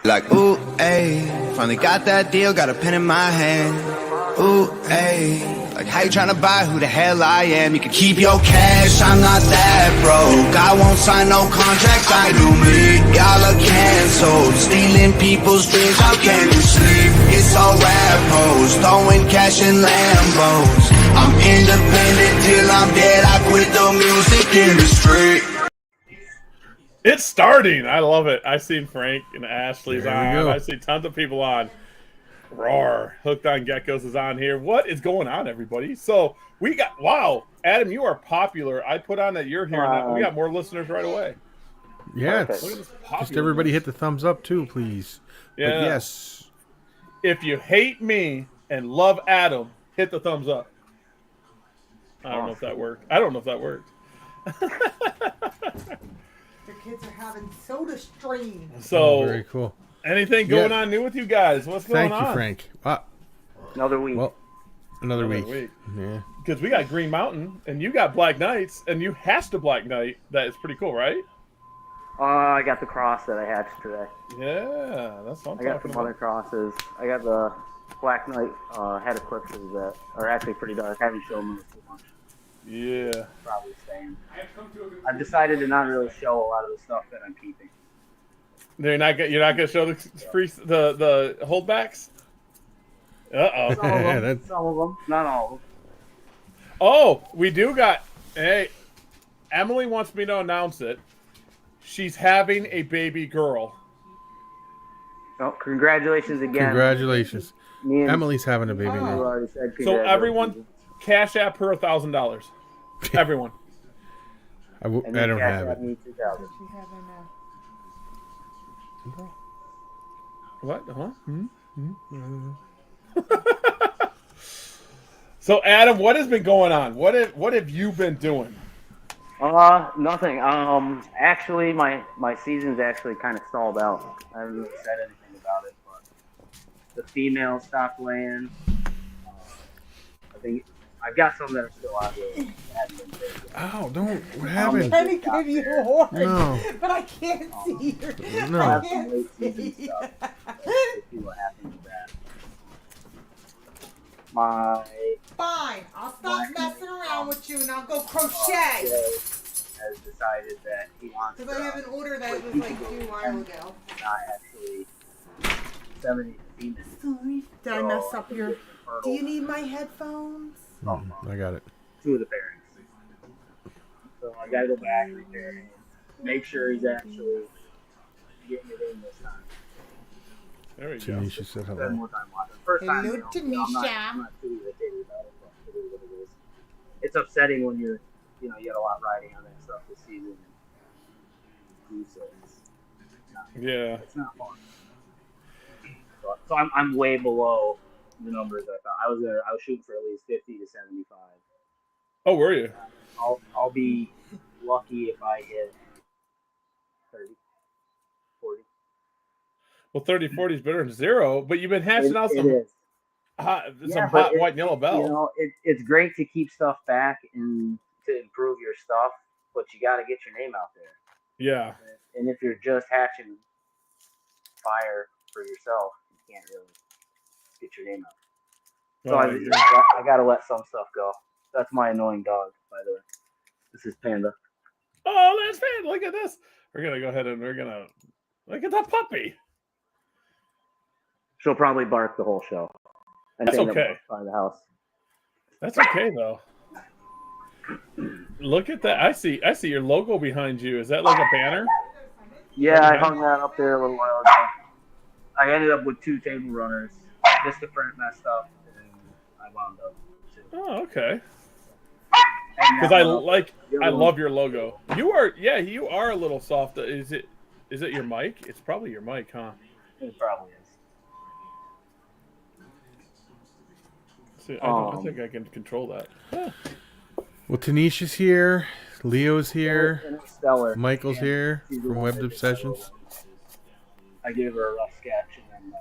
Like, ooh, ayy, finally got that deal, got a pen in my hand. Ooh, ayy, like how you tryna buy who the hell I am? You can keep your cash, I'm not that broke. I won't sign no contract, I do me. Y'all are canceled, stealing people's dreams, how can you sleep? It's all rap hoes, throwing cash in Lambos. I'm independent till I'm dead, I quit the music industry. It's starting. I love it. I see Frank and Ashley's on. Go. I see tons of people on. Roar. Hooked on Geckos is on here. What is going on, everybody? So we got, wow, Adam, you are popular. I put on that you're here. Now. We got more listeners right away. Yeah, Just everybody hit the thumbs up too, please. Yeah. But yes. If you hate me and love Adam, hit the thumbs up. I don't know if that worked. The kids are having soda stream. So very cool. Anything going on new with you guys? What's going on? Thank you, Frank. Another week. Well, another week. Yeah. Because we got Green Mountain, and you got Black Knights, and you hatched a Black Knight. That is pretty cool, right? I got the cross that I hatched today. Yeah, that's what I'm I got some other crosses. I got the Black Knight head eclipses that are actually pretty dark. I haven't shown them too much. Yeah. Probably staying. I've decided to not really show a lot of the stuff that I'm keeping. You're not gonna show the holdbacks? Uh-oh. Some of them, not all of them. Oh, we do got. Hey, Emily wants me to announce it. She's having a baby girl. Oh, congratulations again. Congratulations. Emily's having a baby girl. So everyone, cash app her $1,000. Everyone. I don't have it. What? Huh? So Adam, what has been going on? What have you been doing? Nothing. Actually, my season's actually kind of stalled out. I haven't really said anything about it, but the females stopped laying. I think I've got some that are still out here. Oh, don't. What happened? I'm trying to give you a horn, No. but I can't see her. No. I can't see. See what happens with that. Fine, I'll stop messing around with you and I'll go crochet. Has decided that he wants Because I have an order that was like due a while ago. Not actually 70 females. Sorry, did I mess up your... Do you need my headphones? I got it. 2 of the pairings. So I gotta go back and repair him. Make sure he's actually getting it in this time. There we go. Tanisha said hello. Spend more time watching. First time, Hello, I'm not too irritated about it, but it is what it is. It's upsetting when you got a lot riding on that stuff this season. It's not fun. So I'm way below the numbers I thought. I was shooting for at least 50 to 75. Oh, were you? I'll be lucky if I hit 30, 40. Well, 30, 40 is better than 0, but you've been hatching out some hot white and yellow bell. It's great to keep stuff back and to improve your stuff, but you got to get your name out there. Yeah. And if you're just hatching fire for yourself, you can't really get your name out. So I got to let some stuff go. That's my annoying dog, by the way. This is Panda. Oh, that's Panda. Look at this. We're going to go ahead and look at that puppy. She'll probably bark the whole show. That's okay. By the house. That's okay though. Look at that. I see your logo behind you. Is that like a banner? Yeah, I hung that up there a little while ago. I ended up with 2 table runners. Just the print messed up, and I wound up. Oh, okay. Because I love your logo. You are a little soft. Is it your mic? It's probably your mic, huh? It probably is. See, I think I can control that. Yeah. Well, Tanisha's here. Leo's here. Stellar. Michael's here from Webbed Obsessions. I gave her a rough sketch, and then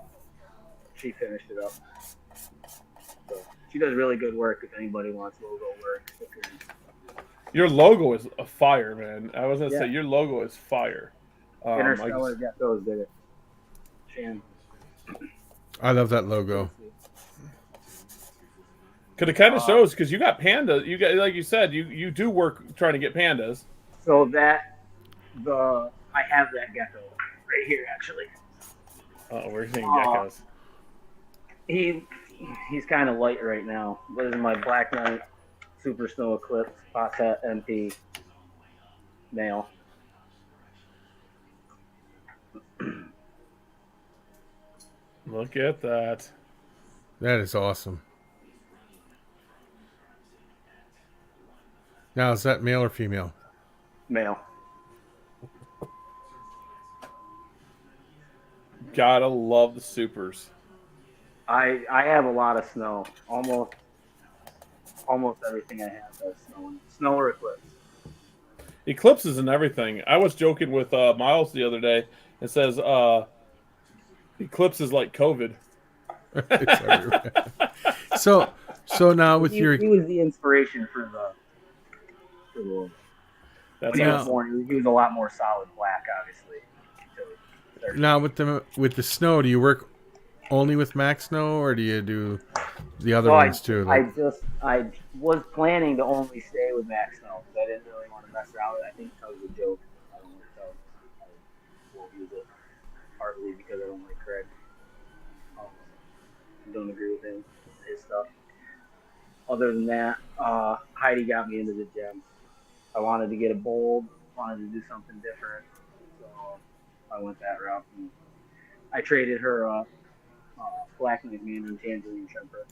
she finished it up. So she does really good work if anybody wants logo work. Your logo is a fire, man. I was going to say, your logo is fire. Interstellar Geckos did it. fan. I love that logo. Because it kind of shows, because you got panda. You got, like you said, you do work trying to get pandas. So I have that gecko right here actually. Oh, we're seeing geckos. He's kind of light right now. But this is my Black Knight Super Snow Eclipse Posset MP male. Look at that. That is awesome. Now, is that male or female? Male. Gotta love the supers. I have a lot of snow. Almost everything I have has snow. Snow or eclipse. Eclipses and everything. I was joking with Miles the other day. It says eclipse is like COVID. It's everywhere. So now with he was the inspiration for the world. That's When he was awesome. born, he was a lot more solid black, obviously. Now with the snow, do you work only with Max Snow, or do you do the other ones too? Like, I was planning to only stay with Max Snow because I didn't really want to mess around with it. I think that was a joke. I don't work out. I won't use it. Partly because I don't like Craig. I don't agree with him, his stuff. Other than that, Heidi got me into the gym. I wanted to get a bold, wanted to do something different, so I went that route. And I traded her Black Knight Mandarin Tangerine Shrimper.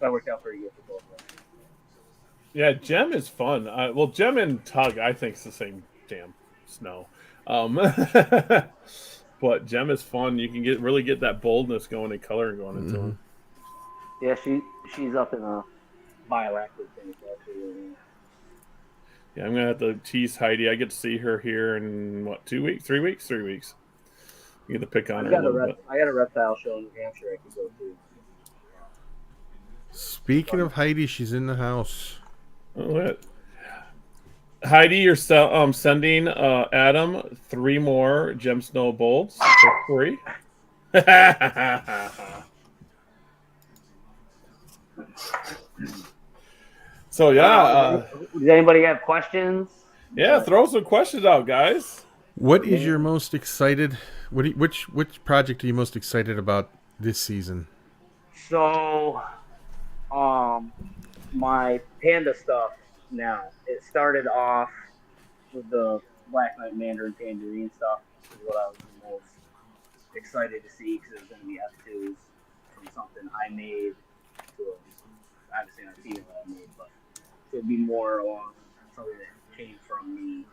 That worked out pretty good for both of us. Yeah, Gem is fun. Well, Gem and Tug, I think, is the same damn snow. But Gem is fun. You can really get that boldness going and color going into them. Yeah, she's up in a bioactive thing. Actually. Yeah, I'm gonna have to tease Heidi. I get to see her here in what, 2 weeks, 3 weeks, 3 weeks. You get to pick on her a little bit. I got a reptile show in New Hampshire I could go to. speaking of Heidi, she's in the house. Oh, Heidi, you're sending Adam 3 more Gem Snow Bolts for free. So yeah, does anybody have questions? yeah, throw some questions out, guys. What is your most excited? Which project are you most excited about this season? So, my panda stuff now. It started off with the Black Knight Mandarin Tangerine stuff, is what I was the most excited to see because it was going to be F2s from something I made to obviously not a female I made, but it would be more along something that came from me,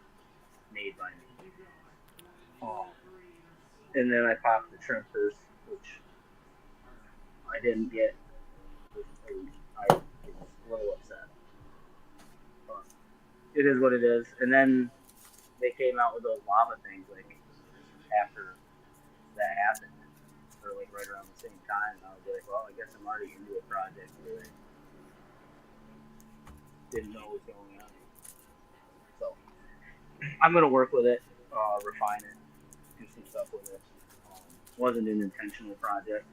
made by me. And then I popped the shrimpers, which I didn't get. I was a little upset. But it is what it is. And then they came out with those lava things like after that happened, or like right around the same time. And I was like, well, I guess I'm already into a project where I didn't know what was going on. So I'm gonna work with it, refine it, do some stuff with it. Wasn't an intentional project.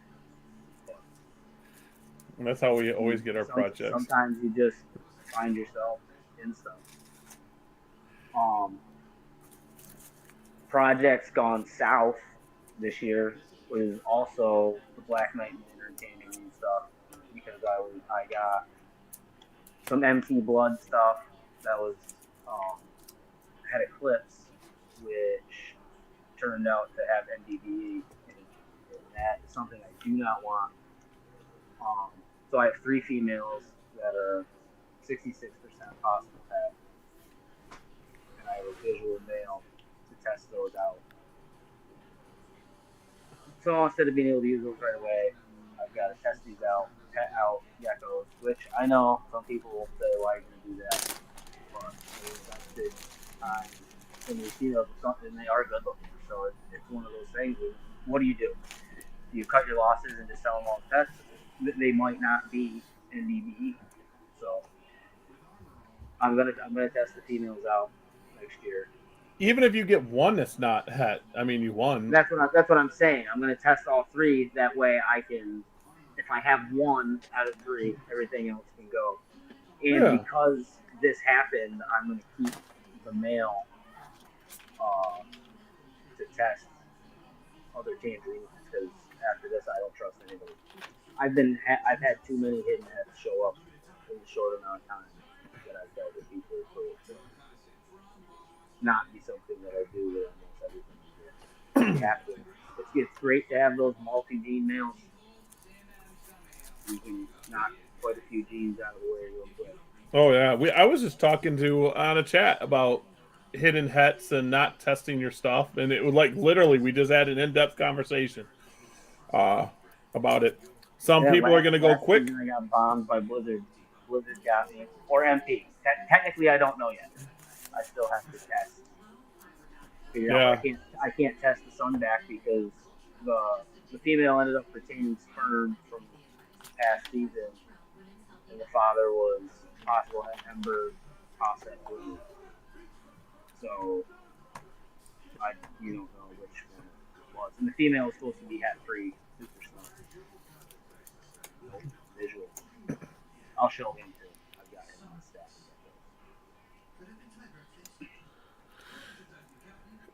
And that's how we always get our projects. Sometimes you just find yourself in stuff. Projects gone south this year was also the Black Knight Mandarin Tangerine stuff because I got some MT Blood stuff that was had Eclipse, which turned out to have NDBE, and that is something I do not want. So I have 3 females that are 66% possible pack, and I have a visual male to test those out. So instead of being able to use those right away, I've got to test these out, pet out geckos, which I know some people will say, why are you going to do that? But they invested time in these females or something, and they are good looking. So it's one of those things. What do? Do you cut your losses and just sell them all pets? They might not be in DBE. So I'm gonna test the females out next year. even if you get one that's not het, I mean, you won. That's what I'm saying. I'm going to test all three. That way I can, if I have one out of three, everything else can go. And because this happened, I'm going to keep the male to test other tangerines because after this I don't trust anybody. I've had too many hidden heads show up in the short amount of time that I've dealt with people for it to not be something that I do with almost everything I do. You have to. It's great to have those multi-gene males. You can knock quite a few genes out of the way real quick. Oh yeah, I was just talking to on a chat about hidden hets and not testing your stuff, and it was like literally we just had an in-depth conversation about it. Some people are going to go quick. I got bombed by Blizzard. Blizzard got me, or MP. Technically, I don't know yet. I still have to test. I can't test the son back because the female ended up retaining sperm from past season, and the father was possible Ember offset blue. So you don't know which one it was. And the female was supposed to be hat free, super smart. Visual. I'll show him too. I've got him on staff.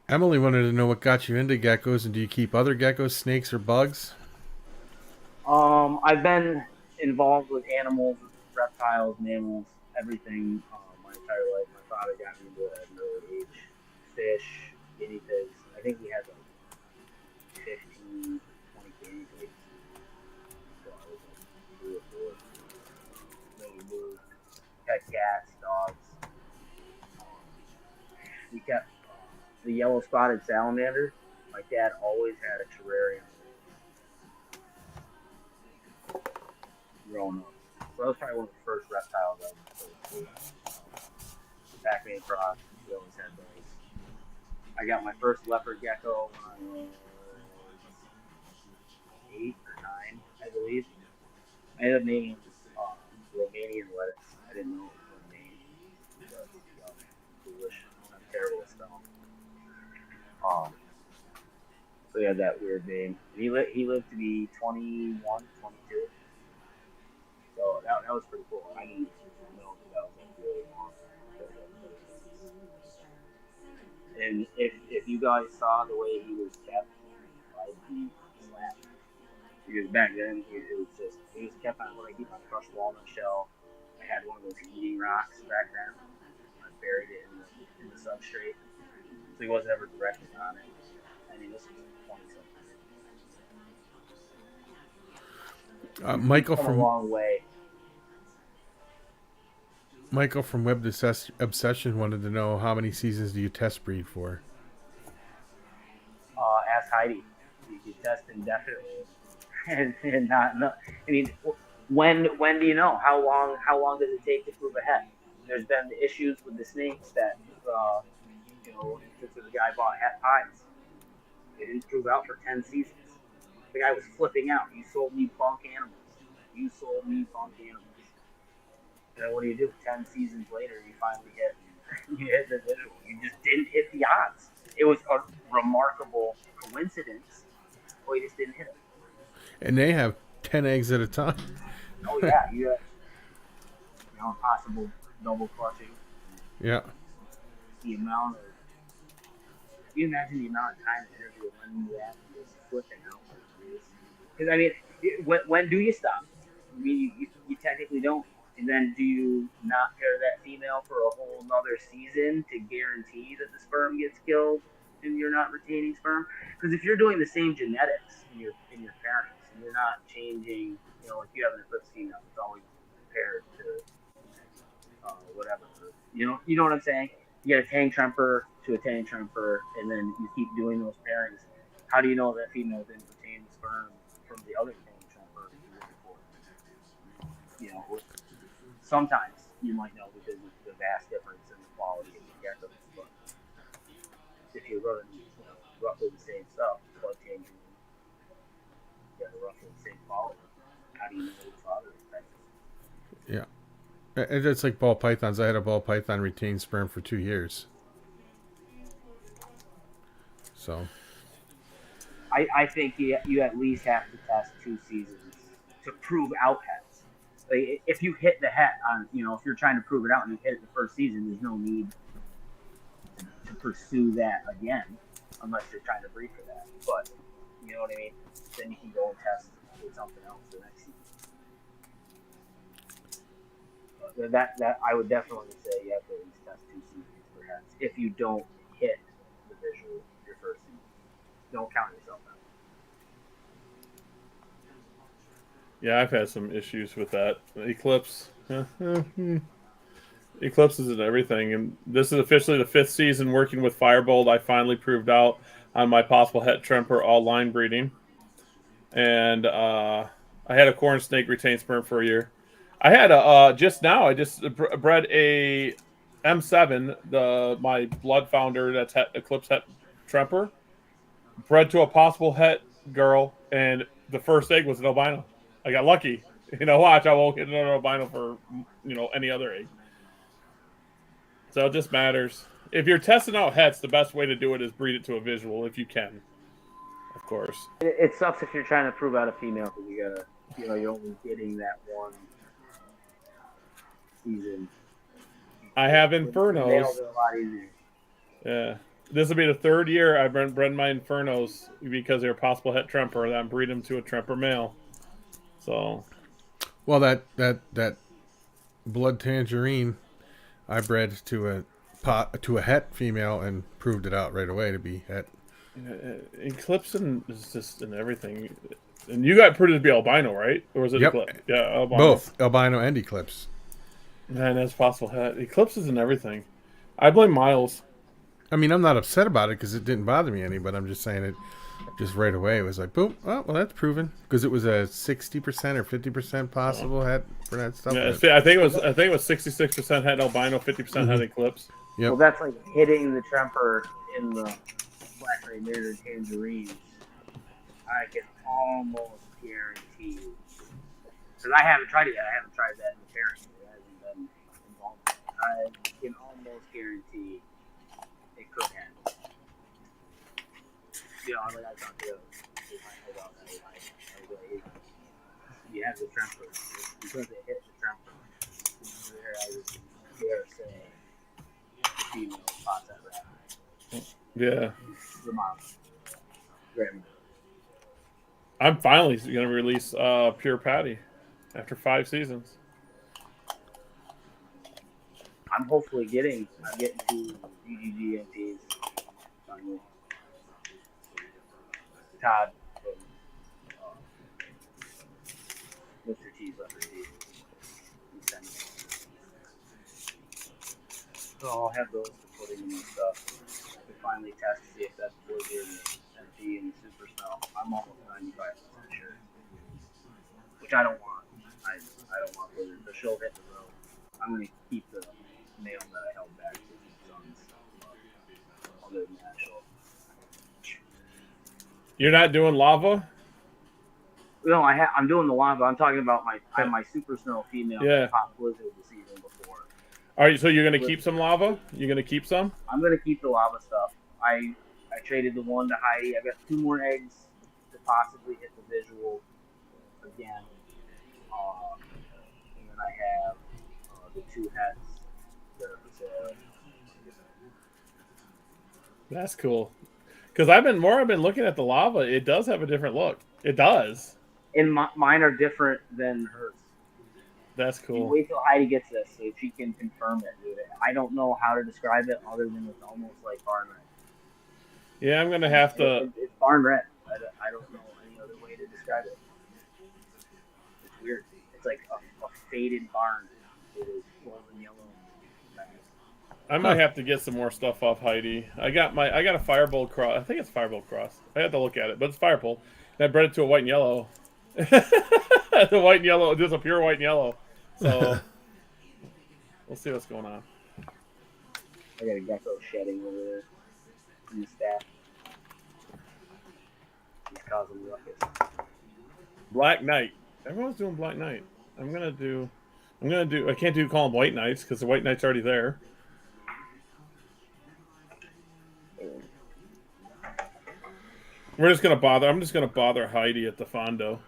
Emily wanted to know what got you into geckos, and do you keep other geckos, snakes, or bugs? I've been involved with animals, reptiles, mammals, everything my entire life. My father got me into it at an early age. Fish, guinea pigs. I think we had like 15, 20 guinea pigs. So I was like 3 or 4. Then we moved. Pet cats, dogs. We kept the yellow spotted salamander. My dad always had a terrarium growing up. So that was probably one of the first reptiles I was Pac-Man frogs. We always had those. I got my first leopard gecko when I was 8 or 9, I believe. I ended up naming him Romanian lettuce. I didn't know it was Romanian. But foolish. I'm terrible at spelling. So he had that weird name. And he lived to be 21, 22. So that was pretty cool. I didn't know that was like really long. And if you guys saw the way he was kept, I'd be slapped. Because back then he was kept on what I keep on a crushed walnut shell. I had one of those eating rocks back then. I buried it in the substrate. So he wasn't ever directly on it. I mean, this was 20 something. Michael come from a long way. Michael from Web Obsession wanted to know how many seasons do you test breed for? Ask Heidi. You test indefinitely, and not. I mean, when do you know? How long does it take to prove a het? There's been issues with the snakes that since the guy bought het pies, they didn't prove out for 10 seasons. The guy was flipping out. You sold me bunk animals. And then what do? 10 seasons later, you finally hit the visual. You just didn't hit the odds. It was a remarkable coincidence. Well, you just didn't hit it. And they have 10 eggs at a time. Oh yeah, you have possible double clutching. Yeah. The amount of. Can you imagine the amount of time and energy that went into that and just flipping out? Because I mean, when do you stop? I mean, you technically don't. And then do you not pair that female for a whole nother season to guarantee that the sperm gets killed and you're not retaining sperm? Because if you're doing the same genetics in your parents and you're not changing, like you have an eclipse female, it's always paired to whatever. You know what I'm saying? You get a tang tremper to a tang tremper, and then you keep doing those pairings. How do you know that female didn't retain the sperm from the other tang tremper before? Sometimes you might know because of the vast difference in the quality of the geckos, but if you're running roughly the same stuff, blood changing, you got roughly the same quality. How do you know the father is? Yeah. It's like ball pythons. I had a ball python retain sperm for 2 years. So I think you at least have to test 2 seasons to prove out heads. Like, if you hit the het on, if you're trying to prove it out and you hit it the first season, there's no need to pursue that again, unless you're trying to breed for that. But you know what I mean? Then you can go and test with something else the next season. But that I would definitely say you have to at least test 2 seasons for heads if you don't hit the visual your first season. Don't count yourself out. Yeah, I've had some issues with that. Eclipse. Eclipse is in everything, and this is officially the 5th season working with Firebolt. I finally proved out on my possible het tremper all line breeding, and I had a corn snake retain sperm for a year. I had a just now. I just bred a M7, my blood founder. That's Eclipse het tremper, bred to a possible het girl, and the first egg was an albino. I got lucky. Watch, I won't get another albino for any other egg. So it just matters. If you're testing out hets, the best way to do it is breed it to a visual if you can, of course. It sucks if you're trying to prove out a female because you gotta, you're only getting that one season. I have Infernos. Males are a lot easier. Yeah. This will be the 3rd year I've bred my Infernos because they're a possible het tremper. And I'm breed them to a tremper male. So. Well, that blood tangerine, I bred to a het female and proved it out right away to be het. Eclipse is just in everything. And you got proved to be albino, right? Or was it Yep. Eclipse? Yeah, albino. Both albino and Eclipse. And that's possible het. Eclipse is in everything. I blame Miles. I mean, I'm not upset about it because it didn't bother me any, but I'm just saying it just right away. It was like, boom, oh, well, that's proven. Because it was a 60% or 50% possible het for that stuff. Yeah, I think it was 66% het albino, 50% het Eclipse. Yep. Well, that's like hitting the tremper in the black ray mirror tangerines. I can almost guarantee you. Because I haven't tried it yet. I haven't tried that in the pairing. It hasn't been involved. I can almost guarantee it could handle. Like I talked to about that. You have the tremper. Because it hit the tremper. There I would dare say the female spots that rat. Yeah. The mom. Grandma. I'm finally going to release Pure Patty after 5 seasons. I'm hopefully getting to DGG MPs. Todd and Mr. T's Leopard. So I'll have those to put in and stuff. I can finally test to see if that's Blizzard and MP and Super Snow. I'm almost 95% sure. Which I don't want. I don't want Blizzard. The show hit the road. I'm going to keep the male that I held back to the sons. Other than that, show. You're not doing lava? No, I'm doing the lava. I'm talking about my Super Snow female that popped Blizzard the season before. All right, so you're going to keep some lava? You're going to keep some? I'm going to keep the lava stuff. I traded the one to Heidi. I got 2 more eggs to possibly hit the visual again. And then I have the 2 heads that are for sale. That's cool. Because I've been looking at the lava. It does have a different look. It does. And mine are different than hers. That's cool. You wait till Heidi gets this so she can confirm it, dude. I don't know how to describe it other than it's almost like barn red. Yeah, I'm going to have to... It's barn red. I don't know any other way to describe it. It's weird. It's like a faded barn. It is golden yellow. I might have to get some more stuff off Heidi. I got a Firebolt cross. I think it's Firebolt cross. I have to look at it, but it's Firebolt. And I bred it to a white and yellow. The white and yellow, just a pure white and yellow. So we'll see what's going on. I got a gecko shedding over there in the staff. He's causing ruckus. Black Knight. Everyone's doing Black Knight. I can't call them White Knights because the White Knight's already there. We're just gonna bother. I'm just gonna bother Heidi at the Fondo.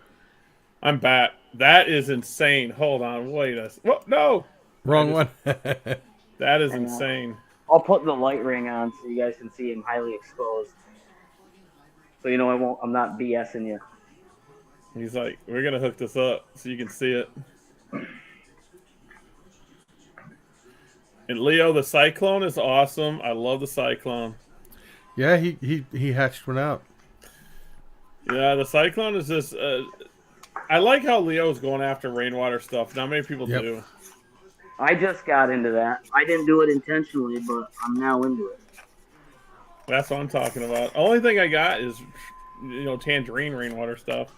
I'm back. That is insane. Hold on. Wait a. What? No. Wrong one. That is Hang on. insane. I'll put the light ring on so you guys can see him highly exposed. So you know I'm not BSing you. He's like, we're gonna hook this up so you can see it. And Leo, the Cyclone is awesome. I love the Cyclone. Yeah, he hatched one out. Yeah, the Cyclone is just. I like how Leo's going after rainwater stuff. Not many people do. I just got into that. I didn't do it intentionally, but I'm now into it. That's what I'm talking about. Only thing I got is, tangerine rainwater stuff.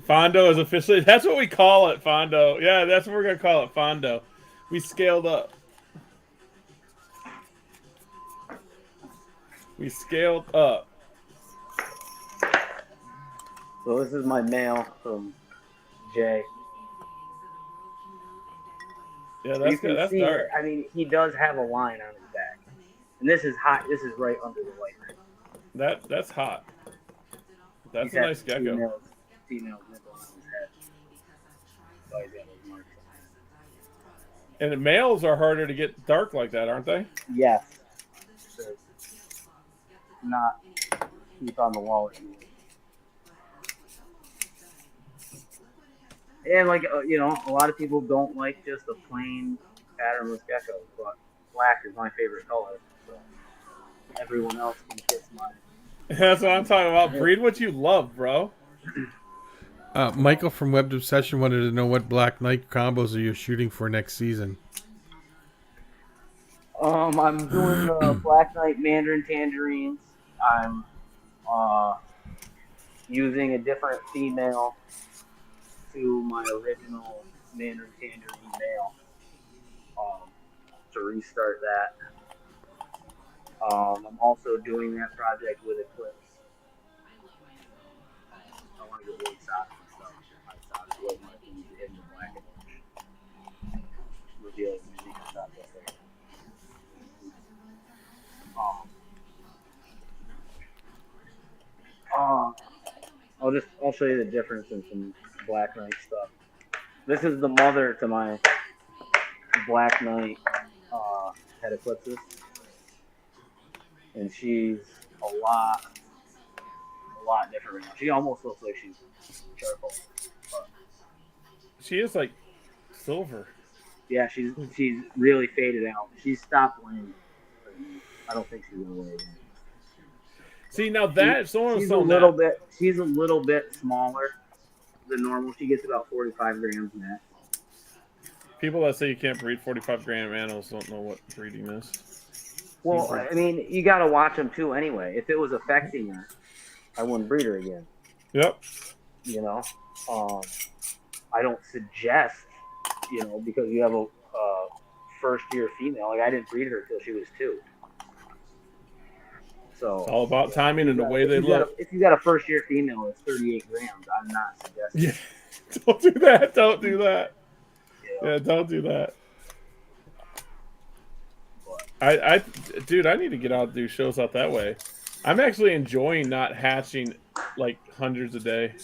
Fondo is officially. That's what we call it, Fondo. Yeah, that's what we're gonna call it, Fondo. We scaled up. We scaled up. So this is my mail from Jay. Yeah, that's good. That's dark. I mean, he does have a line on his back, and this is hot. This is right under the white ring. That's hot. That's a nice gecko. Female nipple on his head. So he's got those marks on him. And the males are harder to get dark like that, aren't they? Yes. To not keep on the wall. And a lot of people don't like just a plain patternless gecko, but black is my favorite color. So everyone else can kiss mine. That's what I'm talking about. Breed what you love, bro. Michael from Webbed Obsession wanted to know what Black Knight combos are you shooting for next season? I'm doing the Black Knight Mandarin Tangerines. I'm using a different female to my original Mandarin Tangerine male to restart that. I'm also doing that project with Eclipse. I want to get white socks and stuff. My socks will my things in the black and orange. Reveal unique stuff there. I'll show you the difference in some Black Knight stuff. This is the mother to my Black Knight head eclipses, and she's a lot different right now. She almost looks like she's charcoal. But she is like silver. Yeah, she's really faded out. She's stopped laying. I don't think she's gonna lay again. See, now that she's a little bit smaller than normal. She gets about 45 grams max. People that say you can't breed 45-gram animals don't know what breeding is. Well, I mean, you got to watch them too anyway. If it was affecting her, I wouldn't breed her again. Yep. I don't suggest, because you have a first-year female. Like, I didn't breed her until she was 2. So it's all about timing and the way they look. If you got a first-year female that's 38 grams, I'm not suggesting. Yeah, don't do that. Don't do that. Yeah, don't do that. Dude, I need to get out and do shows out that way. I'm actually enjoying not hatching like hundreds a day.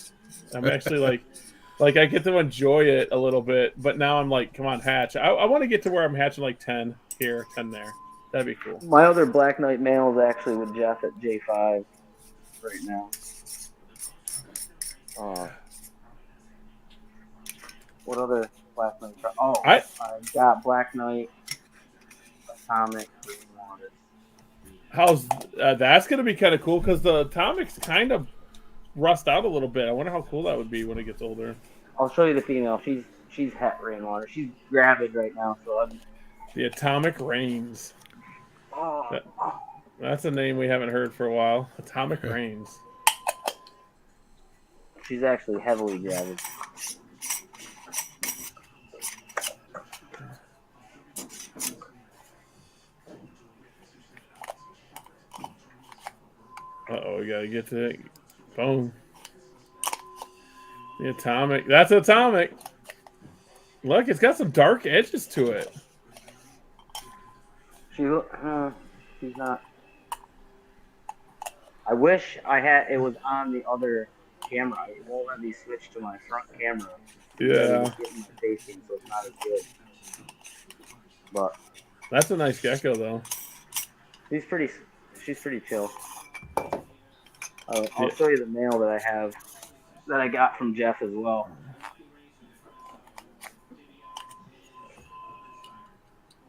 I'm actually like I get to enjoy it a little bit, but now I'm like, come on, hatch. I want to get to where I'm hatching like 10 here, 10 there. That'd be cool. My other Black Knight male is actually with Jeff at J5 right now. What other Black Knight? Oh, I got Black Knight Atomic Greenwater. How's that's gonna be kind of cool because the Atomic's kind of rust out a little bit. I wonder how cool that would be when it gets older. I'll show you the female. She's het rainwater. She's gravid right now, so the Atomic Rains. That's a name we haven't heard for a while. Atomic Rains. She's actually heavily gravid. We gotta get to it. Boom. The Atomic. That's Atomic. Look, it's got some dark edges to it. She's not. I wish it was on the other camera. It won't let me switch to my front camera. Yeah. It's getting my facing, so it's not as good. But That's a nice gecko, though. she's pretty chill. I'll show you the mail that I have that I got from Jeff as well.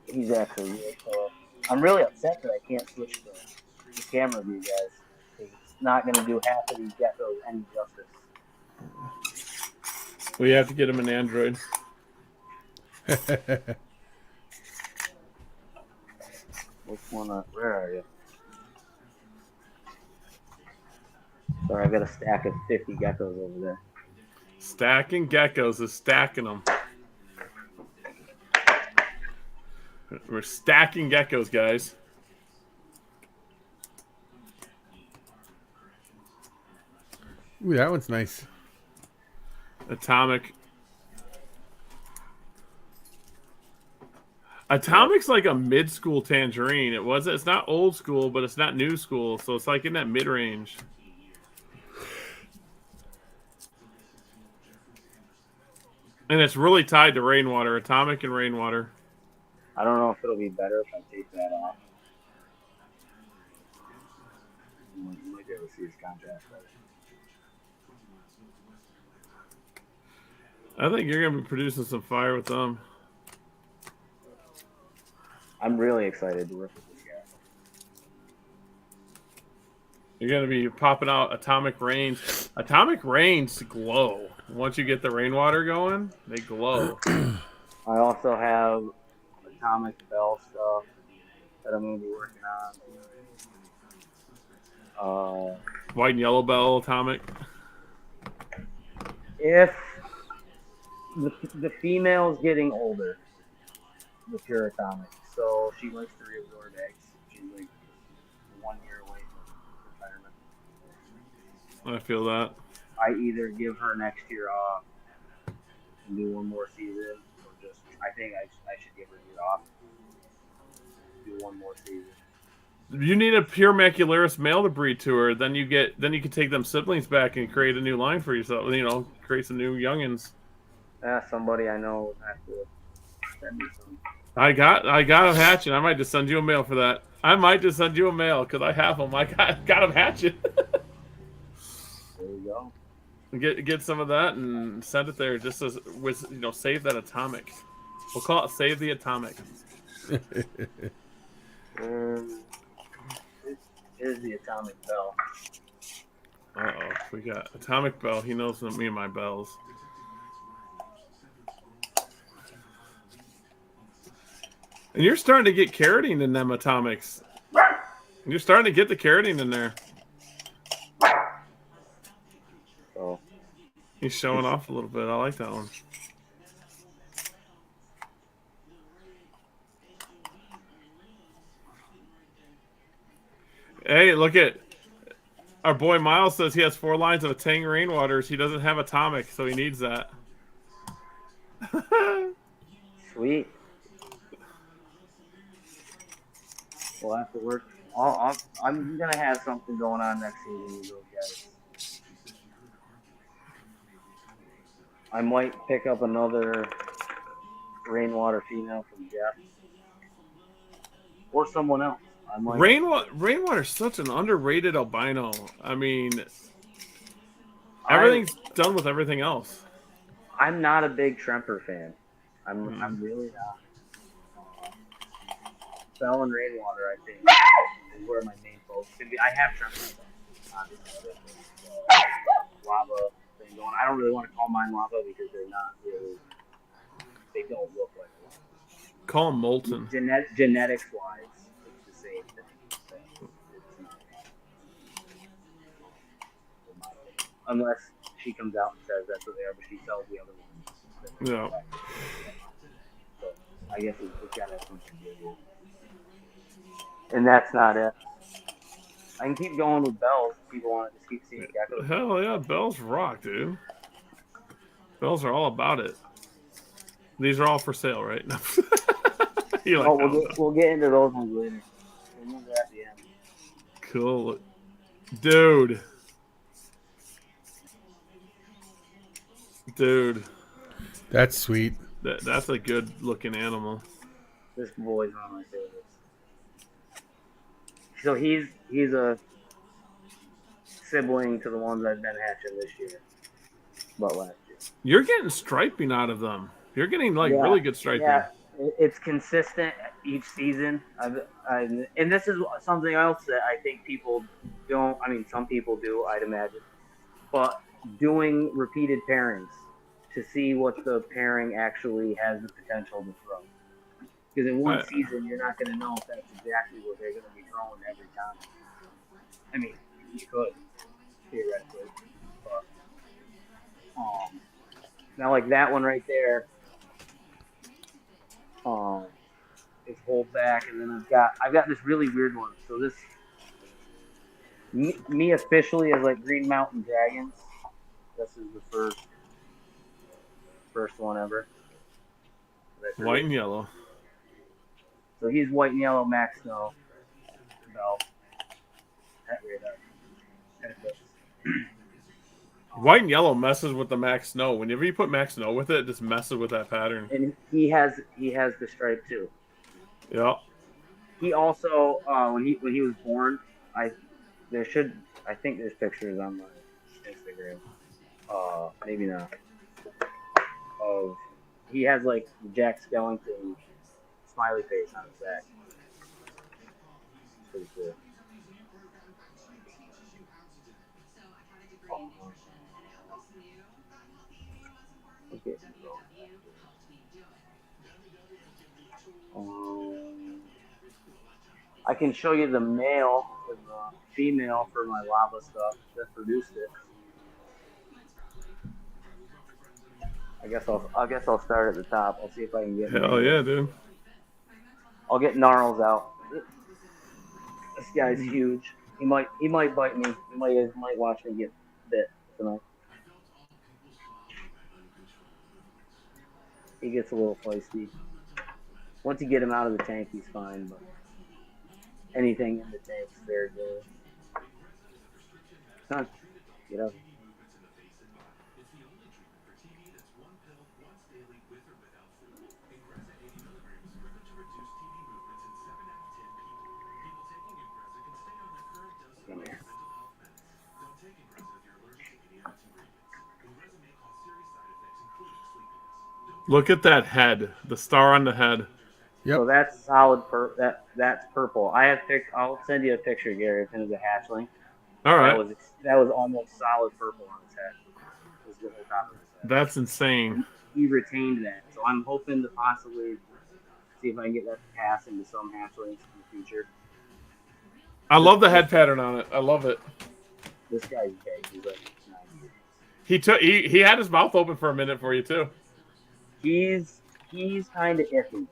He's actually really cool. I'm really upset that I can't switch the camera view, guys. It's not going to do half of these geckos any justice. We have to get him an Android. Which one? Where are you? Sorry, I've got a stack of 50 geckos over there. Stacking geckos is stacking them. We're stacking geckos, guys. Ooh, that one's nice. Atomic. Atomic's like a mid-school tangerine. It's not old school, but it's not new school, so it's like in that mid-range. And it's really tied to rainwater, atomic and rainwater. I don't know if it'll be better if I take that off. You might be able to see his contrast better. I think you're going to be producing some fire with them. I'm really excited to work with this guy. You're going to be popping out atomic rains. Atomic rains glow. Once you get the rainwater going, they glow. I also have atomic bell stuff that I'm going to be working on. White and yellow bell atomic. If the female's getting older, the pure atomic, so she likes to reabsorb eggs. She's like 1 year away from retirement. I feel that. I either give her next year off and do one more season, or just I think I should give her a year off, do one more season. You need a pure macularis male to breed to her. Then you can take them siblings back and create a new line for yourself. You know, create some new youngins. Somebody I know would have to send me some. I got them hatching. I might just send you a mail for that. I might just send you a mail because I have them. I got them hatching. There you go. Get some of that and send it there. Just as with save that atomic. We'll call it save the atomic. Here's the atomic bell. Uh-oh, we got atomic bell. He knows me and my bells. And you're starting to get carotene in them atomics. You're starting to get the carotene in there. So he's showing off a little bit. I like that one. Hey, look at our boy Miles says he has 4 lines of Tang Rainwaters. He doesn't have atomic, so he needs that. sweet. We'll have to work. I'm gonna have something going on next season with those guys. I might pick up another rainwater female from Jeff or someone else. I might. Rainwater's such an underrated albino. I mean, everything's done with everything else. I'm not a big Tremper fan. I'm really not. Bell and rainwater, I think, is where my main focus is gonna be. I have Tremper, obviously. Lava thing going. I don't really want to call mine lava because they're not really. They don't look like lava. Call them molten. Genetics wise, it's the same thing. It's not. Unless she comes out and says that's what they are, but she sells the other ones. No. So I guess it's got to have something to do. And that's not it. I can keep going with bells if people want to just keep seeing geckos. Hell yeah, bells rock, dude. Bells are all about it. These are all for sale, right? You like Oh, hound dogs. we'll get into those ones later. Those are at the end. Cool. Dude. Dude. That's sweet. That's a good looking animal. This boy's one of my favorites. So he's a sibling to the ones I've been hatching this year, but last year. You're getting striping out of them. You're getting like Yeah, really good striping. yeah, it's consistent each season. And this is something else that I think people don't. I mean, some people do, I'd imagine, but doing repeated pairings to see what the pairing actually has the potential to throw. Because in one season, you're not going to know if that's exactly what they're going to be throwing every time. I mean, you could theoretically, but now like that one right there. Is hold back, and then I've got this really weird one. So this me officially as like Green Mountain Dragons. This is the first one ever. White and yellow. So he's white and yellow Max Snow. Belt. White and yellow messes with the Max Snow. Whenever you put Max Snow with it, it just messes with that pattern. And he has the stripe too. Yeah. He also when he was born, I think there's pictures on my Instagram. Maybe not. Of he has like Jack Skellington smiley face on his back. Pretty cool. Okay. I can show you the male and the female for my lava stuff that produced it. I guess I'll start at the top. I'll see if I can get. Hell yeah, dude. I'll get Gnarls out. This guy's huge. He might bite me. He might watch me get bit tonight. He gets a little feisty. Once you get him out of the tank, he's fine. But anything in the tank's fair game. Son, get up. Come here. Look at that head. The star on the head. Yep. So that's solid. That's purple. I'll send you a picture, Gary, of him as a hatchling. All right. That was almost solid purple on his head. It was the whole top of his head. That's insane. He retained that, so I'm hoping to possibly see if I can get that to pass into some hatchlings in the future. I love the head pattern on it. I love it. This guy's big. He's like 9 years. He had his mouth open for a minute for you too. He's kind of iffy,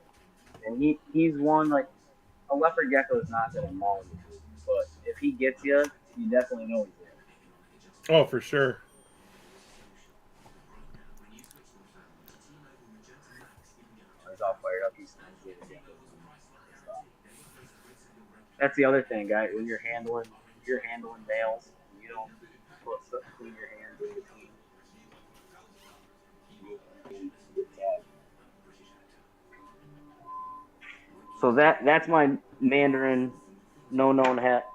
and he's one like a leopard gecko is not gonna maul you, but if he gets you, you definitely know he's there. Oh, for sure. He's all fired up. That's the other thing, guys. When you're handling males, you don't put stuff between your hands in between. So that's my Mandarin no known hat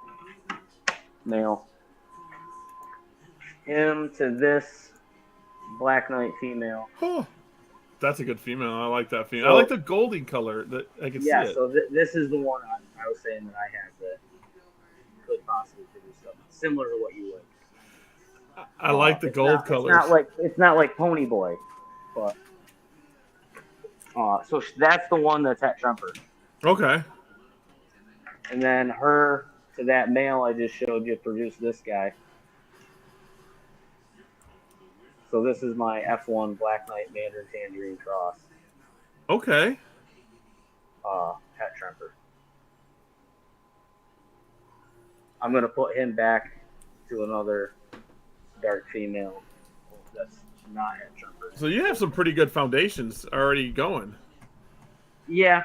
male. Him to this Black Knight female. Oh, that's a good female. I like that female. So, I like the goldy color. That I can see it. So this is the one I was saying that I had that could possibly produce something similar to what you like. I like the gold colors. It's not like Pony Boy, but so that's the one that's at Trumper. Okay. And then her to that male I just showed you produced this guy. So this is my F1 Black Knight Mandarin Tangerine Cross. Okay. Hat Tremper. I'm gonna put him back to another dark female that's not hat Tremper. So you have some pretty good foundations already going. Yeah,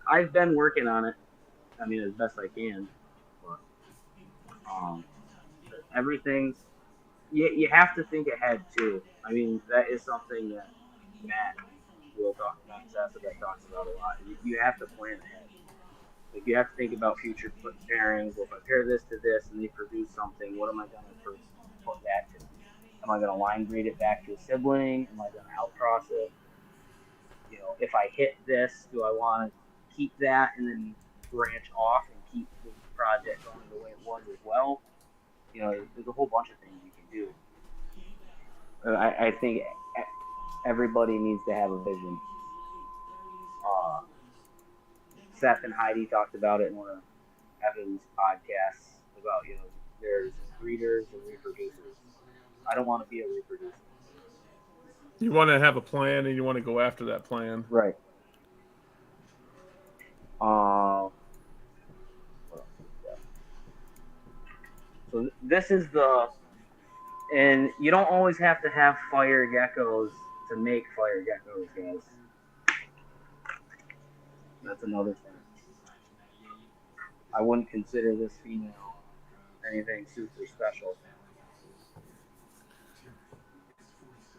I've been working on it. I mean, as best I can. But, um, everything's you have to think ahead too. I mean, that is something that Matt Matt Sassabeck talks about a lot. You have to plan ahead. Like you have to think about future pairings. Well, if I pair this to this and they produce something, what am I going to put that to? Am I going to line breed it back to a sibling? Am I going to outcross it? You know, if I hit this, do I want to keep that and then branch off and keep the project going the way it was as well? You know, there's a whole bunch of things you can do. I think everybody needs to have a vision. Seth and Heidi talked about it in one of Evan's podcasts about, you know, there's breeders and reproducers. I don't want to be a reproducer. You want to have a plan and you want to go after that plan. Right. So this is and you don't always have to have fire geckos to make fire geckos, guys. That's another thing. I wouldn't consider this female anything super special.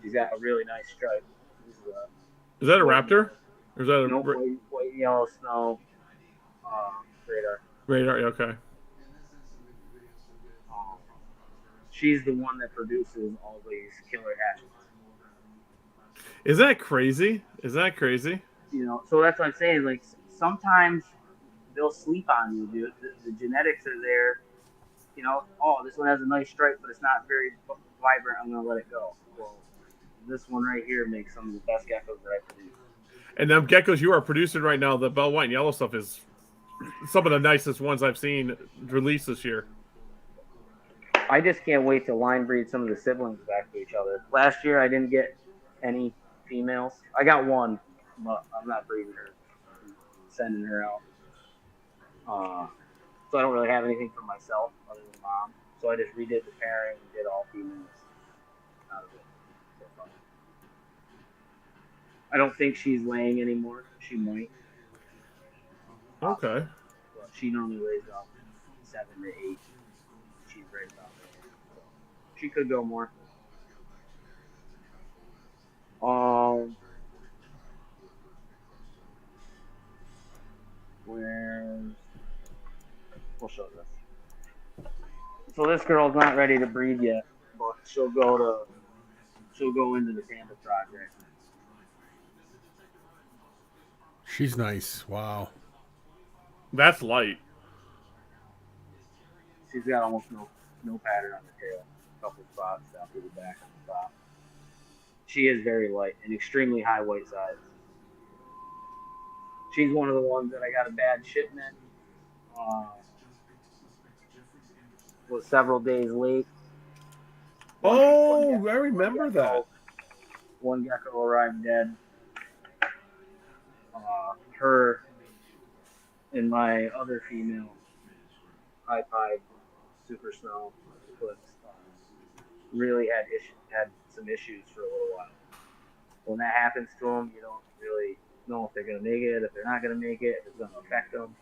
She's got a really nice stripe. Is that a raptor? Or is that a white and yellow snow radar? Radar, okay. She's the one that produces all these killer hatches. Is that crazy? You know, so that's what I'm saying. Like sometimes they'll sleep on you, dude. The genetics are there. You know, oh, this one has a nice stripe, but it's not very vibrant. I'm gonna let it go. Well, this one right here makes some of the best geckos that I produce. And them geckos you are producing right now, the bell white and yellow stuff is some of the nicest ones I've seen released this year. I just can't wait to line breed some of the siblings back to each other. Last year I didn't get any females. I got one, but I'm not breeding her. I'm sending her out. So I don't really have anything for myself other than mom. So I just redid the pairing and did all females out of it. So fun. I don't think she's laying anymore. She might. Okay. But she normally lays up 7 to 8. She's right about there. So she could go more. We'll show this. So this girl's not ready to breed yet, but she'll go into the Tampa project. She's nice. Wow. That's light. She's got almost no pattern on the tail. A couple spots down through the back on the top. She is very light and extremely high weight size. She's one of the ones that I got a bad shipment. Was several days late. I remember that. One gecko arrived dead. Her and my other female high pied super snow eclipse really had some issues for a little while. When that happens to them, you don't really know if they're going to make it, if they're not going to make it, if it's going to affect them.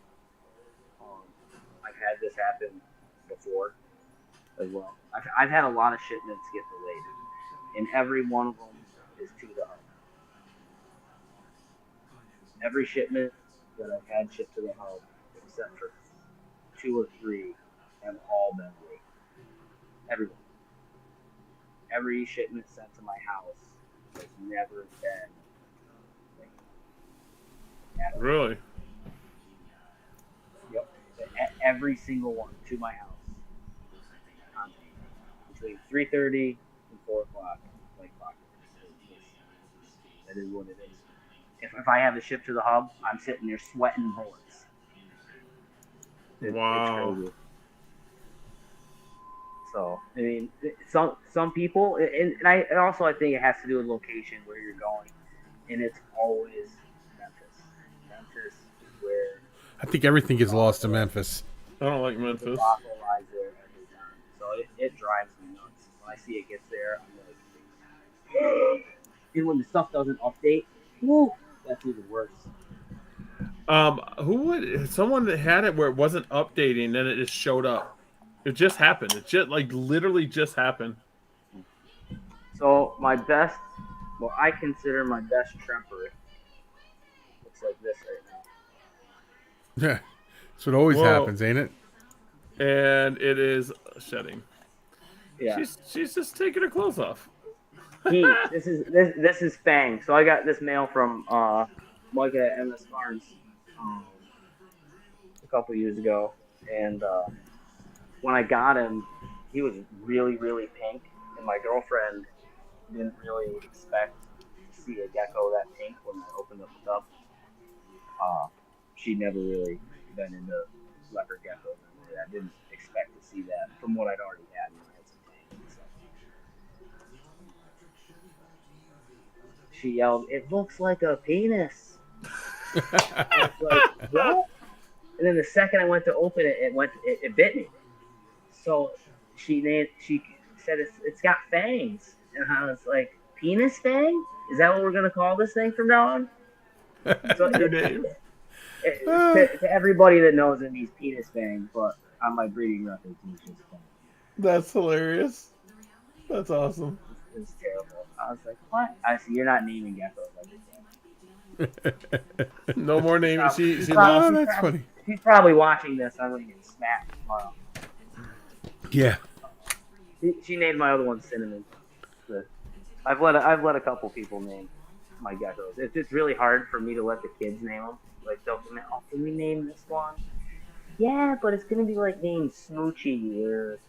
I've had this happen before as well. I've had a lot of shipments get delayed, and every one of them is to the hub. Every shipment that I've had shipped to the hub, except for 2 or 3, have all been late. Everyone. Every shipment sent to my house has never been late. Really? Yep. Every single one to my house. Between 3:30 and 4 o'clock, like clock. That is what it is. If I have a ship to the hub, I'm sitting there sweating bullets. Wow. It's crazy. So, I mean, some people, and I think it has to do with location where you're going, and it's always Memphis. Memphis is where. I think everything gets lost to Memphis. I don't like Memphis. The debacle lies there every time. So it drives me nuts. When I see it gets there, I'm like, and when the stuff doesn't update, woo, that's even worse. Who would someone that had it where it wasn't updating, then it just showed up. It just happened. It just like literally just happened. So my best, well, I consider my best tremper looks like this right now. Yeah, that's what always Whoa. happens, ain't it? And it is shedding. Yeah. She's just taking her clothes off. This is Fang. So I got this mail from Micah at MS Farms a couple years ago, and when I got him, he was really really pink, and my girlfriend didn't really expect to see a gecko that pink when I opened up the cup. She never really been into leopard geckos. I didn't expect to see that from what I'd already had. I had some tanks, so. She yelled, "It looks like a penis." I was like, "What?" And then the second I went to open it, it bit me. So she said it's got fangs, and I was like, "Penis fang? Is that what we're gonna call this thing from now on?" So Good name. to everybody that knows it means penis fang, but on my breeding records, it's just fang. That's hilarious. That's awesome. It's terrible. I was like, "What?" I said, "You're not naming geckos like that." No more names. She Oh, lost. that's funny. She's probably watching this. I'm gonna get smacked tomorrow. Yeah. She named my other one Cinnamon. But I've let a couple people name my geckos. It's really hard for me to let the kids name them. Like they'll come in, "Oh, can we name this one?" "Yeah, but it's gonna be like named Smoochie or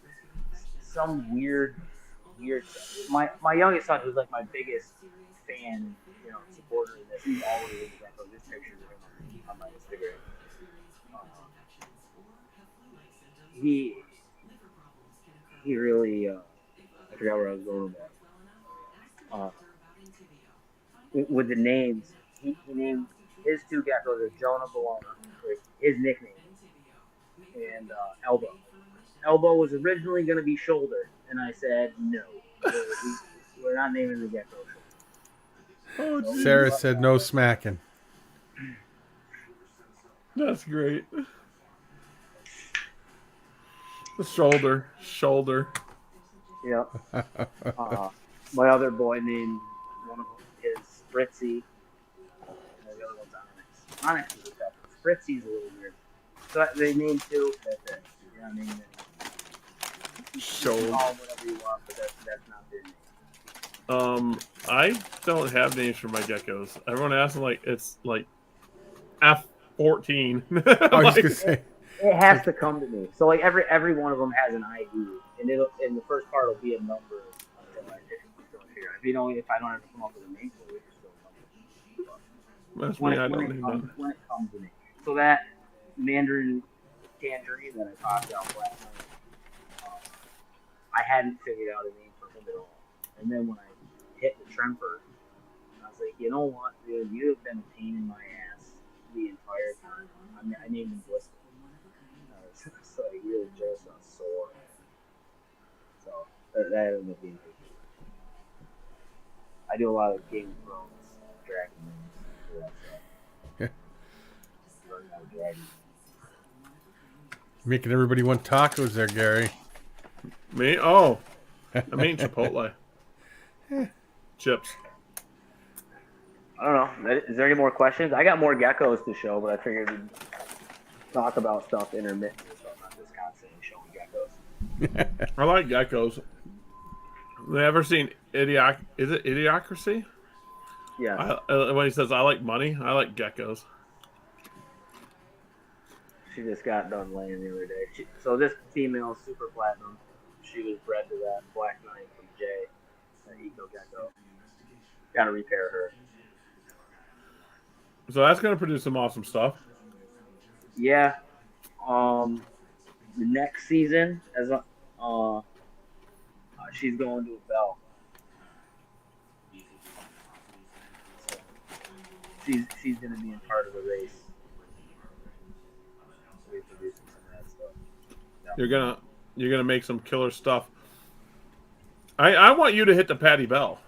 some weird. My youngest son, who's like my biggest fan, supporter of this, he's always into geckos. There's pictures of him on my Instagram. He really I forgot where I was going with that. With the names, he named his two geckos as Jonah Bologna, like his nickname, and Elbow. Elbow was originally going to be Shoulder, and I said no. We're not naming the gecko Shoulder. Oh, Sarah said no smacking. that's great. The shoulder. Yep. My other boy named one of them is Fritzy, and the other one's Onyx. Onyx is a tough one. Fritzy's a little weird. So they named two. That's it. You're not naming anything. Shoulder. Call them whatever you want, but that's not their name. I don't have names for my geckos. Everyone asks like it's like F14. I was just gonna say. It has to come to me. So like every one of them has an ID, and in the first part will be a number until I figure out. If I don't have to come up with a name for it, it's still a number. That's when I don't name them. When it comes to me. So that Mandarin Tangerine that I popped out last night, I hadn't figured out a name for him at all. And then when I hit the Tremper, I was like, you know what, dude, you have been a pain in my ass the entire time. I named him Blister. It's like really just a sore. So that ended up being good. I do a lot of Game of Thrones, Dragon Dragon. Making everybody want tacos there, Gary. Me? Oh, I mean Chipotle. Chips. I don't know. Is there any more questions? I got more geckos to show, but I figured we'd talk about stuff intermittently, so I'm not just constantly showing geckos. I like geckos. Have you ever seen Is it Idiocracy? Yeah. When he says I like money, I like geckos. She just got done laying the other day. So this female is super platinum. She was bred to that Black Knight from Jay, that Eco Gecko. Got to repair her. So that's going to produce some awesome stuff. Yeah. The next season, she's going to a bell. So she's going to be in part of the race. We're producing some of that stuff. Yeah. You're gonna make some killer stuff. I want you to hit the Patty Bell.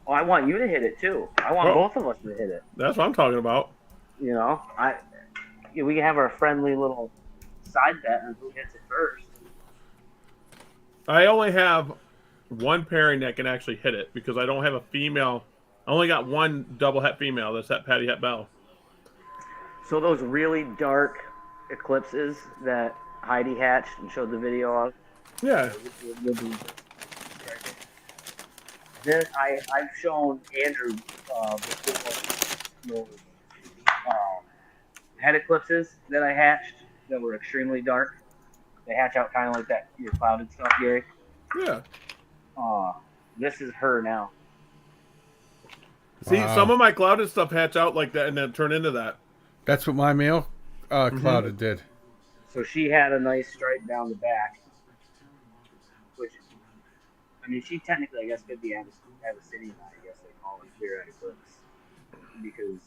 Oh, I want you to hit it too. I want both of us to hit it. That's what I'm talking about. You know, we can have our friendly little side bet on who hits it first. I only have one pairing that can actually hit it because I don't have a female. I only got one double het female. That's that Patty Het Bell. So those really dark eclipses that Heidi hatched and showed the video of. Yeah. Then I've shown Andrew before head eclipses that I hatched that were extremely dark. They hatch out kind of like that your clouded stuff, Gary. Yeah. This is her now. See, some of my clouded stuff hatch out like that and then turn into that. That's what my male clouded did. So she had a nice stripe down the back, which, I mean, she technically, I guess, could be Abyssinian, I guess they call it clear-eyed eclipse, because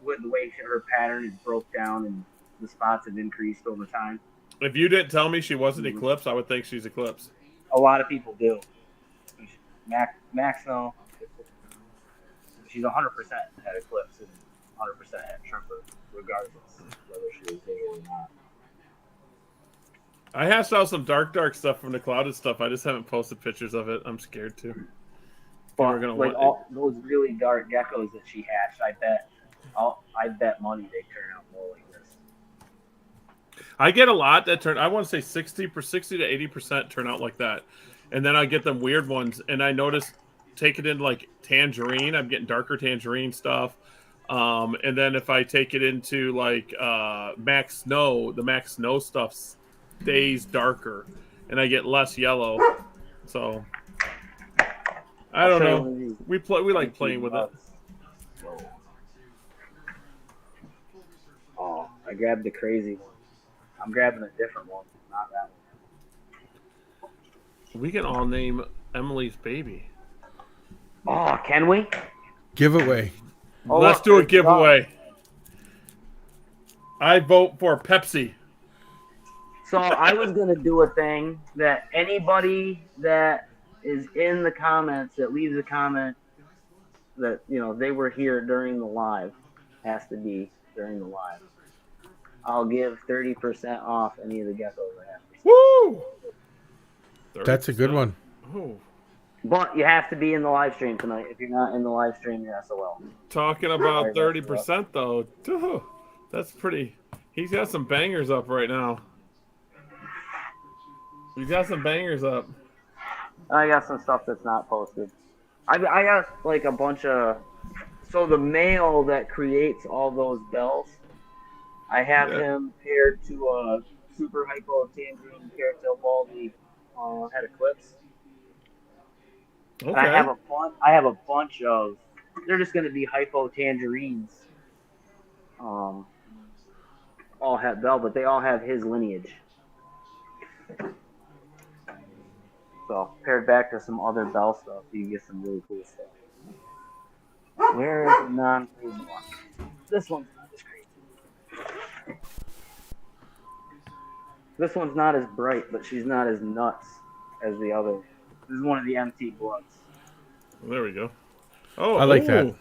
with the way her pattern is broke down and the spots have increased over time. If you didn't tell me she wasn't Eclipse, I would think she's Eclipse. A lot of people do. Max, though, she's 100% at Eclipse and 100% at Trumper, regardless whether she was big or not. I hashed out some dark stuff from the clouded stuff. I just haven't posted pictures of it. I'm scared to. But like those really dark geckos that she hatched, I bet money they turn out more like this. I get a lot that turn. I want to say 60 to 80% turn out like that, and then I get them weird ones. And I notice take it into like tangerine, I'm getting darker tangerine stuff. And then if I take it into like Max Snow, the Max Snow stuff stays darker, and I get less yellow. So I don't know. We like playing with it. Oh, I grabbed the crazy one. I'm grabbing a different one, not that one. We can all name Emily's baby. Oh, can we? Giveaway. Oh, Let's do a giveaway. I vote for Pepsi. So I was going to do a thing that anybody that is in the comments that leaves a comment that, you know, they were here during the live, has to be during the live. I'll give 30% off any of the geckos I have. Woo! 30%. That's a good one. Oh. But you have to be in the live stream tonight. If you're not in the live stream, you're SOL. Talking about 30% though, that's pretty. He's got some bangers up right now. He's got some bangers up. I got some stuff that's not posted. I got like a bunch of. So the male that creates all those bells, I have him paired to a super hypo tangerine carousel baldy head eclipse. Okay. And I have a bunch of. They're just going to be hypo tangerines. All het bell, but they all have his lineage. So paired back to some other bell stuff, you get some really cool stuff. Where is the non-crazy one? This one's not as crazy. This one's not as bright, but she's not as nuts as the other. This is one of the MT Bloods. Well, there we go. Oh, I like that.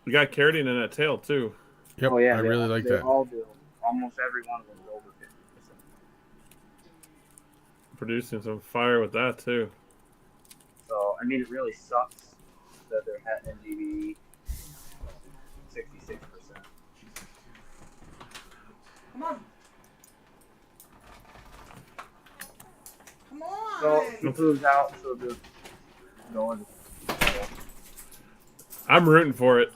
We got keratin in that tail too. Yep, Oh yeah, I really like that. They all do. Almost every one of them is over 50%. Producing some fire with that too. So I mean, it really sucks that they're at NGV 66%. Come on. Come on. So he proves out. So just going. I'm rooting for it.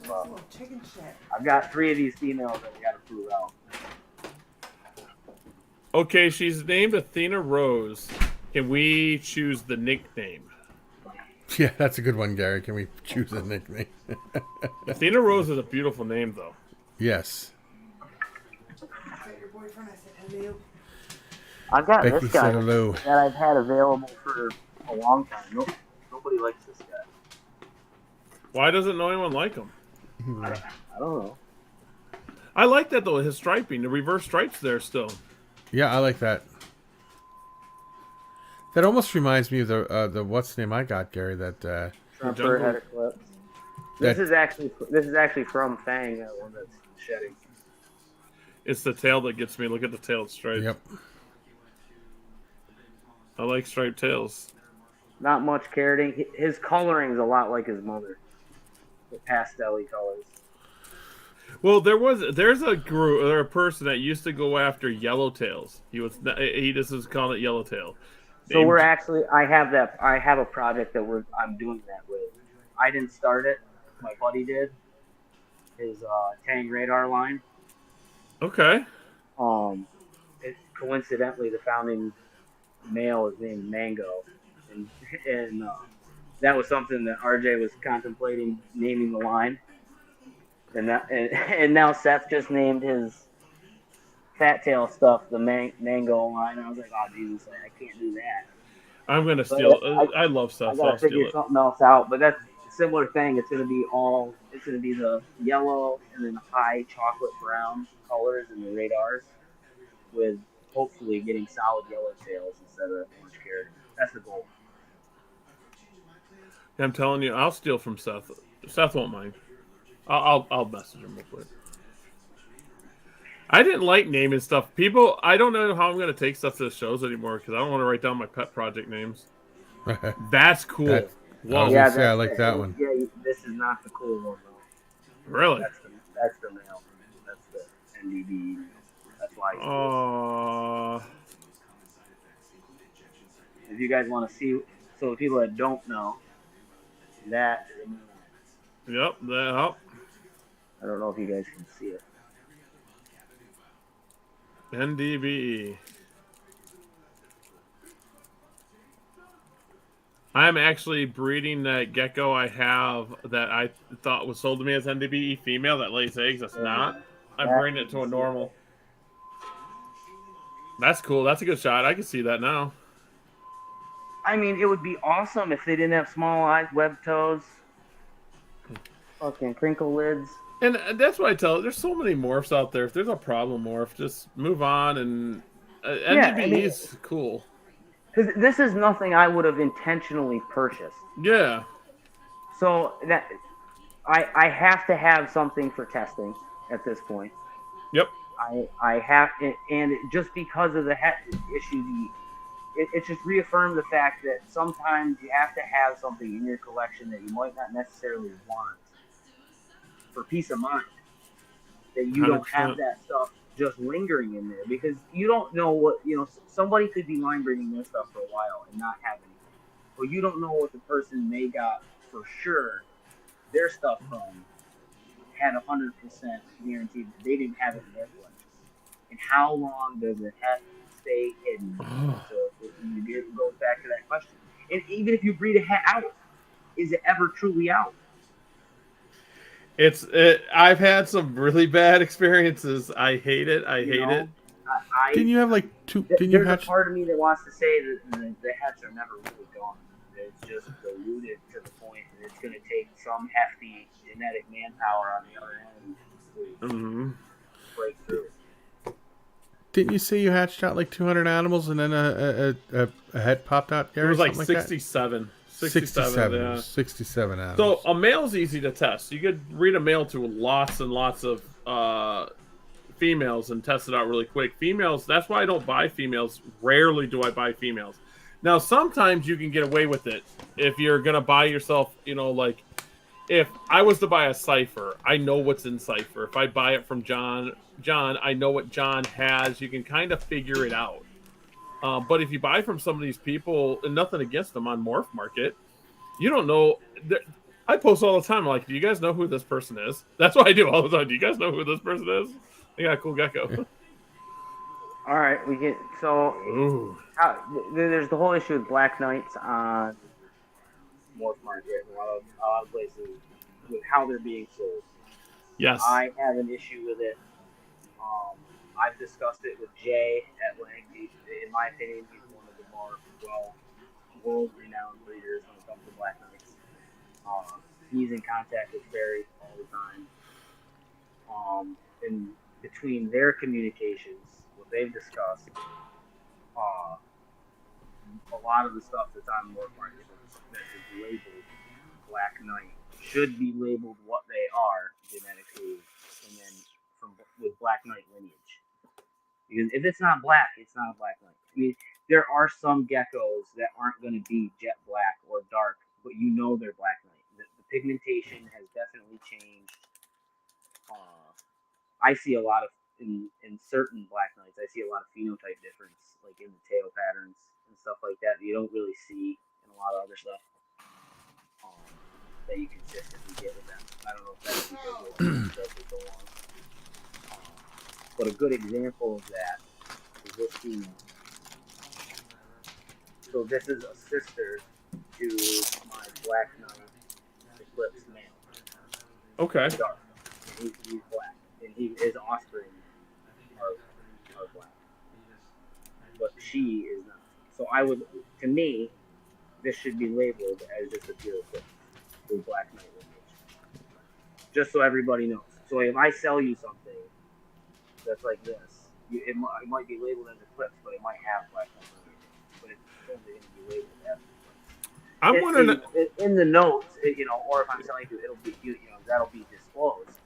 Oh, chicken shit. I've got 3 of these females that we got to prove out. Okay, she's named Athena Rose. Can we choose the nickname? Yeah, that's a good one, Gary. Can we choose a nickname? Athena Rose is a beautiful name, though. Yes. I said your boyfriend, I said hello. I've got Becky this guy said hello. that I've had available for a long time. Nobody likes this guy. Why doesn't no one like him? I don't know. I like that, though, his striping. The reverse stripes there still. Yeah, I like that. That almost reminds me of the what's the name I got, Gary? That Trumper head eclipse. This is actually from Fang, that one that's shedding. It's the tail that gets me. Look at the tail, it's striped. Yep. I like striped tails. Not much carroting. His coloring's a lot like his mother. The pastel-y colors. Well, there's a person that used to go after yellowtails. He just was calling it yellowtail. So we're actually, I have a project that I'm doing that with. I didn't start it. My buddy did. His Tang radar line. Okay. Coincidentally, the founding male is named Mango, and that was something that RJ was contemplating naming the line, and now Seth just named his fat tail stuff the Mango line. I was like, oh Jesus, I can't do that. I'm gonna steal. I love I stuff. So gotta I'll steal figure it. something else out, but that's a similar thing. It's gonna be the yellow and then high chocolate brown colors in the radars, with hopefully getting solid yellow tails instead of orange carrot. That's the goal. I'm telling you, I'll steal from Seth. Seth won't mind. I'll message him real quick. I didn't like naming stuff. People, I don't know how I'm going to take stuff to the shows anymore because I don't want to write down my pet project names. That's cool. Whoa. I like that one. Yeah, this is not the cool one though. Really? That's the male. That's the NDB. That's why. If you guys want to see, so the people that don't know, that. Yep. That. I don't know if you guys can see it. NDB. I'm actually breeding that gecko I have that I thought was sold to me as NDBE female that lays eggs. That's not. I'm bringing it to a normal. That's cool. That's a good shot. I can see that now. I mean, it would be awesome if they didn't have small eyes, web toes, fucking crinkle lids. And that's what I tell. There's so many morphs out there. If there's a problem morph, just move on. And NDBE is cool. Because this is nothing I would have intentionally purchased. Yeah. So that I have to have something for testing at this point. Yep. I have, and just because of the issue, it just reaffirmed the fact that sometimes you have to have something in your collection that you might not necessarily want for peace of mind. That you 100%. Don't have that stuff just lingering in there, because you don't know what, somebody could be line breeding their stuff for a while and not have anything. Well, you don't know what the person they got for sure their stuff from had 100% guaranteed that they didn't have it in their collection. And how long does it have to stay hidden? So it goes back to that question. And even if you breed a het out, is it ever truly out? I've had some really bad experiences. I hate it. I hate it. Didn't you have like two? There's a part of me that wants to say that the hets are never really gone. It's just diluted to the point that it's going to take some hefty genetic manpower on the other end to break through. Didn't you say you hatched out like 200 animals and then a head popped out, Gary? It was like 67. 67 animals. So a male's easy to test. You could breed a male to lots and lots of females and test it out really quick. Females, that's why I don't buy females. Rarely do I buy females. Now, sometimes you can get away with it if you're going to buy yourself, like if I was to buy a Cypher, I know what's in Cypher. If I buy it from John, I know what John has. You can kind of figure it out. But if you buy from some of these people, and nothing against them on Morph Market, you don't know. I post all the time, I'm like, do you guys know who this person is? That's what I do all the time. Do you guys know who this person is? They got a cool gecko. All right, we get there's the whole issue with Black Knights on Morph Market and a lot of places with how they're being sold. Yes, I have an issue with it. I've discussed it with Jay at length. In my opinion, he's one of the more world-renowned breeders when it comes to Black Knights. He's in contact with Barry all the time. And between their communications, what they've discussed, a lot of the stuff that's on Morph Market that is labeled Black Knight should be labeled what they are genetically, and then with Black Knight lineage. Because if it's not black, it's not a Black Knight. I mean, there are some geckos that aren't going to be jet black or dark, but you know they're Black Knight. The pigmentation has definitely changed. I see a lot of in certain Black Knights. I see a lot of phenotype difference, like in the tail patterns and stuff like that. You don't really see in a lot of other stuff that you consistently get with them. I don't know if that's because they go long. But a good example of that is this female. So this is a sister to my Black Knight Eclipse male. Okay. He's dark, and he's black, and his offspring are black, but she is not. So to me, this should be labeled as just a pure Eclipse with Black Knight lineage, just so everybody knows. So if I sell you something that's like this, it might be labeled as Eclipse, but it might have Black Knight lineage, but it's only going to be labeled as Eclipse. I'm wondering in the notes, or if I'm selling you, it'll be that'll be disclosed.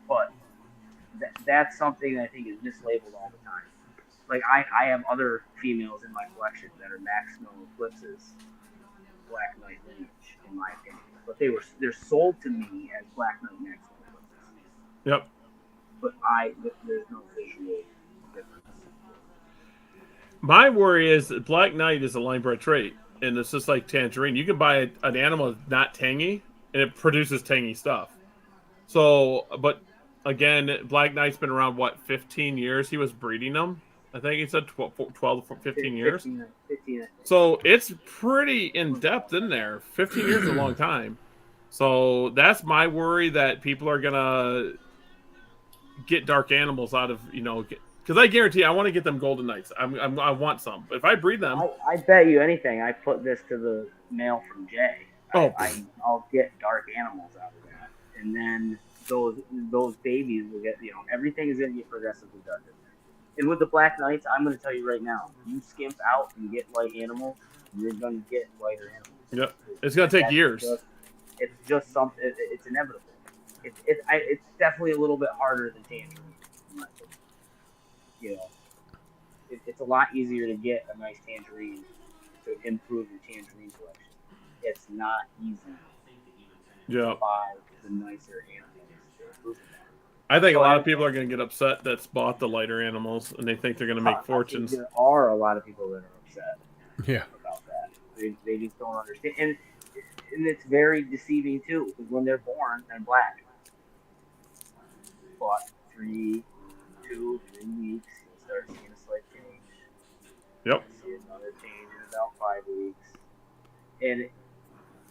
But that's something that I think is mislabeled all the time. Like I have other females in my collection that are Maximo Eclipses, Black Knight lineage, in my opinion. But they're sold to me as Black Knight Maximo Eclipses. Yep. But there's no visual difference. My worry is that Black Knight is a line bred trait, and it's just like Tangerine. You can buy an animal that's not tangy, and it produces tangy stuff. So, but again, Black Knight's been around, 15 years? He was breeding them. I think he said 12 to 15 years. 15. So it's pretty in-depth in there. 15 years is a long time. So that's my worry, that people are going to get dark animals out of, because I guarantee I want to get them Golden Knights. I want some. If I breed them. I bet you anything. I put this to the male from Jay. I'll get dark animals out of that. And then those babies will get, everything is going to get progressively darker. And with the Black Knights, I'm going to tell you right now, you skimp out and get light animals, you're going to get lighter animals. Yep. It's going to take years. It's just something, it's inevitable. It's definitely a little bit harder than Tangerine, in my opinion. It's a lot easier to get a nice Tangerine to improve your Tangerine collection. It's not easy to buy the nicer animals to improve them. I think a lot of people are going to get upset that's bought the lighter animals, and they think they're going to make fortunes. There are a lot of people that are upset about that. They just don't understand. And it's very deceiving, too, because when they're born, they're black. But 2-3 weeks, you'll start seeing a slight change. Yep. You'll see another change in about 5 weeks. And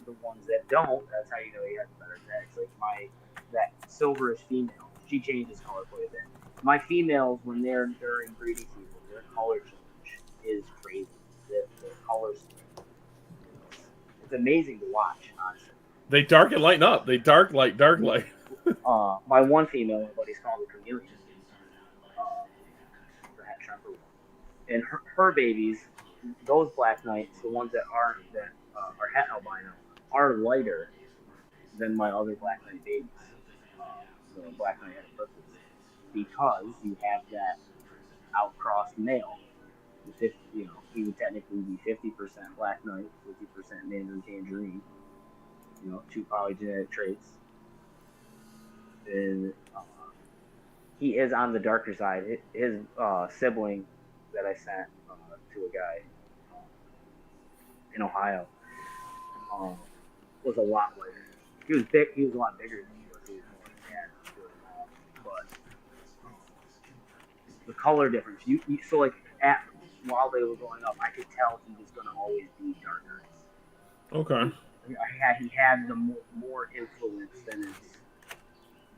the ones that don't, that's how you know you have the better tags. Like that silverish female, she changes color quite a bit. My females, when they're during breeding season, their color change is crazy. Their colors, it's amazing to watch, honestly. They dark and lighten up. They dark light. My one female, buddy's called the chameleon. And her babies, those Black Knights, the ones that are het albino, are lighter than my other Black Knight babies. The Black Knight het purpose, because you have that outcrossed male. He would technically be 50% Black Knight, 50% Mandarin Tangerine. 2 polygenetic traits. And he is on the darker side. His sibling that I sent to a guy in Ohio was a lot lighter. He was big. He was a lot bigger than me, but he was more tan. But the color difference. While they were growing up, I could tell he was going to always be darker. Okay. He had the more influence than his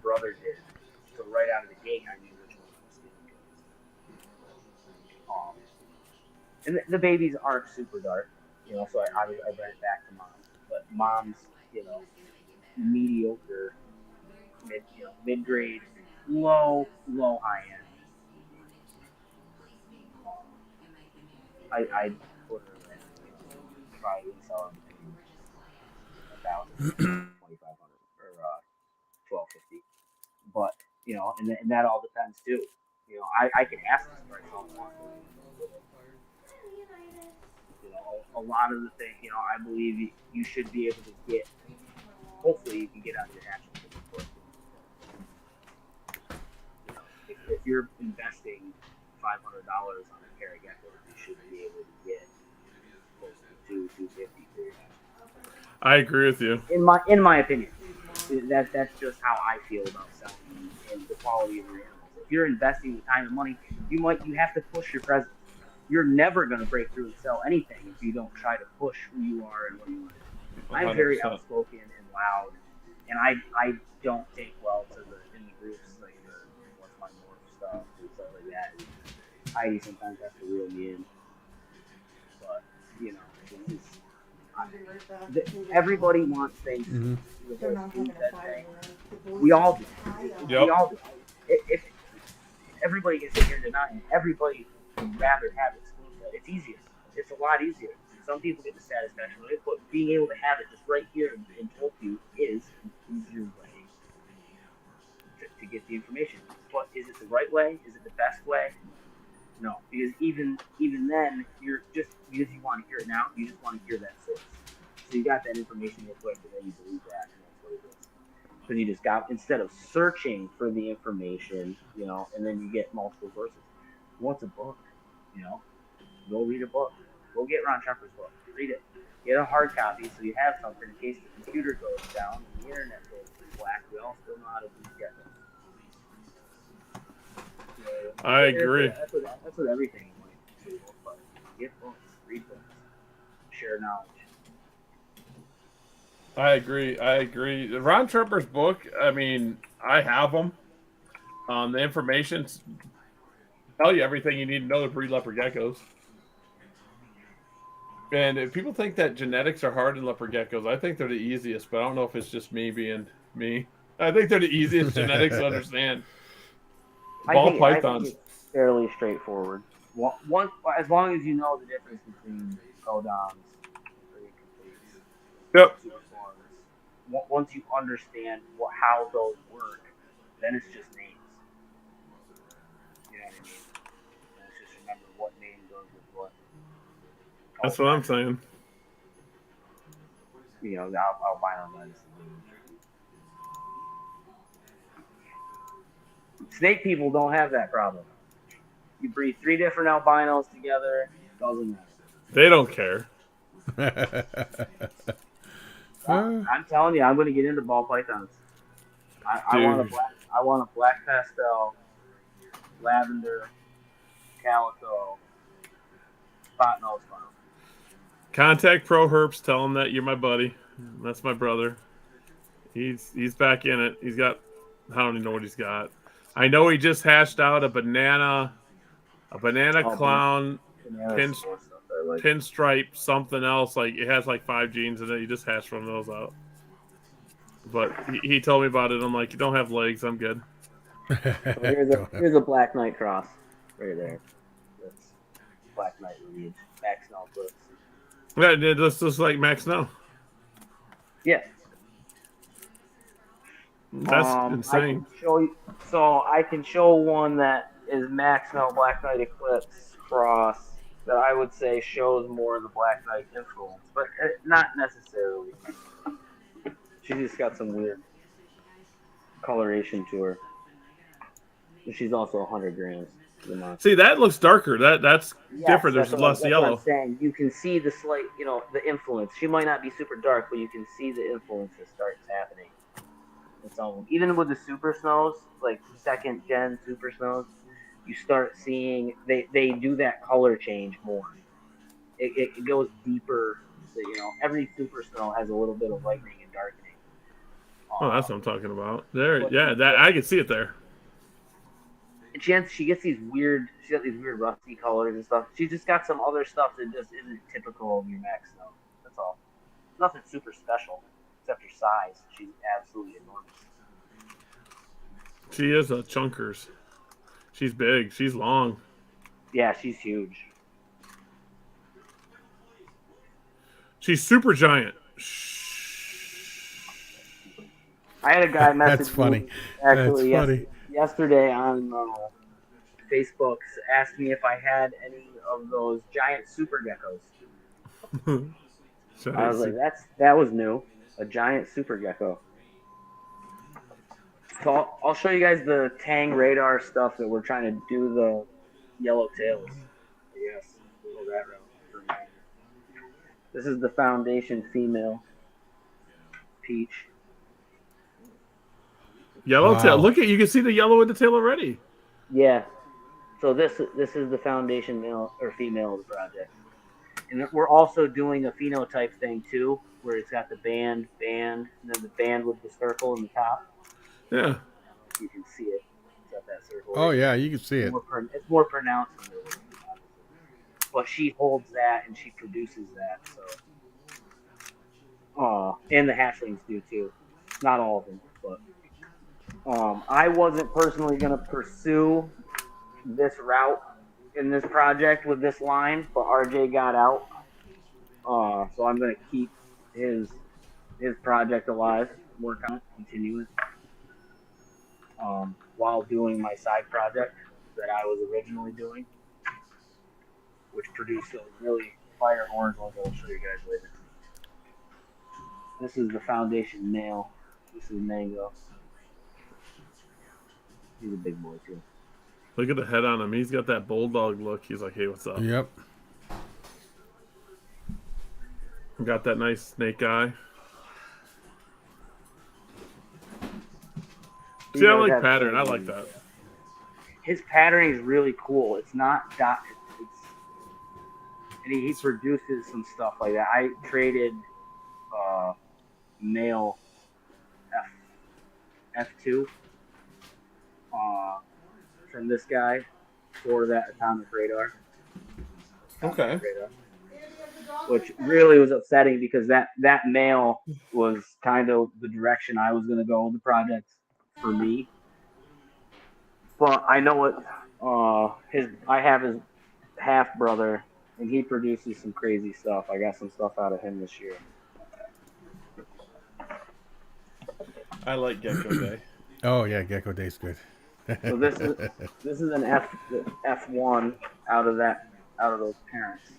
brother did. So right out of the gate, I knew which one was good. And the babies aren't super dark, so I brought it back to moms. But moms, mediocre, mid-grade, low high end. I put her in, probably sell them $1,000, $2,500, $12.50. But and that all depends too. I can ask this price all I want. A lot of the things, I believe you should be able to get. Hopefully, you can get out your hatchet pretty quick. If you're investing $500 on a pair of geckos, you should be able to get close to $250 for your hatchet. I agree with you. In my opinion, that's just how I feel about selling and the quality of your animals. If you're investing the time and money, you have to push your presence. You're never going to break through and sell anything if you don't try to push who you are and what you want. I'm very 100%. outspoken and loud, and I don't take well to in the groups like what's my morph stuff and stuff like that. Heidi sometimes has to reel me in, but everybody wants things. They're not having a fire. We all do. Yep. We all do. If everybody can sit here and deny it, everybody would rather have it spoon fed. It's easier. It's a lot easier. Some people get the satisfaction of it, but being able to have it just right here in Tolkien is an easier way to get the information. But is it the right way? Is it the best way? No, because even then, you're just because you want to hear it now, you just want to hear that source. So you got that information real quick, and then you believe that, and that's what it is. Because you just got, instead of searching for the information, and then you get multiple sources. What's a book? Go read a book. Go get Ron Tremper's book. Read it. Get a hard copy so you have something in case the computer goes down and the internet goes black. We all still know how to get them. I agree. That's what everything is like. Get books. Read books. Share knowledge. I agree. Ron Tremper's book, I mean, I have them. The information tell you everything you need to know to breed leopard geckos. And if people think that genetics are hard in leopard geckos, I think they're the easiest, but I don't know if it's just me being me. I think they're the easiest genetics to understand. Ball pythons. I think it's fairly straightforward. As long as you know the difference between codoms and incompletes. Yep. Once you understand how those work, then it's just names. You know what I mean? And it's just remember what name goes with what. That's what I'm saying. Albino lens. Snake people don't have that problem. You breed 3 different albinos together, doesn't matter. They don't care. I'm telling you, I'm going to get into ball pythons. I want a black pastel, lavender, calico, spot nose funnel. Contact Pro Herps. Tell him that you're my buddy. That's my brother. He's back in it. He's got. I don't even know what he's got. I know he just hashed out a banana clown, pinstripe, something else. Like it has like 5 genes in it. He just hashed one of those out. But he told me about it. I'm like, you don't have legs. I'm good. So here's a Black Knight cross right there. That's Black Knight lineage. Max Snow clips. Yeah, that's just like Max Snow. Yeah. That's insane. I can show one that is Max Snow Black Knight Eclipse cross that I would say shows more of the Black Knight influence, but not necessarily. She just got some weird coloration to her. She's also 100 grams. See, that looks darker. That's different. There's less that's yellow. What I'm saying. You can see the slight, the influence. She might not be super dark, but you can see the influence that starts happening. So even with the super snows, like 2nd gen super snows, you start seeing they do that color change more. It goes deeper. Every super snow has a little bit of lightening and darkening. Oh, that's what I'm talking about. There, yeah, that I can see it there. And she gets these weird. She got these weird rusty colors and stuff. She just got some other stuff that just isn't typical of your Max Snow. That's all. Nothing super special except her size. She's absolutely enormous. She is a chunkers. She's big. She's long. Yeah, she's huge. She's super giant. I had a guy message That's funny. me actually That's funny. yesterday on Facebook, asked me if I had any of those giant super geckos. I was like, that was new, a giant super gecko. So I'll show you guys the Tang radar stuff that we're trying to do, the yellow tails. Yes, we'll go that route. This is the foundation female peach. Yellowtail. Wow. Look at, you can see the yellow in the tail already. Yeah. So this is the foundation male or female of the project, and we're also doing a phenotype thing too, where it's got the band, and then the band with the circle in the top. Yeah. I don't know if you can see it. It's got that circle. Oh right yeah, there. you can see it. It's more pronounced than the other, but she holds that and she produces that. So, and the hatchlings do too. Not all of them, but I wasn't personally gonna pursue this route in this project with this line, but RJ got out. So I'm gonna keep his project alive, work on it, continue it, while doing my side project that I was originally doing, which produced those really fire orange ones I'll show you guys later. This is the foundation male. This is Mango. He's a big boy too. Look at the head on him. He's got that bulldog look. He's like, hey, what's up? Yep. Got that nice snake eye. See, I like pattern. I like that. His patterning is really cool. It's not dot. And he produces some stuff like that. I traded male F2 from this guy for that atomic radar. Okay. Which really was upsetting because that male was kind of the direction I was going to go with the project for me. But I know what I have his half brother, and he produces some crazy stuff. I got some stuff out of him this year. I like Gecko Day. Oh yeah, Gecko Day's good. So this is an F1 out of those parents.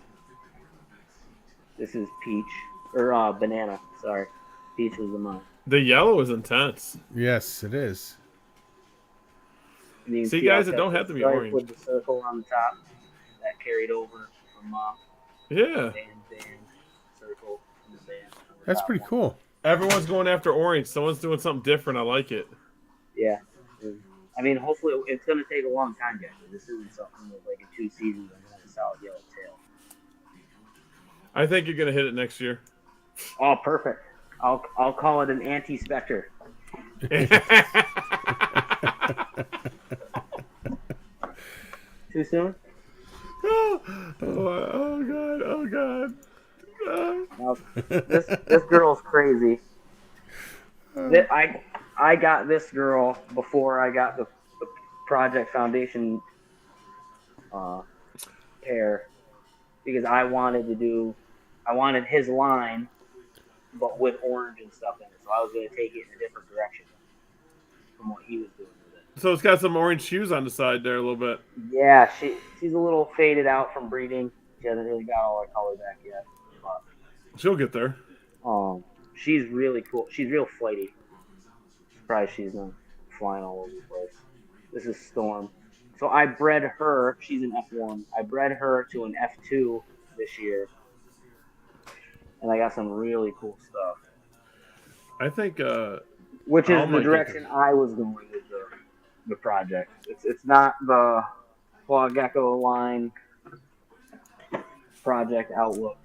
This is peach or banana. Sorry, peach was the mom. The yellow is intense. Yes, it is. See guys, it don't have to be orange. With the circle on the top that carried over from mom. Yeah. Band, circle, and the band. That's pretty cool. Everyone's going after orange. Someone's doing something different. I like it. Yeah. I mean, hopefully it's going to take a long time, guys. This isn't something that, like, in 2 seasons I'm going to solid yellow tail. I think you're going to hit it next year. Oh, perfect. I'll call it an anti-spectre. Too soon? Oh God. Now, this girl's crazy. I got this girl before I got the Project Foundation pair because I wanted his line, but with orange and stuff in it. So I was going to take it in a different direction from what he was doing with it. So it's got some orange shoes on the side there a little bit. Yeah, she's a little faded out from breeding. She hasn't really got all her color back yet. But, She'll get there. she's really cool. She's real flighty. Surprised she's not flying all over the place. This is Storm. So I bred her. She's an F1. I bred her to an F2 this year. And I got some really cool stuff. I think which is I'll the might direction I was going with the project. It's not the Claw Gecko line project outlook.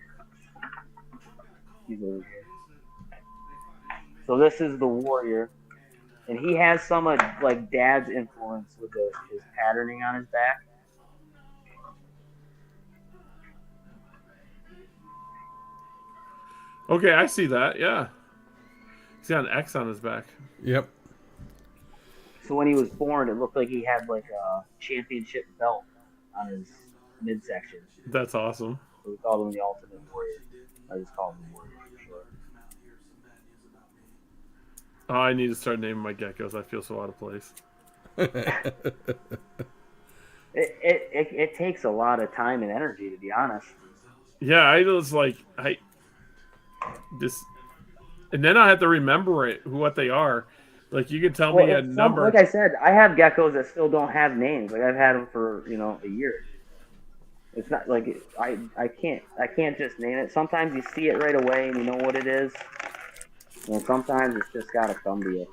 He's over here. So this is the Warrior. And he has some of like Dad's influence with his patterning on his back. Okay, I see that. Yeah. He's got an X on his back. Yep. So when he was born, it looked like he had like a championship belt on his midsection. That's awesome. So we called him the Ultimate Warrior. I just called him Warrior for Oh, I need to start naming my geckos. I feel so out of place. It takes a lot of time and energy, to be honest. Yeah, I was like, I this, and then I have to remember what they are. Like you could tell Well, me a it's some number. like I said, I have geckos that still don't have names. Like I've had them for a year. It's not like I can't just name it. Sometimes you see it right away and you know what it is, and sometimes it's just gotta come to you.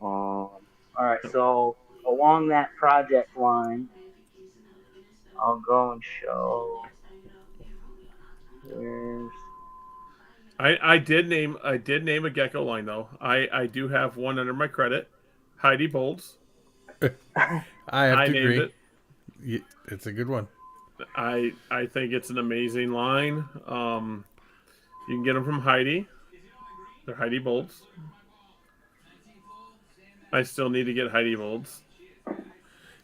All right, so along that project line, I'll go and show. Where's I did name a gecko line though. I do have one under my credit, Heidi Bolts. I have I to named agree. it. It's a good one. I think it's an amazing line. You can get them from Heidi. They're Heidi Bolts. I still need to get Heidi Bolts.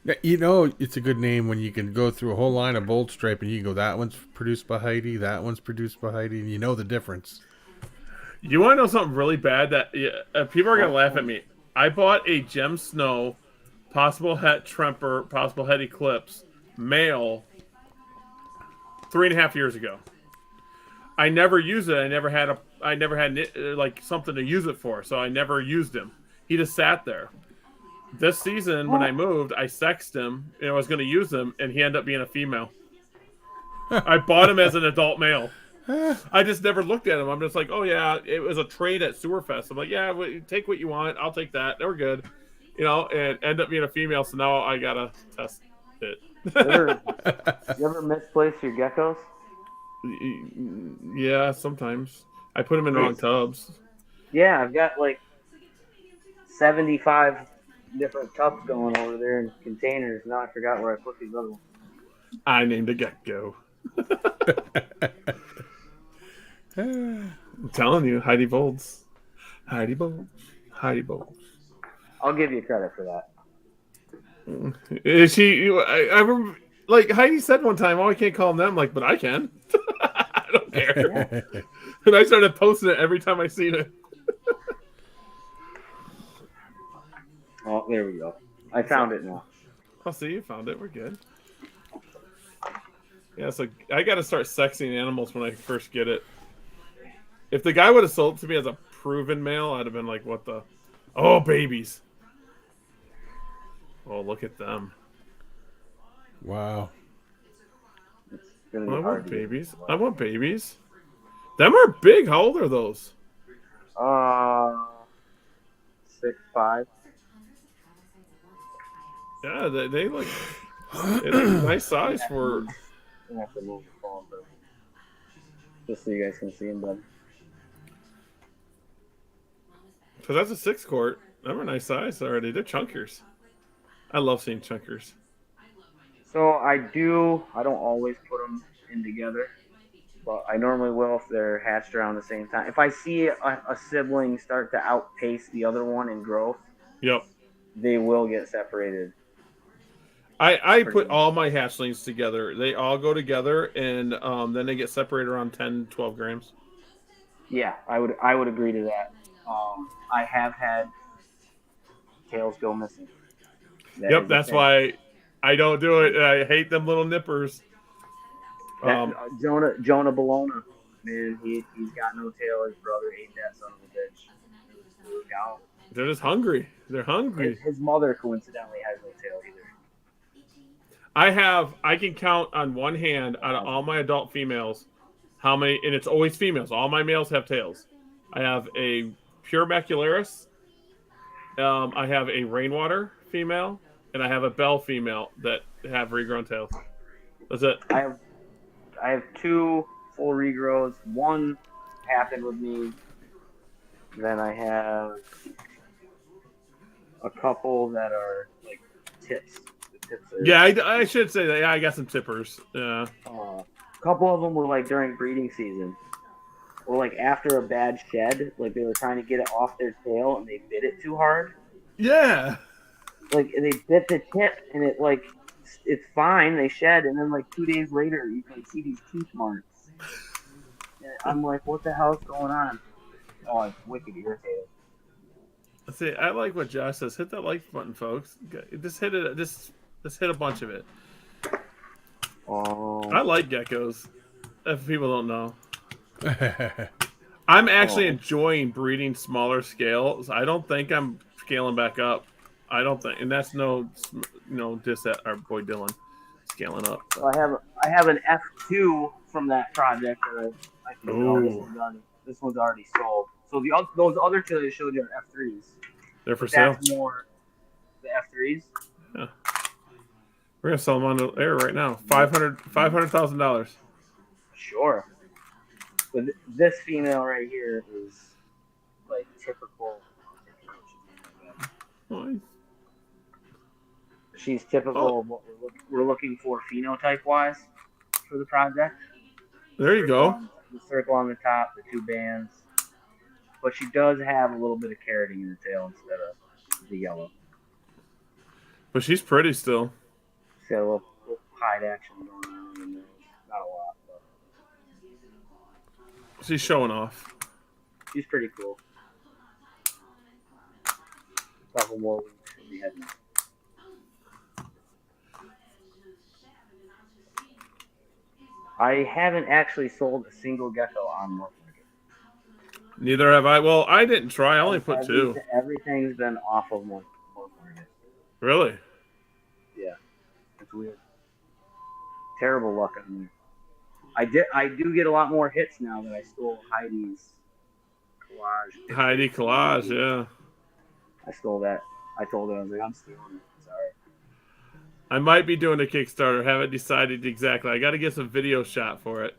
Yeah, you know, it's a good name when you can go through a whole line of Bold Stripe and you go, that one's produced by Heidi, that one's produced by Heidi, and you know the difference. You want to know something really bad that people are gonna laugh at me? I bought a Gem Snow, possible Het Tremper, possible Het Eclipse male 3.5 years ago. I never used it. I never had like something to use it for, so I never used him. He just sat there. This season, when I moved, I sexed him and I was going to use him, and he ended up being a female. I bought him as an adult male. I just never looked at him. I'm just like, oh yeah, it was a trade at Sewerfest. I'm like, yeah, take what you want. I'll take that. They were good, and end up being a female. So now I gotta test it. you ever misplace your geckos? Yeah, sometimes I put them in wrong tubs. Yeah, I've got like 75 different tubs going over there in containers. Now I forgot where I put these other ones. I named a gecko. I'm telling you, Heidi Bolts. Heidi Bolts. Heidi Bolts. I'll give you credit for that. Is she? I remember, like Heidi said one time, "Oh, I can't call them that." I'm like, but I can. I don't care. And I started posting it every time I seen it. Oh, there we go. I found it now. I'll see you found it. We're good. Yeah, so I got to start sexing animals when I first get it. If the guy would have sold it to me as a proven male, I'd have been like, "What the? Oh, babies! Oh, look at them! Wow. I want babies. I want babies. Them are big. How old are those? 6'5". Yeah, they look. It's a nice size for. I have to move the phone, just so you guys can see them better. Because that's a 6 quart. Them are nice size already. They're chunkers. I love seeing chunkers. So I don't always put them in together, but I normally will if they're hatched around the same time. If I see a sibling start to outpace the other one in growth, Yep. they will get separated. I put all my hatchlings together. They all go together, and then they get separated around 10, 12 grams. Yeah, I would agree to that. I have had tails go missing. That's why I don't do it. I hate them little nippers. Jonah Bologna, man, he's got no tail. His brother ate that son of a bitch. It was gone. They're just hungry. They're hungry. His mother coincidentally has no tail either. I can count on one hand out of all my adult females how many, and it's always females. All my males have tails. I have a pure macularis. I have a rainwater female, and I have a bell female that have regrown tails. That's it. I have 2 full regrows. One happened with me. Then I have a couple that are like tips. Yeah, I should say that. Yeah, I got some tippers. Yeah. A couple of them were like during breeding season, or like after a bad shed, like they were trying to get it off their tail and they bit it too hard. Yeah. Like they bit the tip and it's fine. They shed, and then like 2 days later, you can see these teeth marks. I'm like, what the hell's going on? Oh, it's wicked irritating. See, I like what Josh says. Hit that like button, folks. Just hit it. Just hit a bunch of it. Oh, I like geckos. If people don't know, I'm actually enjoying breeding smaller scales. I don't think I'm scaling back up. I don't think, and that's no diss at our boy Dylan scaling up. so I have an F2 from that project that I can sell. Ooh. This one's already sold. So those other two I showed you are F3s. They're for But sale. that's more the F3s. Yeah. We're gonna sell them on the air right now. $500,000. Sure. But this female right here is like typical. She's typical of what we're looking for phenotype wise for the project. There you go. The circle on the top, the two bands. But she does have a little bit of carroting in the tail instead of the yellow. But she's pretty still. She's got a little hide action going on in there. Not a lot, but She's showing off. she's pretty cool. Couple more weeks, she'll be heading. I haven't actually sold a single gecko on North Market. Neither have I. Well, I didn't try. I only put 2. Everything's been off of North Market. Really? Yeah, it's weird. Terrible luck on there. I do get a lot more hits now that I stole Heidi's collage. Heidi collage, yeah. I stole that. I told her, I was like, I'm stealing it. Sorry. I might be doing a Kickstarter. Haven't decided exactly. I got to get some video shot for it.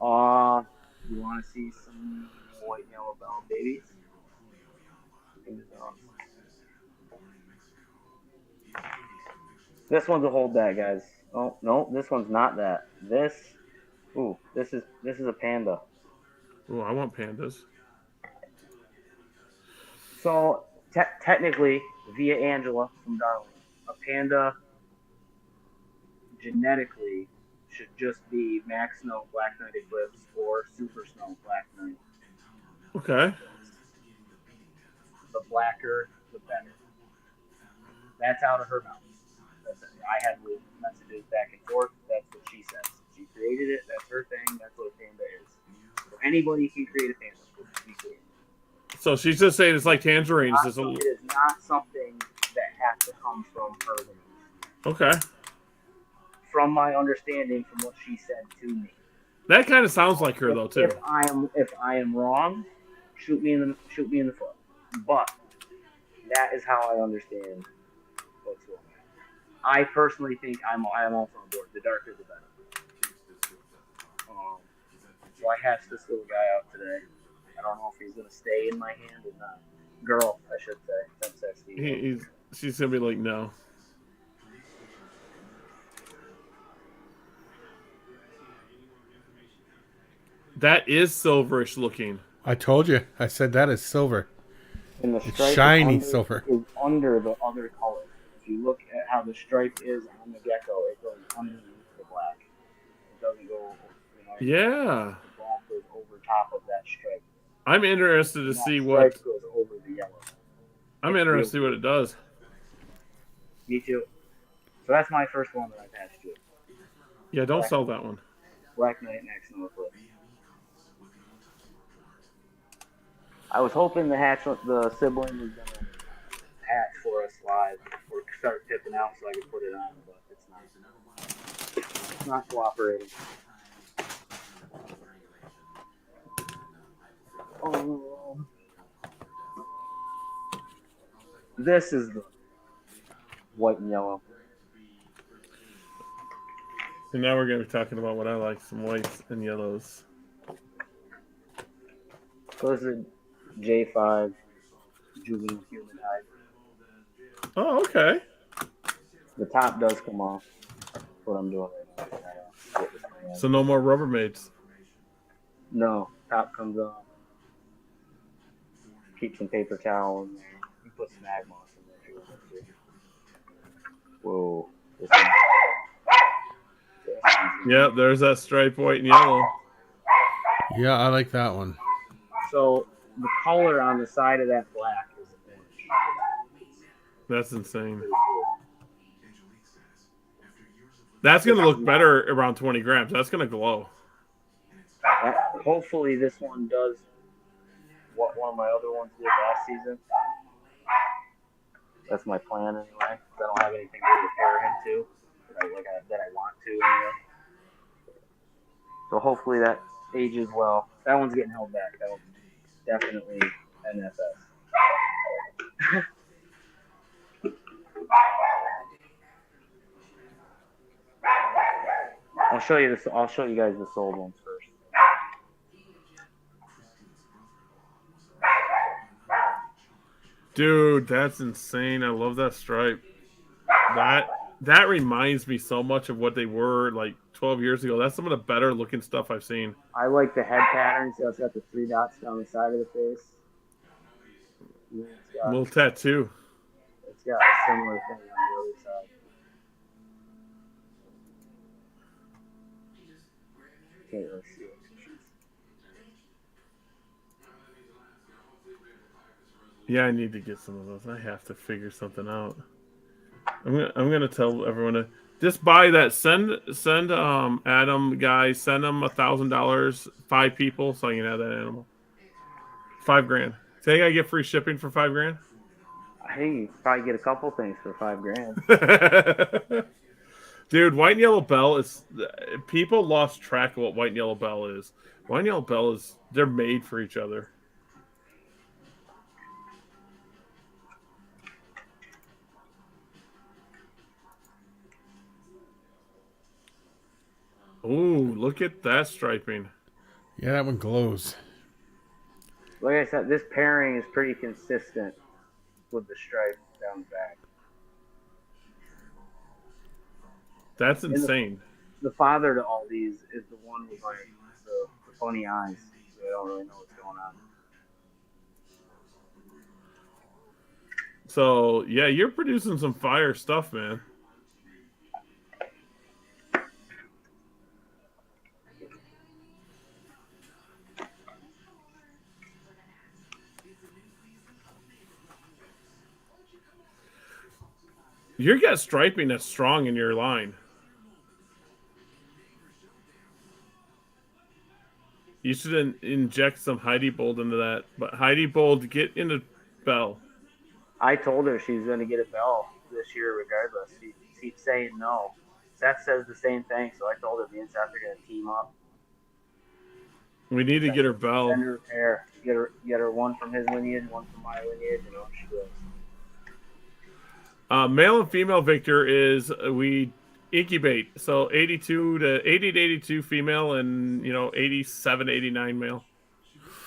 You want to see some white and yellow bell babies? This one's a hold that, guys. Oh no, this one's not that. This is a panda. Oh, I want pandas. So technically, via Angela from Darwin, a panda genetically should just be Max Snow Black Knight Eclipse or Super Snow Black Knight. Okay. The blacker, the better. That's out of her mouth. I had messages back and forth. That's what she says. She created it. That's her thing. That's what a panda is. So anybody can create a panda. So she's just saying it's like tangerines. It is not something that has to come from her. Okay. From my understanding, from what she said to me. That kind of sounds like her though too. If I am wrong, shoot me in the foot. But that is how I understand what's going on. I personally think I'm also on board. The darker the better. So I hatched this little guy out today. I don't know if he's gonna stay in my hand or not. Girl, I should say. She's gonna be like, no. That is silverish looking. I told you. I said that is silver. And the It's stripe shiny is silver. is under the other color. If you look at how the stripe is on the gecko, it goes underneath the black. It doesn't go, Yeah. the black goes over top of that stripe. I'm interested to That see stripe what. goes over the yellow. I'm interested to see what it does. Me too. So that's my first one that I patched to. Yeah, don't sell that one. Black Knight Max Snow Eclipse. I was hoping the sibling was gonna hatch for us live or start tipping out so I could put it on, but it's not. It's not cooperating. This is the white and yellow. And now we're going to be talking about what I like, some whites and yellows. So this is J5 juvenile human hide. Oh, okay. The top does come off. That's what I'm doing right now. So no more Rubbermaids. No, top comes off. Keep some paper towel in there. You put some ag moss in there if you want to. Whoa. Yep, there's that stripe white and yellow. Yeah, I like that one. So the color on the side of that black is orange. That's insane. That's gonna look better around 20 grams. That's gonna glow. Hopefully this one does what one of my other ones did last season. That's my plan anyway. I don't have anything to repair into that I want to anyway. So hopefully that ages well. That one's getting held back. That one's definitely NFS. I'll show you this. I'll show you guys the sold ones first. Dude, that's insane. I love that stripe. That reminds me so much of what they were like 12 years ago. That's some of the better looking stuff I've seen. I like the head pattern. So it's got the 3 dots down the side of the face. A little tattoo. It's got a similar thing on the other side. Okay, let's see. Yeah, I need to get some of those. I have to figure something out. I'm gonna tell everyone to just buy that. Send Adam guys, send them $1,000, 5 people, so I can have that animal. $5,000. Think I get free shipping for $5,000? I think you probably get a couple things for $5,000. Dude, white and yellow bell is. People lost track of what white and yellow bell is. White and yellow bell is. They're made for each other. Ooh, look at that striping. Yeah, that one glows. Like I said, this pairing is pretty consistent with the stripe down the back. That's insane. The father to all these is the one with like the funny eyes. So I don't really know what's going on. So, yeah, you're producing some fire stuff, man. You got striping that's strong in your line. You should inject some Heidi Bold into that. But Heidi Bold, get into Bell. I told her she's going to get a bell this year regardless. She keeps saying no. Seth says the same thing, so I told her me and Seth are going to team up. We need to get her Bell. Send her a pair. Get her one from his lineage, one from my lineage, and off she goes. Male and female Victor is we incubate. So 80 to 82 female and 87, 89 male.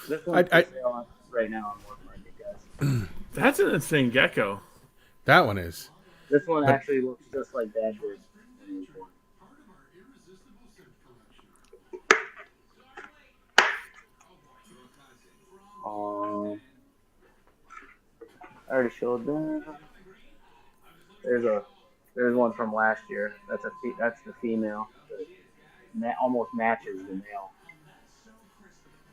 This one's for sale right now on Work Market, guys. That's an insane gecko. That one is. This one actually looks just like Dad did. I already showed that. There's one from last year. That's the female. That almost matches the male.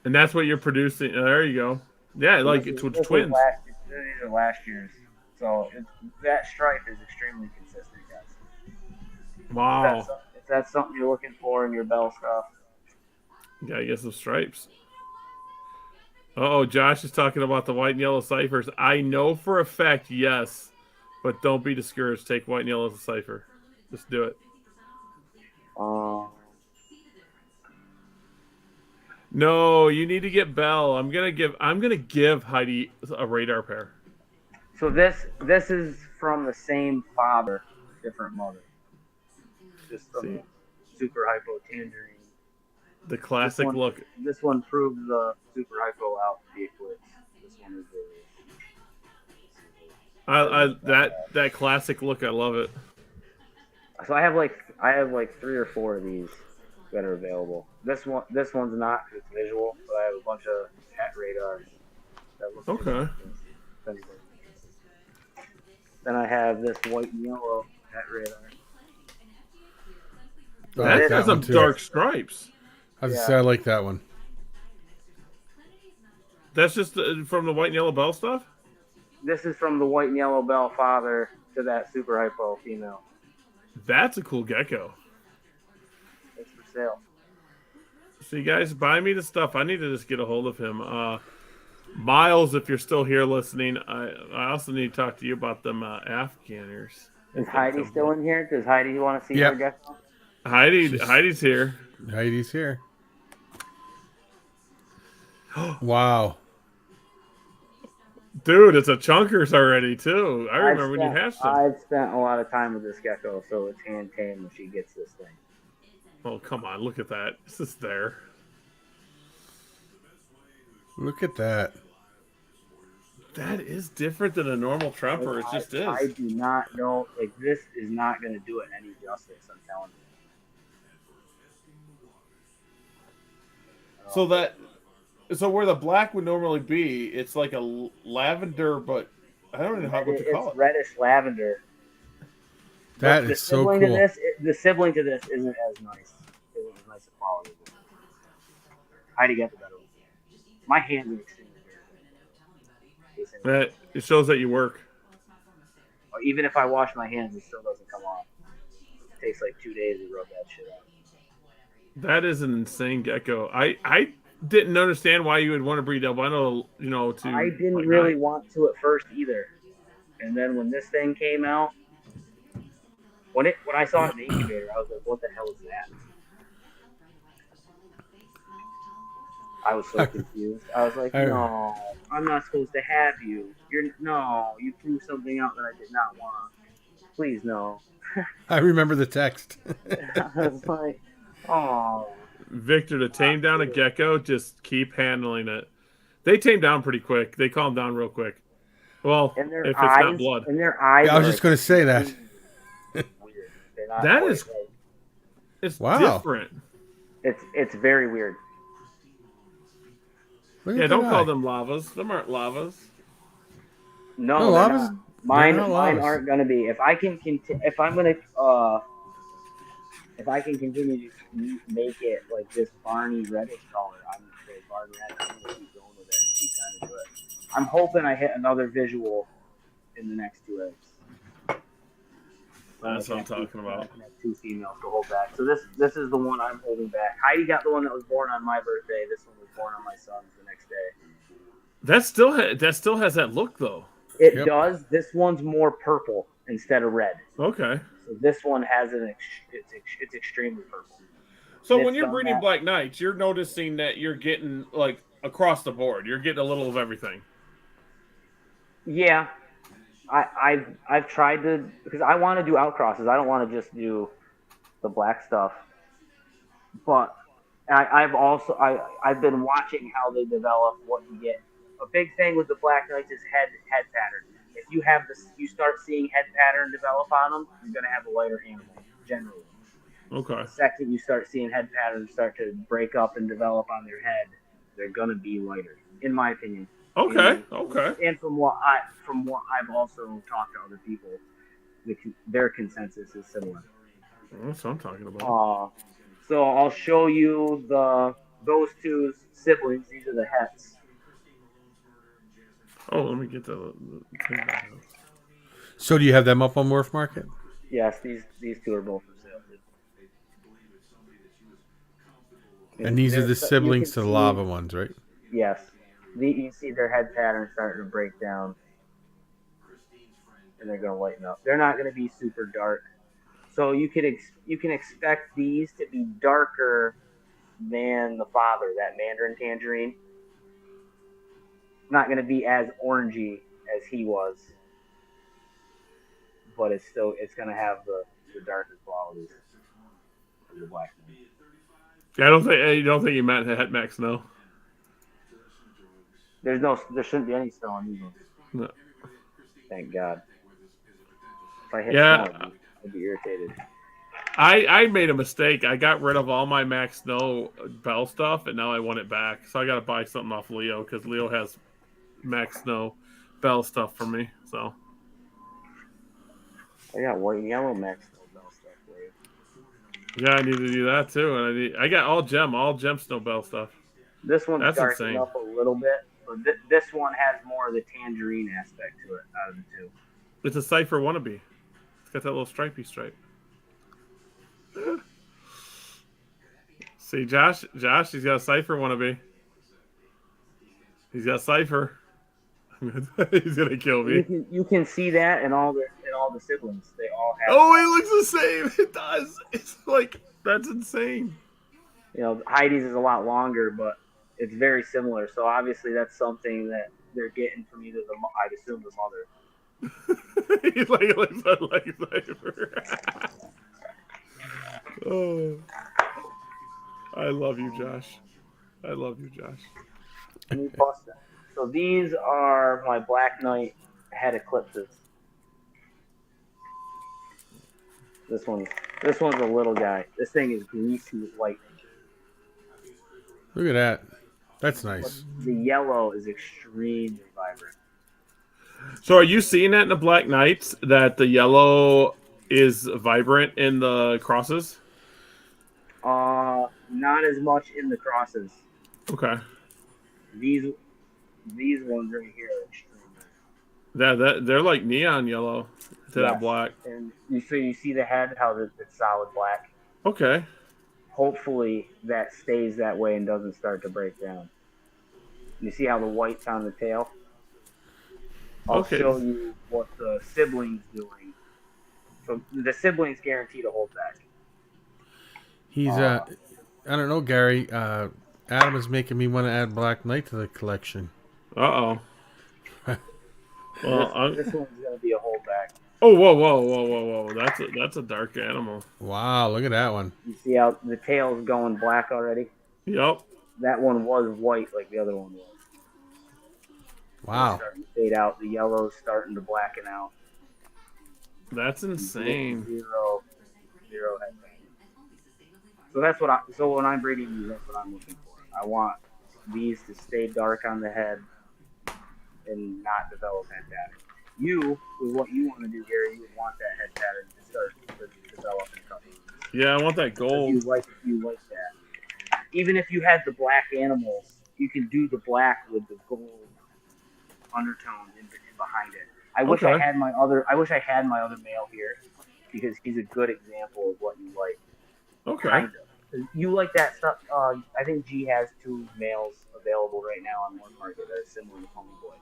And that's what you're producing. There you go. Yeah, like it's with twins. These are last year's. So that stripe is extremely consistent, guys. Wow. If that's something you're looking for in your bell stuff. You gotta get some stripes. Oh, Josh is talking about the white and yellow ciphers. I know for a fact, yes. But don't be discouraged. Take white and yellow as a cipher. Just do it. No, you need to get Bell. I'm gonna give Heidi a radar pair. So this is from the same father, different mother. Just from Super Hypo Tangerine. The classic look. This one proves the Super Hypo out the Eclipse. This one is that classic look. I love it. So I have like 3 or 4 of these that are available. This one's not. It's visual, but I have a bunch of hat radars. That look okay. Then I have this white and yellow hat radar. That has some dark stripes. I was gonna say I like that one. That's just from the white and yellow bell stuff? This is from the white and yellow bell father to that super hypo female. That's a cool gecko. It's for sale. So you guys buy me the stuff. I need to just get a hold of him. Miles, if you're still here listening, I also need to talk to you about them Afghaners. Is Heidi still in here? Does Heidi want to see her gecko? Heidi's here. Heidi's here. Wow. Dude, it's a chunkers already, too. I remember when you hatched them. I've spent a lot of time with this gecko, so it's hand tame when she gets this thing. Oh, come on. Look at that. It's just there. Look at that. That is different than a normal trumper. It just is. I do not know. Like, this is not going to do it any justice, I'm telling you. So where the black would normally be, it's like a lavender, but I don't know what to call it. It's reddish lavender. That is so cool. The sibling to this isn't as nice. Isn't as nice a quality. Heidi got the better one. My hands are extremely dirty. It shows that you work. Or even if I wash my hands, it still doesn't come off. It takes like 2 days to rub that shit out. That is an insane gecko. I didn't understand why you would want to breed albino, I didn't really want to at first either. And then when this thing came out, when I saw it in the incubator, I was like, what the hell is that? I was so confused. I was like, no, I'm not supposed to have you. You threw something out that I did not want. Please, no. I remember the text. I was like, oh. Victor, to tame down a gecko, just keep handling it. They tame down pretty quick. They calm down real quick. Well, if it's not blood. And their eyes. Yeah, I was just going to say that. Weird. That is. It's different. It's very weird. Yeah, don't call them lavas. Them aren't lavas. No, lavas. Mine aren't gonna be. If I can continue to make it like this Barney reddish color, I'm gonna say Barney red. I'm gonna keep going with it and keep trying to do it. I'm hoping I hit another visual in the next 2 eggs. That's what I'm talking about. I can have 2 females to hold back. So this is the one I'm holding back. Heidi got the one that was born on my birthday. This one was born on my son's the next day. That still has that look though. It does. This one's more purple instead of red. Okay. So this one has it's extremely purple. So when you're breeding Black Knights, you're noticing that you're getting like across the board. You're getting a little of everything. Yeah. I've tried to, because I want to do outcrosses. I don't want to just do the black stuff. But I've been watching how they develop what you get. A big thing with the Black Knights is head pattern. If you have you start seeing head pattern develop on them, you're gonna have a lighter animal generally. Okay. The second you start seeing head patterns start to break up and develop on their head, they're gonna be lighter, in my opinion. Okay. And from what I've also talked to other people, their consensus is similar. That's what I'm talking about. So I'll show you those two siblings. These are the hets. Oh, let me get the So do you have them up on Morph Market? Yes, these two are both for sale. And these are the siblings to the lava ones, right? Yes. You see their head pattern starting to break down. And they're going to lighten up. They're not going to be super dark. So you can expect these to be darker than the father, that Mandarin Tangerine. Not going to be as orangey as he was. But it's going to have the darker qualities of the black man. Yeah, you don't think you meant het max, no? There shouldn't be any snow on these ones. No. Thank God. If I hit snow, I'd be irritated. I made a mistake. I got rid of all my Max Snow Bell stuff, and now I want it back. So I got to buy something off Leo, because Leo has Max Snow Bell stuff for me. So I got white and yellow Max Snow Bell stuff for you. Yeah, I need to do that too. And I got all gem Snow Bell stuff. This one's That's darkened insane. up a little bit But this one has more of the tangerine aspect to it out of the two. It's a Cypher wannabe. It's got that little stripy stripe. See, Josh, he's got a Cypher wannabe. He's got Cypher. He's gonna kill me. You can see that in all the siblings. They all have. Oh, it looks the same. It does. It's like that's insane. Heidi's is a lot longer, but it's very similar. So obviously that's something that they're getting from either I'd assume the mother. He's like Cypher. Oh, I love you, Josh. I love you, Josh. Let me bust that. So these are my Black Knight head eclipses. This one's a little guy. This thing is greasy with lightning. Look at that. That's nice. But the yellow is extremely vibrant. So are you seeing that in the Black Knights, that the yellow is vibrant in the crosses? Not as much in the crosses. Okay. These ones right here are extremely. They're like neon yellow to that Yes. black. And you see the head, how it's solid black. Okay. Hopefully that stays that way and doesn't start to break down. You see how the white's on the tail? I'll show you what the siblings doing. So the siblings guarantee to hold back. He's I don't know, Gary. Adam is making me want to add Black Knight to the collection. Uh-oh. Well, this one's gonna be a holdback. Oh, whoa! That's a dark animal. Wow, look at that one. You see how the tail's going black already? Yep. That one was white like the other one was. Wow. It's starting to fade out. The yellow's starting to blacken out. That's insane. Zero head bang. So when I'm breeding these, that's what I'm looking for. I want these to stay dark on the head and not develop head pattern. With what you want to do, Gary, you would want that head pattern to start to develop and come in. Yeah, I want that gold. You like that. Even if you had the black animals, you can do the black with the gold undertone in behind it. I wish I had my other male here because he's a good example of what you like. Okay. Kind of. You like that stuff. I think G has 2 males available right now on one market that are similar to Pony Boy.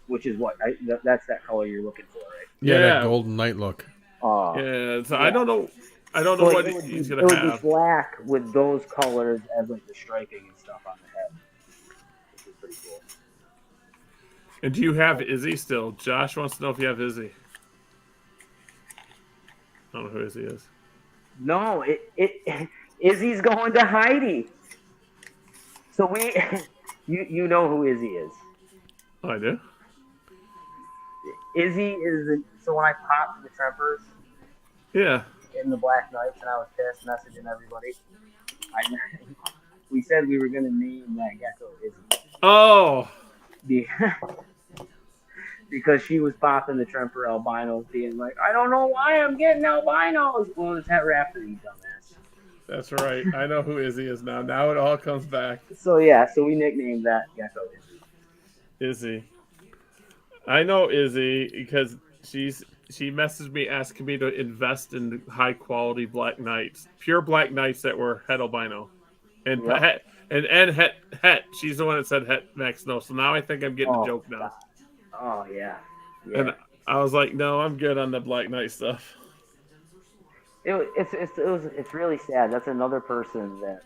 Which is what that's that color you're looking for, right? Yeah, that golden night look. Yeah, so I don't know what he's gonna have. It would be black with those colors as like the striping and stuff on the head, which is pretty cool. And do you have Izzy still? Josh wants to know if you have Izzy. I don't know who Izzy is. No, Izzy's going to Heidi. So you know who Izzy is. Oh, I do? Izzy is so when I popped the Trempers in the Black Knights and I was pissed messaging everybody, we said we were going to name that gecko Izzy. Oh! Because she was popping the Tremper albinos, being like, I don't know why I'm getting albinos. Well, it's Het Raptor, you dumbass. That's right. I know who Izzy is now. Now it all comes back. So we nicknamed that gecko Izzy. Izzy. I know Izzy because she messaged me asking me to invest in high quality Black Knights, pure Black Knights that were Het albino, and Het. She's the one that said Het Max no. So now I think I'm getting a joke now. Oh yeah. And I was like, no, I'm good on the Black Knight stuff. It's really sad. That's another person that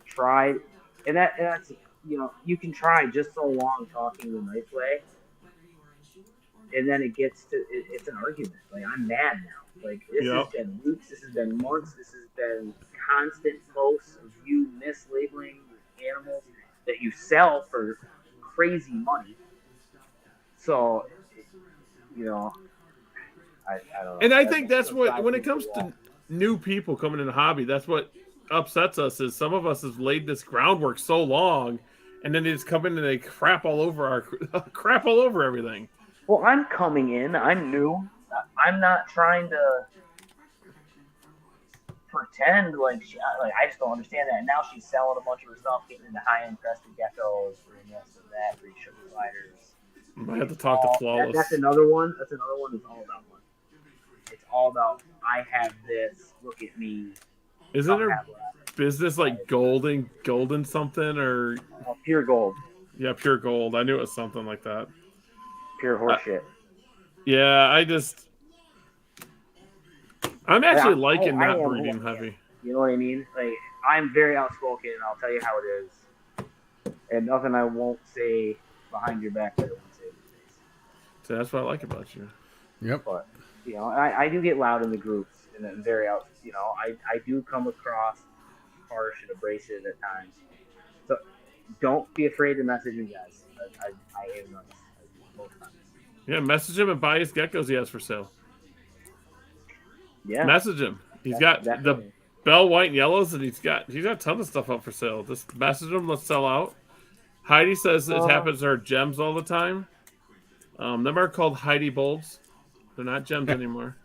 tried, and that's you can try just so long talking the nice way, and then it gets to it's an argument. Like I'm mad now. Like this has been weeks. This has been months. This has been constant posts of you mislabeling animals that you sell for crazy money. So, I don't know. And I think that's what, when it comes to new people coming in the hobby, that's what upsets us is some of us have laid this groundwork so long, and then they just come in and they crap all over everything. Well, I'm coming in. I'm new. I'm not trying to pretend like I just don't understand that. And now she's selling a bunch of her stuff, getting into high-end crested geckos, doing this and that, free sugar gliders. I have to talk to Flawless. That's another one. That's another one that's all about money. It's all about I have this. Look at me. Isn't her business like golden something or pure gold? Yeah, pure gold. I knew it was something like that. Pure horseshit. Yeah, I'm actually liking not breeding heavy. You know what I mean? Like, I'm very outspoken, and I'll tell you how it is. And nothing I won't say behind your back that I won't say in your face. So that's what I like about you. Yep. But, you know, I do get loud in the groups, and I'm very out. You know, I do come across harsh and abrasive at times. So don't be afraid to message me, guys. I am nice most times. Yeah, message him and buy his geckos he has for sale. Yeah. Message him. He's got the Bell white and yellows, and he's got a ton of stuff up for sale. Just message him. Let's sell out. Heidi says it happens to her gems all the time. Them are called Heidi Bolds. They're not gems anymore.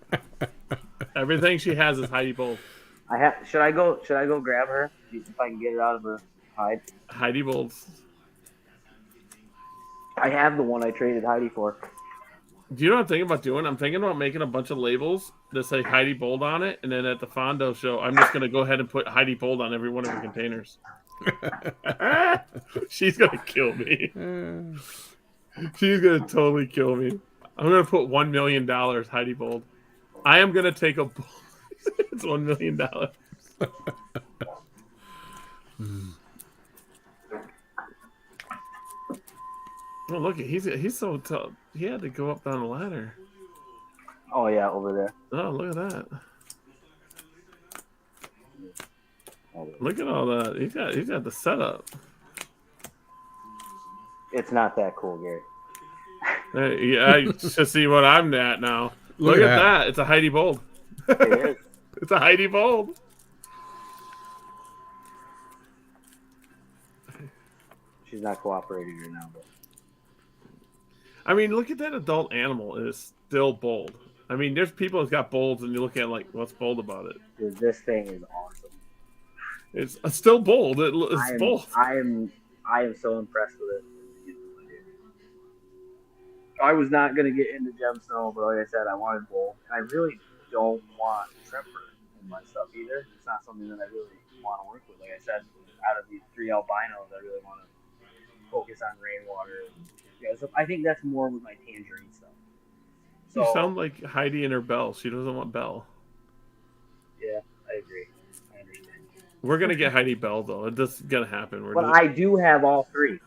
Everything she has is Heidi Bold. Should I go grab her if I can get her out of her hide? Heidi Bolds. I have the one I traded Heidi for. Do you know what I'm thinking about doing? I'm thinking about making a bunch of labels that say Heidi Bold on it, and then at the Fondo show, I'm just gonna go ahead and put Heidi Bold on every one of her containers. She's gonna kill me. She's gonna totally kill me. I'm gonna put $1 million Heidi Bold. I am gonna take a. It's $1 million. Oh look! He's so tough. He had to go up down the ladder. Oh yeah, over there. Oh look at that! Look at all that. He's got the setup. It's not that cool, Gary. Yeah, I should see what I'm at now. Look at that! It's a Heidi Bold. It is. It's a Heidi Bold. She's not cooperating right now, but. I mean, look at that adult animal. It is still bold. I mean, there's people that's got bolds, and you look at it like, what's bold about it? Dude, this thing is awesome. It's still bold. It's bold. I am so impressed with it. I was not going to get into gem snow, but like I said, I wanted bold. And I really don't want trimper in my stuff either. It's not something that I really want to work with. Like I said, out of these 3 albinos, I really want to focus on rainwater. Yeah, so I think that's more with my tangerine stuff. So, you sound like Heidi and her Belle. She doesn't want Belle. Yeah, I agree. I understand. We're gonna get Heidi Belle though. It's gonna happen. I do have all 3.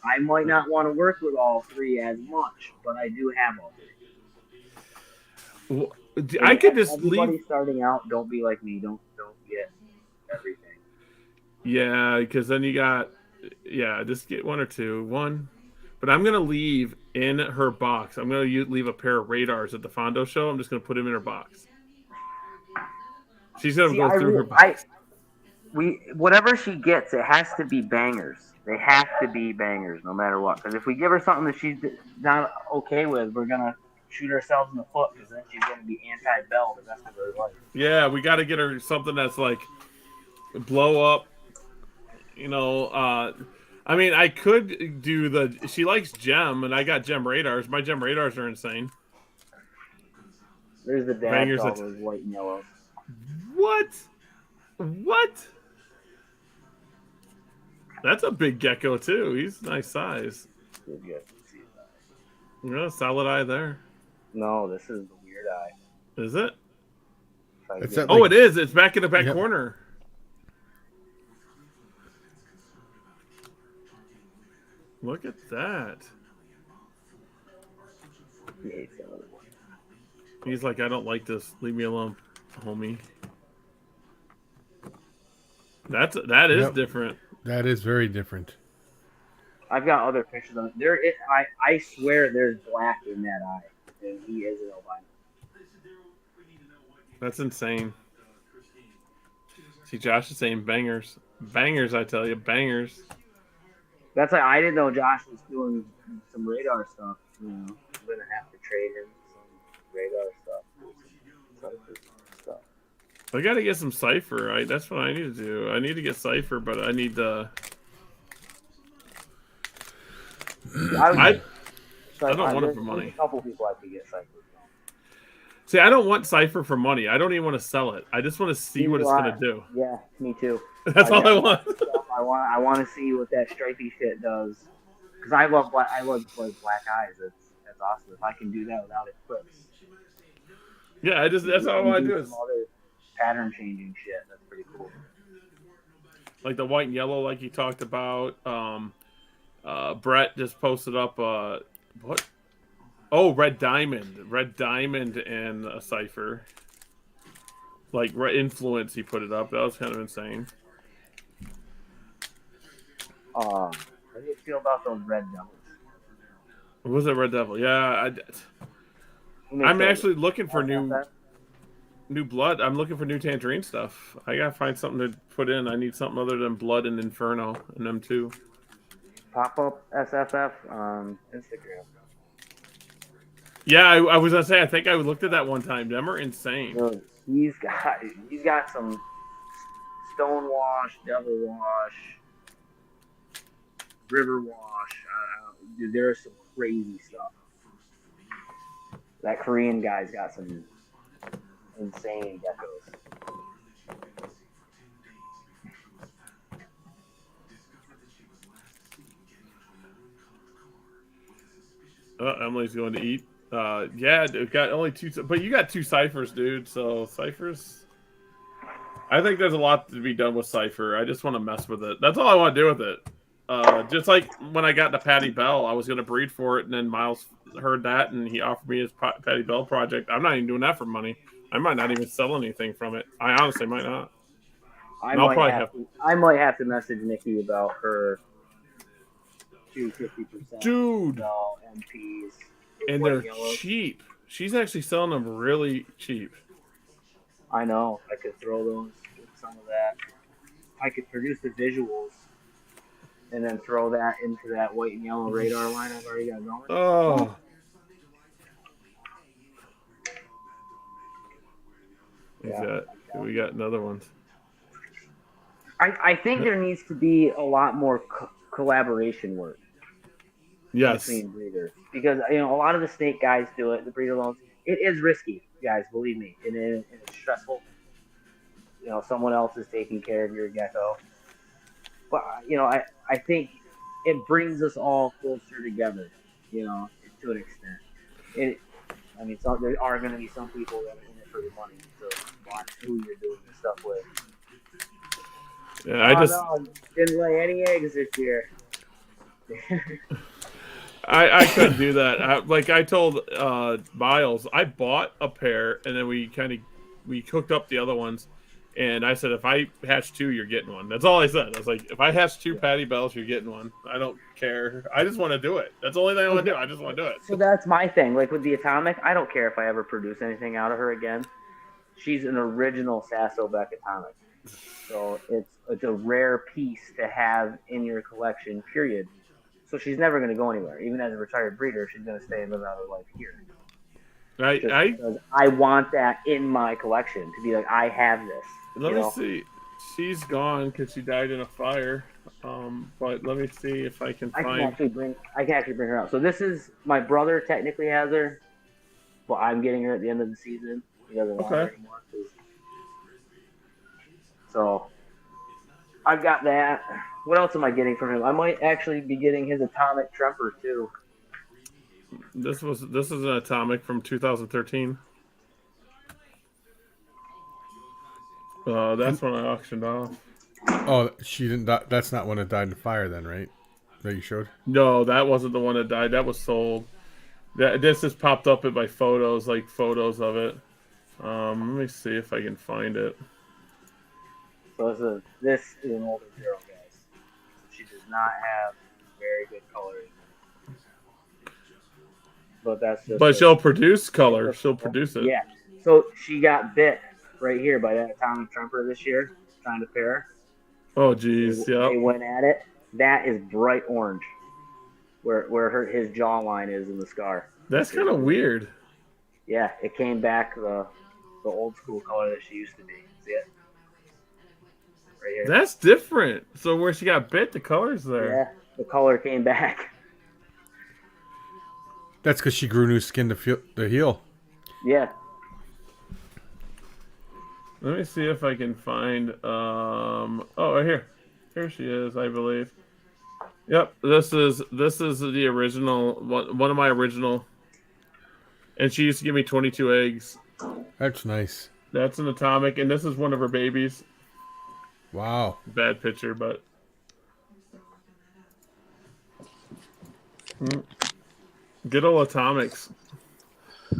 I might not want to work with all 3 as much, but I do have all 3. Well, I could just everybody leave. Starting out, don't be like me. Don't get everything. Yeah, because then you got just get 1 or 2. 1. But I'm going to leave in her box. I'm going to leave a pair of radars at the Fondo show. I'm just going to put them in her box. She's going to go through her box. Whatever she gets, it has to be bangers. They have to be bangers no matter what. Because if we give her something that she's not okay with, we're going to shoot ourselves in the foot because then she's going to be anti-Bell the rest of her life. Yeah, we got to get her something that's like blow up. You know, I mean, I could do she likes gem, and I got gem radars. My gem radars are insane. There's the dash, all those white and yellow. What? That's a big gecko, too. He's nice size. Yeah, solid eye there. No, this is the weird eye. Is it? It is. It's back in the back corner. Look at that. He's like, I don't like this. Leave me alone, homie. That is different. That is very different. I've got other pictures of it. I swear there's black in that eye. And he is an albino. That's insane. See, Josh is saying bangers. Bangers, I tell you. Bangers. That's like I didn't know Josh was doing some radar stuff. You know, I'm gonna have to trade him some radar stuff. I got to get some cipher. That's what I need to do. I need to get cipher, but I need to. I don't want it for money. There's a couple people I could get Cypher from. See, I don't want cipher for money. I don't even want to sell it. I just want to see what it's gonna do. Yeah, me too. That's all I want. I want to see what that stripy shit does. Because I love black eyes. That's awesome. If I can do that without eclipse. Yeah, that's all I want to do. Is other pattern changing shit. That's pretty cool. Like the white and yellow, like you talked about. Brett just posted up what? Oh, red diamond and a cipher. Like influence, he put it up. That was kind of insane. How do you feel about those red devils? What was it, Red Devil? Yeah, I'm actually looking for new blood. I'm looking for new Tangerine stuff. I gotta find something to put in. I need something other than Blood and Inferno and them two. Pop up SFF on Instagram. Yeah, I was gonna say. I think I looked at that one time. Them are insane. Dude, he's got some Stonewash, Devil Wash, River Wash. Dude, there's some crazy stuff. That Korean guy's got some insane geckos. Emily's going to eat. Yeah, dude, got only two, but you got two ciphers, dude. So ciphers. I think there's a lot to be done with cipher. I just want to mess with it. That's all I want to do with it. Just like when I got to Patty Bell, I was going to breed for it, and then Miles heard that, and he offered me his Patty Bell project. I'm not even doing that for money. I might not even sell anything from it. I honestly might not. I might have to message Nikki about her 250%. Dude. MPs. And they're cheap. She's actually selling them really cheap. I know. I could throw those with some of that. I could produce the visuals and then throw that into that white and yellow radar line I've already got going. Oh. Yeah. We got another one. I think there needs to be a lot more collaboration work. Yes. Between breeders, because a lot of the snake guys do it. The breeder loans. It is risky, guys. Believe me, and it's stressful. Someone else is taking care of your gecko. But I think it brings us all closer together. To an extent. There are going to be some people that are in it for the money to watch who you're doing this stuff with. Yeah, no, didn't lay any eggs this year. I couldn't do that. I told Miles, I bought a pair, and then we hooked up the other ones, and I said, if I hatch two, you're getting one. That's all I said. I was like, if I hatch two Patty Bells, you're getting one. I don't care. I just want to do it. That's the only thing I want to do. I just want to do it. So that's my thing. Like with the Atomic, I don't care if I ever produce anything out of her again. She's an original Sassobeck Atomic. So it's a rare piece to have in your collection, period. So she's never going to go anywhere. Even as a retired breeder, she's going to stay and live out her life here. Because I want that in my collection to be like, I have this. Let me see. She's gone because she died in a fire. But let me see if I can find. I can actually bring her out. So this is my brother. Technically has her, but I'm getting her at the end of the season. He doesn't want her anymore. So I've got that. What else am I getting from him? I might actually be getting his Atomic Tremper too. This is an Atomic from 2013. That's when I auctioned off. Oh, she didn't die. That's not when it died in fire then, right? That you showed? No, that wasn't the one that died. That was sold. This just popped up in my photos, like photos of it. Let me see if I can find it. So this is an older girl, guys. She does not have very good coloring. But that's just. But she'll produce color. She'll produce it. Yeah. So she got bit right here by that Atomic Tremper this year, trying to pair. Oh, geez. Yeah. They went at it. That is bright orange, where his jawline is in the scar. That's kind of weird. Yeah, it came back the old school color that she used to be. See it? Right here. That's different. So where she got bit, the color's there. Yeah, the color came back. That's because she grew new skin to heal. Yeah. Let me see if I can find. Oh, right here. Here she is, I believe. Yep, this is the original one of my original. And she used to give me 22 eggs. That's nice. That's an atomic, and this is one of her babies. Wow. Bad picture, but good old atomics.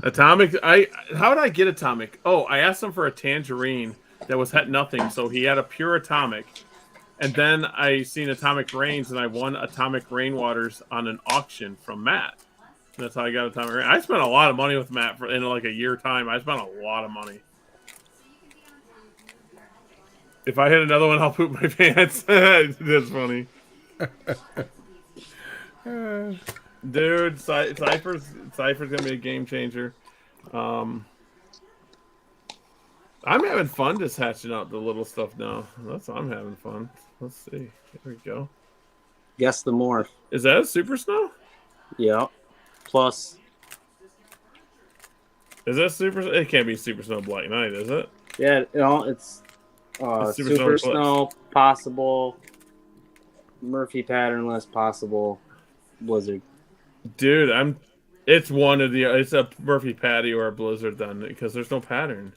Atomic. How did I get atomic? Oh, I asked him for a tangerine that was het nothing, so he had a pure atomic. And then I seen Atomic Rains, and I won Atomic Rainwaters on an auction from Matt. That's how I got Atomic Rain. I spent a lot of money with Matt in like a year time. I spent a lot of money. If I hit another one, I'll poop my pants. That's funny. Dude, Cypher's gonna be a game changer. I'm having fun just hatching out the little stuff now. I'm having fun. Let's see. Here we go. Guess the morph. Is that a Super Snow? Yeah. Plus. Is that Super? It can't be Super Snow Black Knight, is it? Yeah, it's Super Snow possible. Murphy patternless possible. Blizzard. Dude, it's one of the. It's a Murphy Patty or a Blizzard then, because there's no pattern.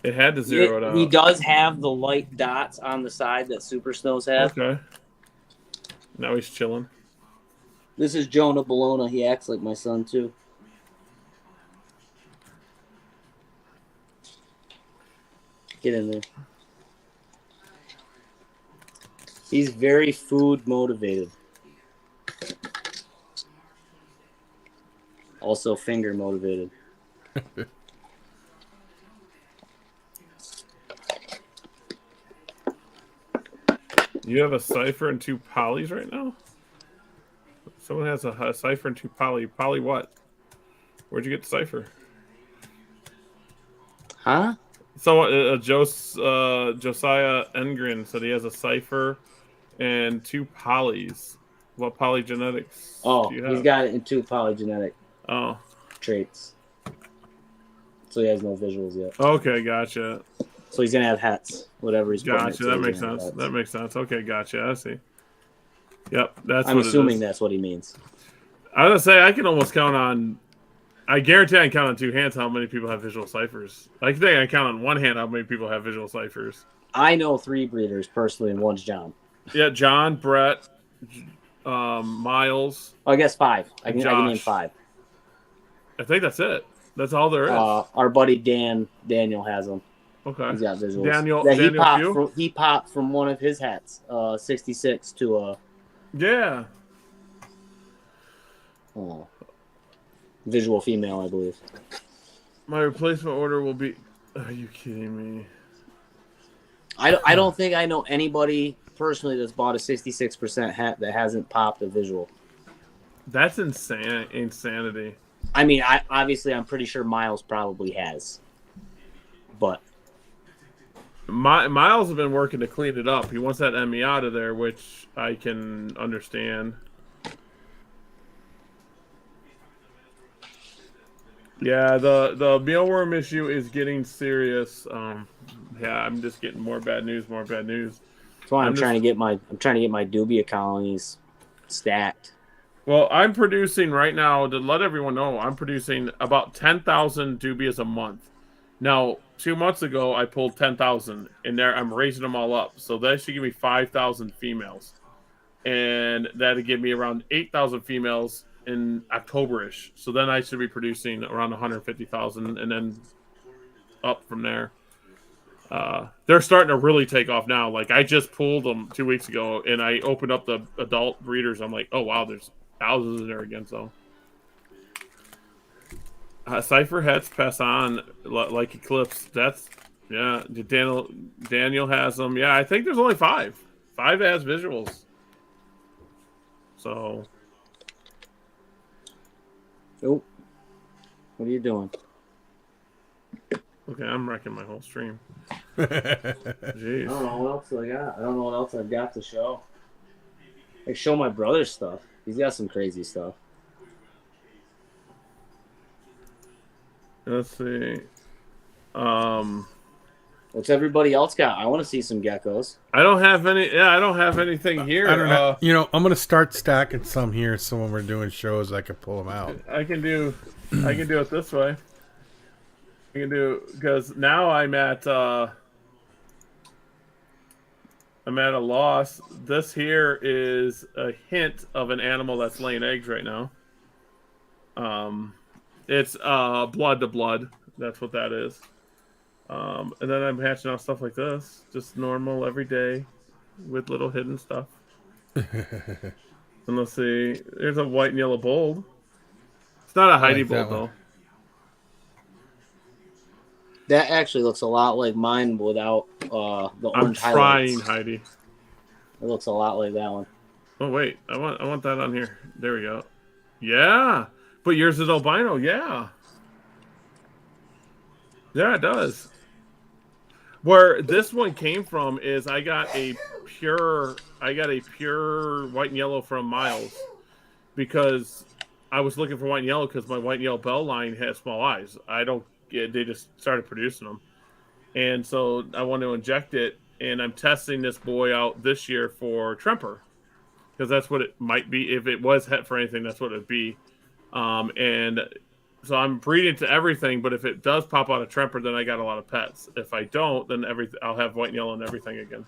It had to zero it out. He does have the light dots on the side that Super Snows have. Okay. Now he's chilling. This is Jonah Bologna. He acts like my son too. Get in there. He's very food motivated. Also finger motivated. You have a Cypher and 2 Polys right now? Someone has a Cypher and 2 Poly. Poly what? Where'd you get the Cypher? Huh? Someone, Josiah Engren said he has a Cypher and 2 Polys. What polygenetics Oh, do you have? he's got it in 2 polygenetic traits. So he has no visuals yet. Okay, gotcha. So he's going to have hets, whatever he's putting. Gotcha, that makes sense. That makes sense. Okay, gotcha. I see. Yep, that's I'm what assuming it is. that's what he means. I was going to say, I can almost count on... I guarantee I can count on 2 hands how many people have visual ciphers. I think I can count on 1 hand how many people have visual ciphers. I know 3 breeders personally, and one's John. Yeah, John, Brett, Miles. Oh, I guess 5. I can name 5. I think that's it. That's all there is. Our buddy Daniel has them. Okay. He's got visuals. Daniel he popped from one of his hats, 66 to a yeah. Visual female, I believe. My replacement order will be. Are you kidding me? I don't think I know anybody personally that's bought a 66% hat that hasn't popped a visual. That's insanity. I mean, I'm pretty sure Miles probably has, but Miles has been working to clean it up. He wants that Emmy out of there, which I can understand. Yeah, the mealworm issue is getting serious. Yeah, I'm just getting more bad news. That's why I'm trying to get my dubia colonies stacked. Well, I'm producing right now, to let everyone know, I'm producing about 10,000 dubias a month. Now, 2 months ago, I pulled 10,000, and there I'm raising them all up. So that should give me 5,000 females. And that'll give me around 8,000 females in October-ish. So then I should be producing around 150,000 and then up from there. They're starting to really take off now. Like, I just pulled them 2 weeks ago, and I opened up the adult breeders. I'm like, oh, wow, there's thousands in there again. So Cypher hets pass on like Eclipse. That's, yeah, Daniel has them. Yeah, I think there's only 5. 5 has visuals. So... Oh, what are you doing? Okay, I'm wrecking my whole stream. I Jeez. don't know what else I got. I don't know what else I've got to show. I show my brother's stuff. He's got some crazy stuff. Let's see. What's everybody else got? I want to see some geckos. I don't have any. Yeah, I don't have anything here. I don't know. I'm gonna start stacking some here, so when we're doing shows, I can pull them out. I can do it this way. I can do because now I'm at a loss. This here is a hint of an animal that's laying eggs right now. It's blood to blood. That's what that is. And then I'm hatching out stuff like this, just normal every day, with little hidden stuff. And let's see, there's a white and yellow bold. It's not a Heidi bold though. That actually looks a lot like mine without the orange highlights. I'm trying, Heidi. It looks a lot like that one. Oh wait, I want that on here. There we go. Yeah, but yours is albino. Yeah, yeah, it does. Where this one came from is I got a pure white and yellow from Miles because I was looking for white and yellow because my white and yellow bell line has small eyes. They just started producing them, and so I want to inject it. And I'm testing this boy out this year for Tremper because that's what it might be. If it was het for anything, that's what it'd be. And so I'm breeding to everything, but if it does pop out a Tremper, then I got a lot of pets. If I don't, then I'll have white and yellow and everything again.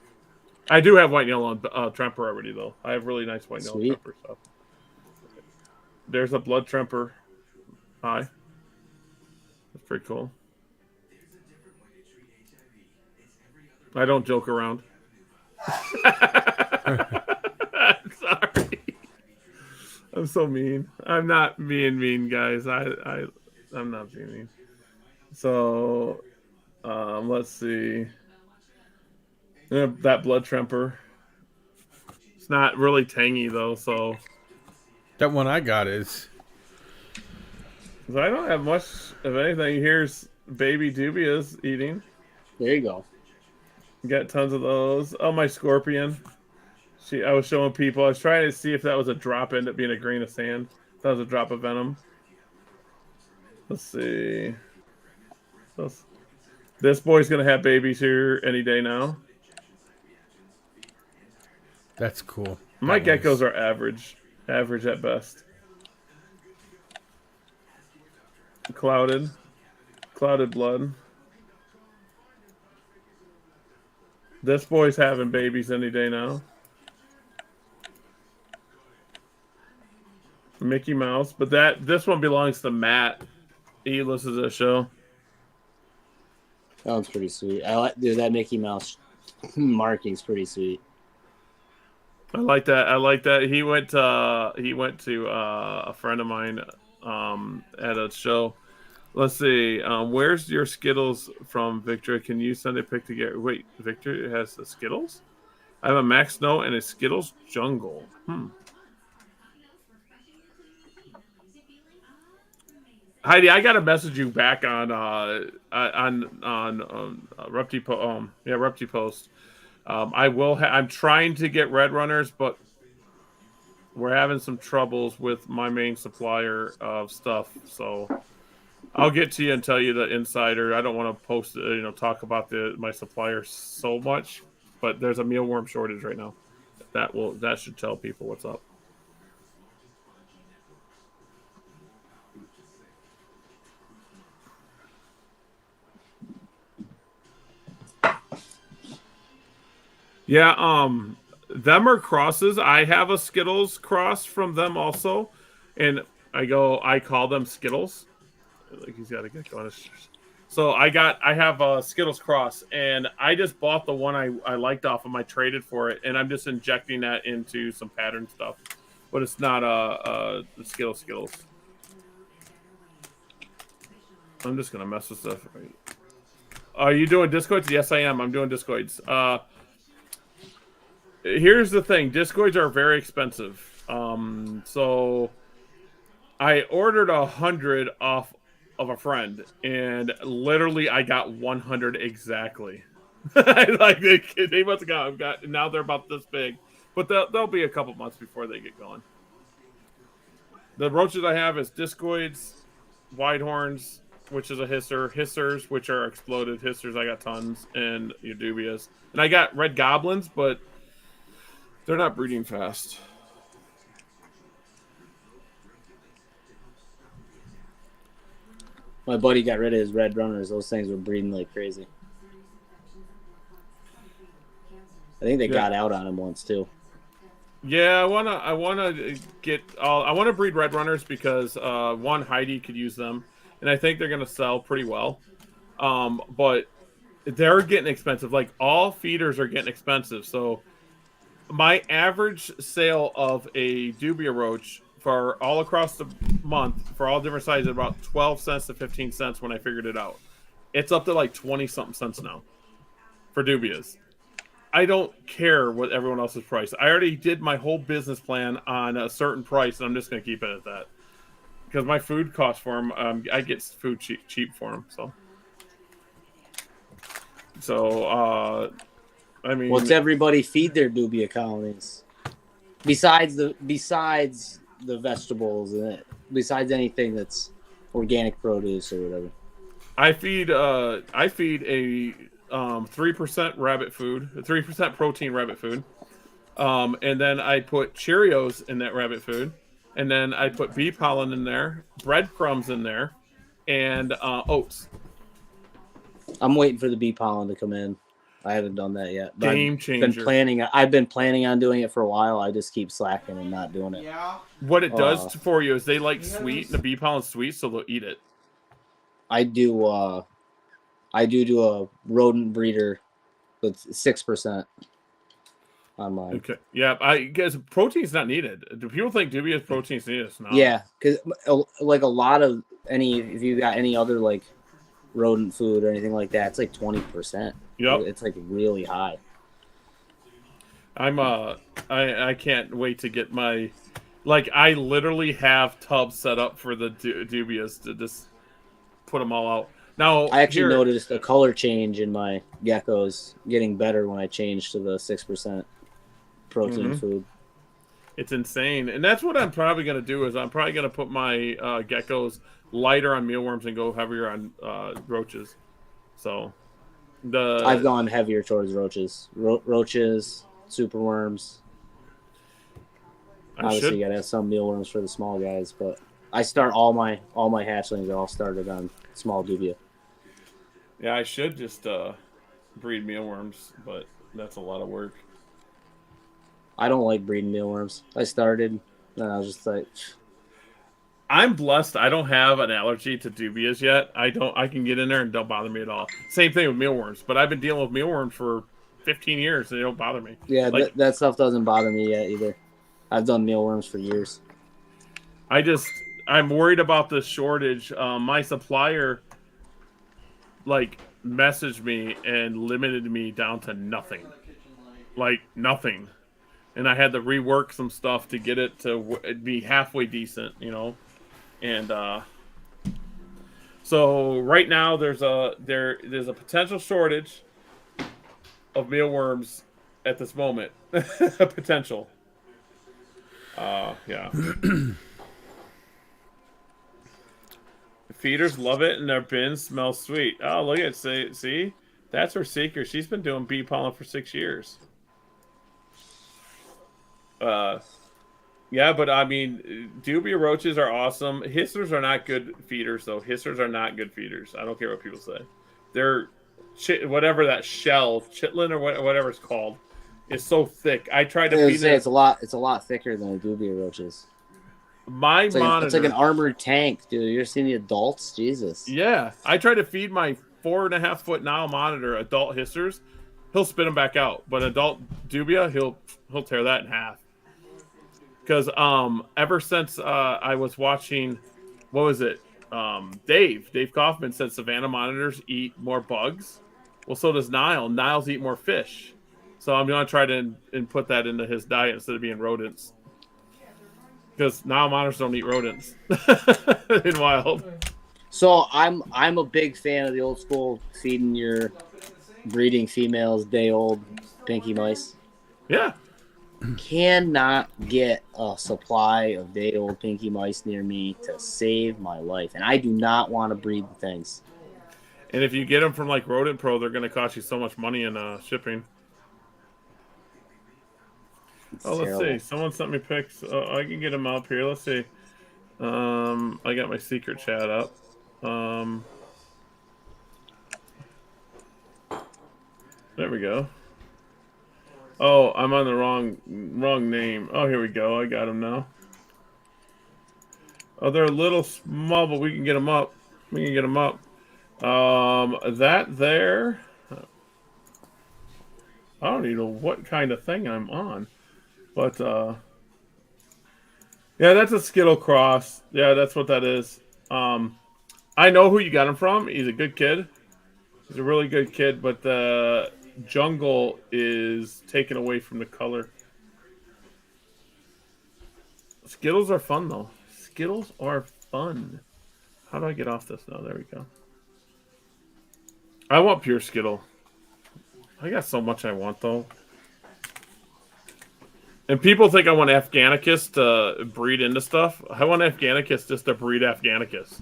I do have white and yellow on Tremper already, though. I have really nice white and yellow Tremper stuff. There's a blood Tremper. Hi. That's pretty cool. I don't joke around. Sorry. I'm so mean. I'm not being mean, guys. I'm not being mean. So, let's see. That blood Tremper. It's not really tangy though, so. That one I got is. So I don't have much of anything. Here's baby dubias eating. There you go. Got tons of those. Oh, my scorpion. I was showing people. I was trying to see if that was a drop. Ended up being a grain of sand. That was a drop of venom. Let's see. This boy's gonna have babies here any day now. That's cool. My geckos are average at best. Clouded blood. This boy's having babies any day now. Mickey Mouse, but this one belongs to Matt. He listens to the show. That one's pretty sweet. That Mickey Mouse marking's pretty sweet. I like that. He went to a friend of mine at a show. Let's see. Where's your Skittles from, Victor? Can you send a pic to get? Wait, Victor has the Skittles? I have a Max Snow and a Skittles Jungle. Heidi, I gotta message you back on Repti Post. I'm trying to get Red Runners, but we're having some troubles with my main supplier of stuff. So I'll get to you and tell you the insider. I don't want to post, talk about my supplier so much, but there's a mealworm shortage right now. That should tell people what's up. Yeah, them are crosses. I have a Skittles cross from them also, and I call them Skittles. Like he's got to get going. So I have a Skittles cross, and I just bought the one I liked off of. I traded for it, and I'm just injecting that into some pattern stuff, but it's not a Skittles. I'm just gonna mess with stuff. Are you doing discoids? Yes, I am. I'm doing discoids. Here's the thing. Discoids are very expensive. So I ordered 100 off of a friend, and literally I got 100 exactly. Like they must have got now they're about this big, but they'll be a couple months before they get going. The roaches I have is discoids, whitehorns, which is a hissers, which are exploded hissers. I got tons, and your dubious, and I got red goblins, but they're not breeding fast. My buddy got rid of his red runners. Those things were breeding like crazy. I think they got out on him once too. Yeah, I wanna breed red runners because one, Heidi could use them, and I think they're gonna sell pretty well. But they're getting expensive. Like all feeders are getting expensive. So my average sale of a dubia roach for all across the month for all different sizes about 12 cents to 15 cents when I figured it out. It's up to like 20 something cents now for dubias. I don't care what everyone else's price. I already did my whole business plan on a certain price, and I'm just going to keep it at that. Because my food costs for them, I get food cheap for them. So, I mean, what's everybody feed their dubia colonies? Besides the vegetables and it, besides anything that's organic produce or whatever. I feed a 3% rabbit food, 3% protein rabbit food, and then I put Cheerios in that rabbit food, and then I put bee pollen in there, breadcrumbs in there, and oats. I'm waiting for the bee pollen to come in. I haven't done that yet. But Game changer. I've been planning on doing it for a while. I just keep slacking and not doing it. Yeah. What it does for you is they like sweet, and the bee pollen's sweet, so they'll eat it. I do a rodent breeder with 6% on mine. Okay. Yeah, I guess protein's not needed. Do people think dubious protein's needed? It's not. Yeah, because like a lot of if you got any other like rodent food or anything like that, it's like 20%. Yep. It's like really high. I can't wait to get my, like, I literally have tubs set up for the dubious to just put them all out. Now I actually noticed a color change in my geckos getting better when I changed to the 6% protein food. It's insane, and that's what I'm probably going to do. Is I'm probably going to put my geckos lighter on mealworms and go heavier on roaches. So I've gone heavier towards roaches, roaches, superworms. Obviously, you got to have some mealworms for the small guys, but I start all my hatchlings are all started on small dubia. Yeah, I should just breed mealworms, but that's a lot of work. I don't like breeding mealworms. I started, and I was just like, I'm blessed. I don't have an allergy to dubias yet. I can get in there and don't bother me at all. Same thing with mealworms, but I've been dealing with mealworms for 15 years and they don't bother me. Yeah, like, that stuff doesn't bother me yet either. I've done mealworms for years. I'm worried about the shortage. My supplier messaged me and limited me down to nothing. Like nothing. And I had to rework some stuff to get it to be halfway decent, you know. And so right now there's a potential shortage of mealworms at this moment. A potential. Yeah. Feeders love it, and their bins smell sweet. Oh, look at it. See? That's her seeker. She's been doing bee pollen for 6 years. Yeah, but I mean, dubia roaches are awesome. Hissers are not good feeders, though. Hissers are not good feeders. I don't care what people say. They're whatever that shell, chitlin or whatever it's called, is so thick. I tried to feed it. It's a lot thicker than a dubia roaches. It's like an armored tank, dude. You ever seen the adults? Jesus. Yeah, I tried to feed my 4.5 foot Nile monitor adult hissers. He'll spit them back out, but adult dubia, he'll tear that in half. Because ever since I was watching, what was it? Dave Kaufman said Savannah monitors eat more bugs. Well, so does Nile. Niles eat more fish. So I'm going to try to put that into his diet instead of being rodents. Because Nile monitors don't eat rodents in wild. So I'm a big fan of the old school feeding your breeding females day old pinky mice. Yeah. Cannot get a supply of day old pinky mice near me to save my life, and I do not want to breed the things. And if you get them from like Rodent Pro, they're going to cost you so much money in shipping. It's Oh, let's terrible. see. Someone sent me pics. I can get them up here. Let's see. I got my secret chat up. There we go. Oh, I'm on the wrong name. Oh, here we go. I got them now. Oh, they're a little small, but we can get them up. We can get them up. That there. I don't even know what kind of thing I'm on, but yeah, that's a Skittle cross. Yeah, that's what that is. I know who you got him from. He's a good kid. He's a really good kid, but the jungle is taken away from the color. Skittles are fun, though. Skittles are fun. How do I get off this now? There we go. I want pure Skittle. I got so much I want, though. And people think I want Afghanicus to breed into stuff. I want Afghanicus just to breed Afghanicus.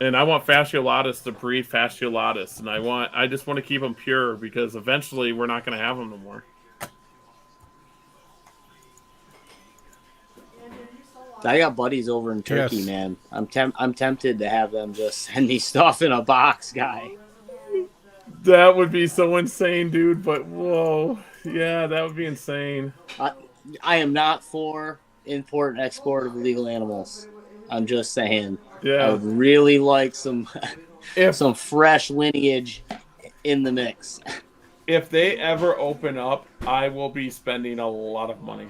And I want Fasciolatus to breed Fasciolatus. And I just want to keep them pure because eventually we're not going to have them no more. I got buddies over in Turkey, Yes. man. I'm tempted to have them just send me stuff in a box, guy. That would be so insane, dude. But whoa. Yeah, that would be insane. I am not for import and export of illegal animals. I'm just saying. Yeah. I would really like some If some fresh lineage in the mix. if they ever open up, I will be spending a lot of money.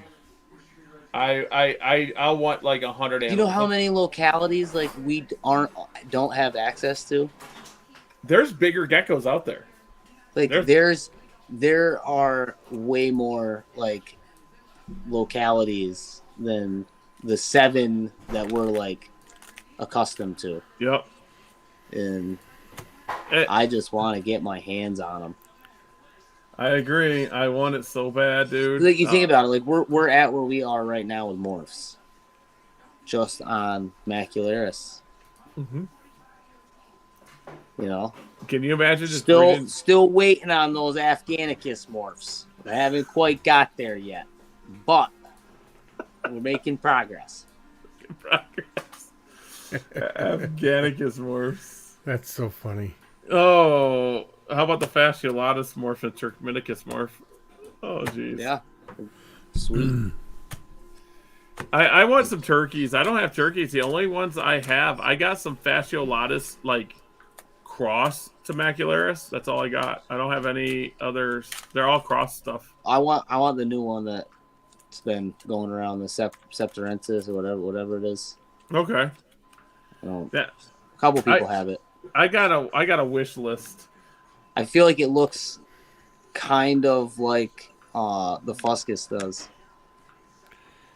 I want like 100 animals. Do you know how many localities like we don't have access to? There's bigger geckos out there. Like there are way more like localities than the 7 that we're like accustomed to, Yep. and Eh. I just want to get my hands on them. I agree. I want it so bad, dude. Like you think about it, like we're at where we are right now with morphs, just on macularis. Mhm. You know, Can you imagine just still breeding- waiting on those Afghanicus morphs. I haven't quite got there yet, but we're making progress. progress? Afghanicus morphs. That's so funny. Oh, how about the Fasciolatus morph and Turkmenicus morph? Oh, jeez. Yeah, sweet. I want some turkeys. I don't have turkeys. The only ones I have, I got some Fasciolatus like cross to macularis. That's all I got. I don't have any others. They're all cross stuff. I want the new one that's been going around, the Septarensis or whatever it is. Okay. A couple people have it. I got a wish list. I feel like it looks kind of like the Fuscus does.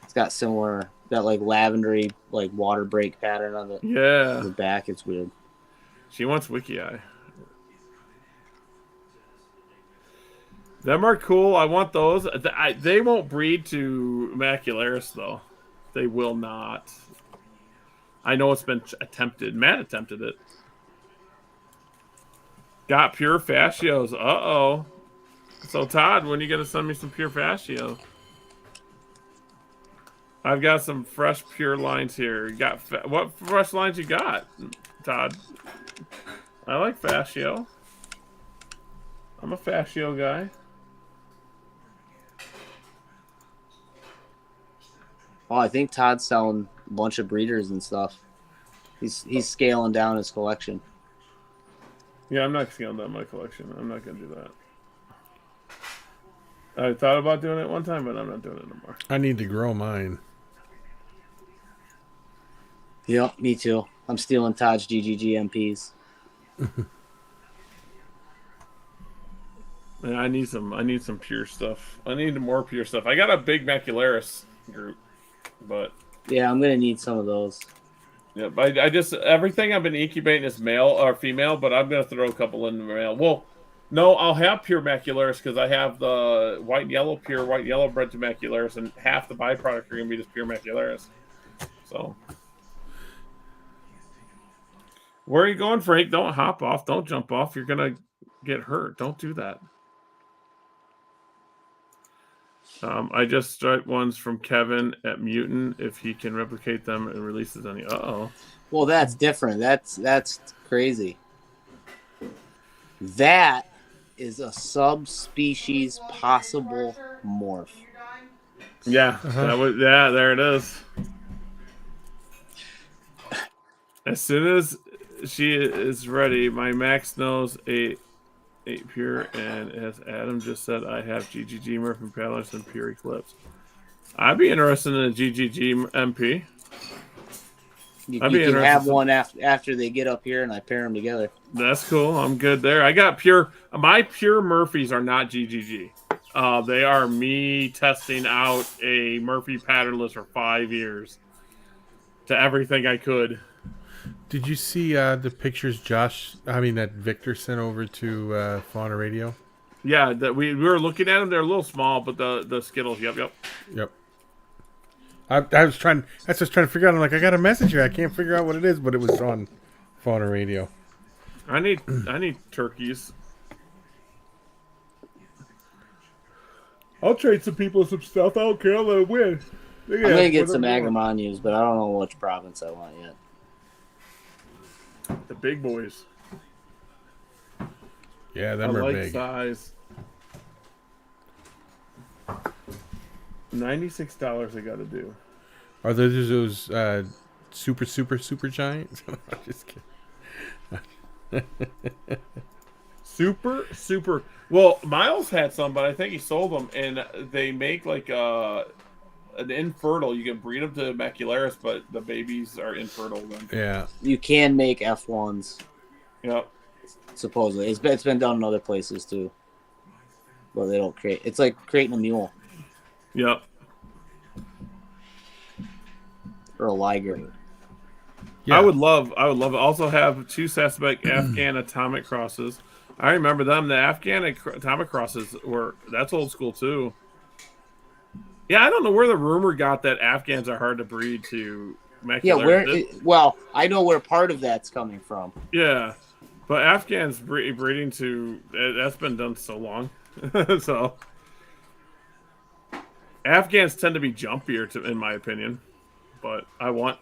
It's got similar, that like lavendery like water break pattern on the back. It's weird. She wants Wiki-Eye. Them are cool. I want those. They won't breed to macularis though. They will not. I know it's been attempted. Matt attempted it. Got pure fascios. Uh-oh. So, Todd, when are you going to send me some pure fascio? I've got some fresh pure lines here. You got what fresh lines you got, Todd? I like fascio. I'm a fascio guy. Oh, I think Todd's selling a bunch of breeders and stuff. He's scaling down his collection. Yeah, I'm not scaling down my collection. I'm not going to do that. I thought about doing it one time, but I'm not doing it anymore. I need to grow mine. Yep, me too. I'm stealing Todd's GGG MPs. Man, I need some pure stuff. I need more pure stuff. I got a big macularis group, but Yeah, I'm gonna need some of those. Yeah, I just everything I've been incubating is male or female, but I'm gonna throw a couple in the male. Well, no, I'll have pure macularis because I have the white and yellow pure white and yellow bred to macularis, and half the byproduct are gonna be just pure macularis. So, where are you going, Frank? Don't hop off. Don't jump off. You're gonna get hurt. Don't do that. I just strike ones from Kevin at Mutant if he can replicate them and releases any. Uh-oh. Well, that's different. That's crazy. That is a subspecies possible morph. Yeah, there it is. As soon as she is ready, my max knows eight pure, and as Adam just said, I have GGG Murphy Paddlers and pure Eclipse. I'd be interested in a GGG MP. You can have one after they get up here, and I pair them together. That's cool. I'm good there. I got pure. My pure Murphys are not GGG. They are me testing out a Murphy patternless for 5 years to everything I could. Did you see the pictures that Victor sent over to Fauna Radio? Yeah, that we were looking at them. They're a little small, but the Skittles. Yep. I was trying. That's just trying to figure out. I'm like, I got a message here. I can't figure out what it is, but it was on Fauna Radio. I need turkeys. I'll trade some people some stuff. I don't care. I'll let them win. I'm gonna get some Agramonius, but I don't know which province I want yet. The big boys. Yeah, them are big. Size. $96 I gotta do. Are those super giants? I'm just kidding. Super. Well, Miles had some, but I think he sold them, and they make like an infertile. You can breed them to macularis, but the babies are infertile then. Yeah. You can make F1s. Yep. Supposedly, it's been done in other places too, but they don't create. It's like creating a mule. Yep. Or a liger. Yeah. I would love it. Also have 2 Sasbek Afghan atomic crosses. I remember them. The Afghan atomic crosses that's old school too. Yeah, I don't know where the rumor got that Afghans are hard to breed to macularis. Yeah, I know where part of that's coming from. Yeah. But Afghans breeding that's been done so long. So Afghans tend to be jumpier in my opinion. But I want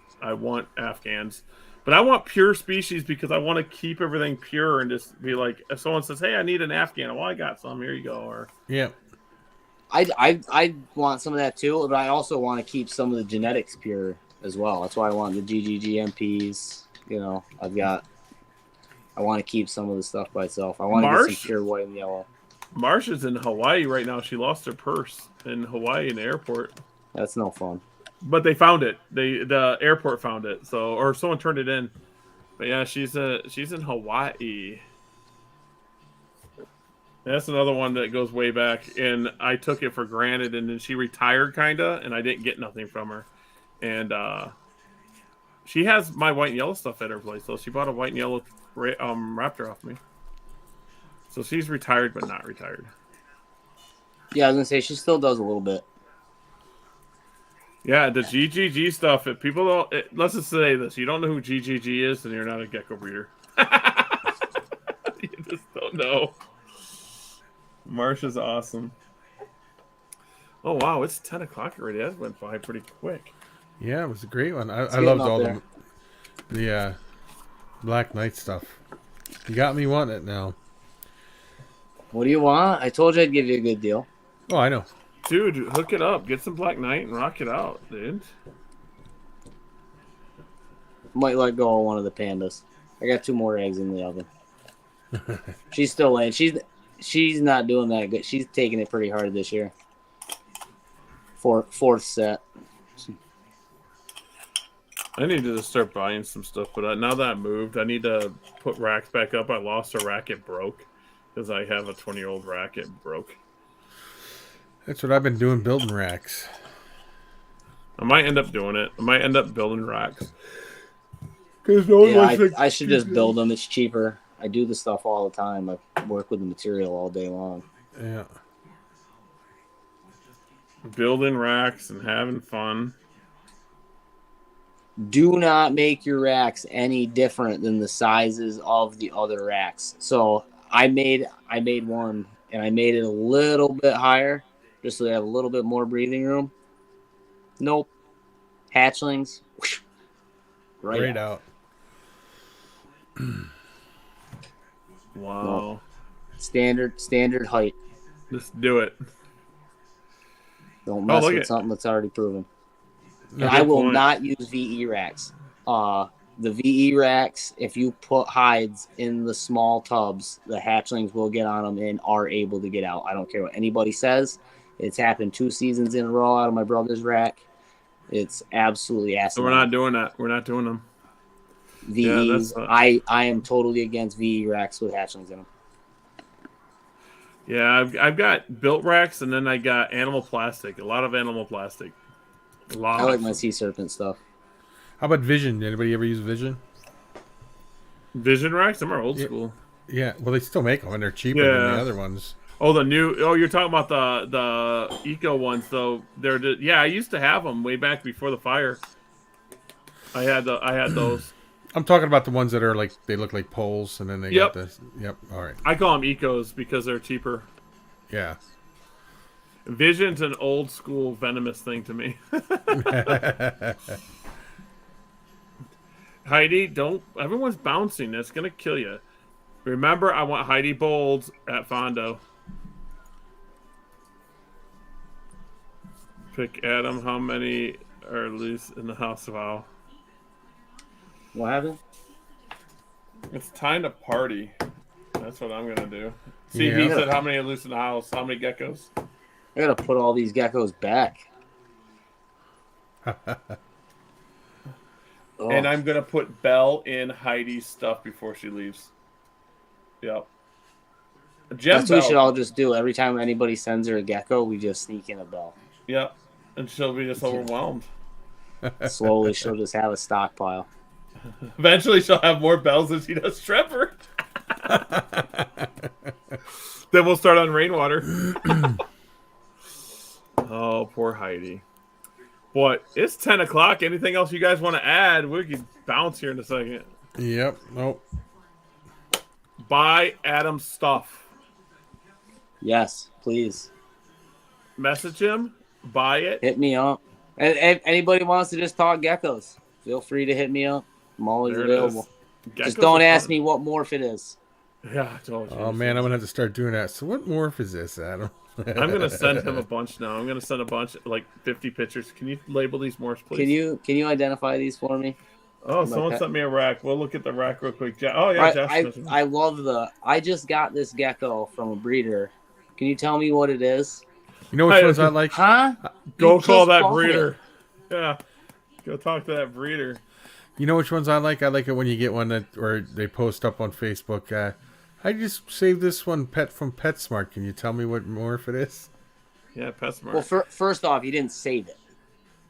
Afghans. But I want pure species because I want to keep everything pure and just be like, if someone says, "Hey, I need an Afghan," well, I got some. Here you go. Or yeah, I want some of that too, but I also want to keep some of the genetics pure as well. That's why I want the GGG MPs. You know, I want to keep some of the stuff by itself. I want to get some pure white and yellow. Marsh is in Hawaii right now. She lost her purse in Hawaii in the airport. That's no fun. But they found it. The airport found it. Or someone turned it in. But yeah, she's in Hawaii. That's another one that goes way back, and I took it for granted. And then she retired, kinda, and I didn't get nothing from her. And she has my white and yellow stuff at her place, so she bought a white and yellow raptor off me. So she's retired, but not retired. Yeah, I was gonna say she still does a little bit. Yeah, the GGG stuff. If people don't, let's just say this: you don't know who GGG is, then you're not a gecko breeder. You just don't know. Marsh is awesome. Oh wow, it's 10 o'clock already. That went by pretty quick. Yeah, it was a great one. I loved all the Black Knight stuff. You got me wanting it now. What do you want? I told you I'd give you a good deal. Oh, I know. Dude, hook it up. Get some Black Knight and rock it out, dude. Might let go of one of the pandas. I got 2 more eggs in the oven. She's still laying. She's not doing that good. She's taking it pretty hard this year. Fourth set. I need to just start buying some stuff, but now that I moved, I need to put racks back up. I lost a rack, it broke. Because I have a 20-year-old rack, it broke. That's what I've been doing, building racks. I might end up doing it. I might end up building racks. Because no one Yeah, wants to. I should just build them. It's cheaper. I do the stuff all the time. I work with the material all day long. Yeah. Building racks and having fun. Do not make your racks any different than the sizes of the other racks. So I made one, and I made it a little bit higher just so they have a little bit more breathing room. Nope. Hatchlings. Whoosh, Right out. Wow. Nope. Standard height. Just do it. Don't mess look with at- something that's already proven. And Good I will point. not use VE racks. The VE racks, if you put hides in the small tubs, the hatchlings will get on them and are able to get out. I don't care what anybody says. It's happened 2 seasons in a row out of my brother's rack. It's absolutely So asinine. we're not doing that. We're not doing them. VEs. Yeah, I am totally against VE racks with hatchlings in them. Yeah, I've got built racks, and then I got animal plastic. A lot of animal plastic. A lot. I like my sea serpent stuff. How about Vision? Did anybody ever use Vision? Vision racks. Them are old Yeah. school. Yeah. Well, they still make them, and they're cheaper than Yeah. the other ones. Oh, the new. Oh, you're talking about the eco ones, though. Yeah, I used to have them way back before the fire. I had those. I'm talking about the ones that are like they look like poles, and then they Yep. got this. Yep. All right. I call them ecos because they're cheaper. Yeah. Vision's an old school venomous thing to me. Heidi, don't. Everyone's bouncing. That's gonna kill you. Remember, I want Heidi Bolds at Fondo. Pick Adam. How many are loose in the house? Wow. What happened? It's time to party. That's what I'm gonna do. See, he Yeah. said how many are loose in the house. How many geckos? I gotta put all these geckos back. Oh, And I'm gonna put Belle in Heidi's stuff before she leaves. Yep. Gem that's what we should Belle. all just do. Every time anybody sends her a gecko, we just sneak in a bell. Yep. And she'll be just overwhelmed. Slowly, she'll just have a stockpile. Eventually, she'll have more bells than she does Trevor. Then we'll start on rainwater. Oh, poor Heidi. Boy, it's 10 o'clock. Anything else you guys want to add? We can bounce here in a second. Yep. Nope. Buy Adam's stuff. Yes, please. Message him. Buy it. Hit me up. And if anybody wants to just talk geckos, feel free to hit me up. I'm always There it available. is. Just Geckos don't are ask fun. me what morph it is. Yeah, I told you. Oh man, I'm gonna have to start doing that. So what morph is this, Adam? I'm gonna send him a bunch now. I'm gonna send a bunch, like 50 pictures. Can you label these morphs, please? Can you identify these for me? Oh, someone pet- sent me a rack. We'll look at the rack real quick. Oh yeah, Josh. I love I just got this gecko from a breeder. Can you tell me what it is? You know which ones I like? Huh? Go You call just that bought breeder. it. Yeah, go talk to that breeder. You know which ones I like? I like it when you get one that or they post up on Facebook. I just saved this one pet from PetSmart. Can you tell me what morph it is? Yeah, PetSmart. Well, first off, you didn't save it.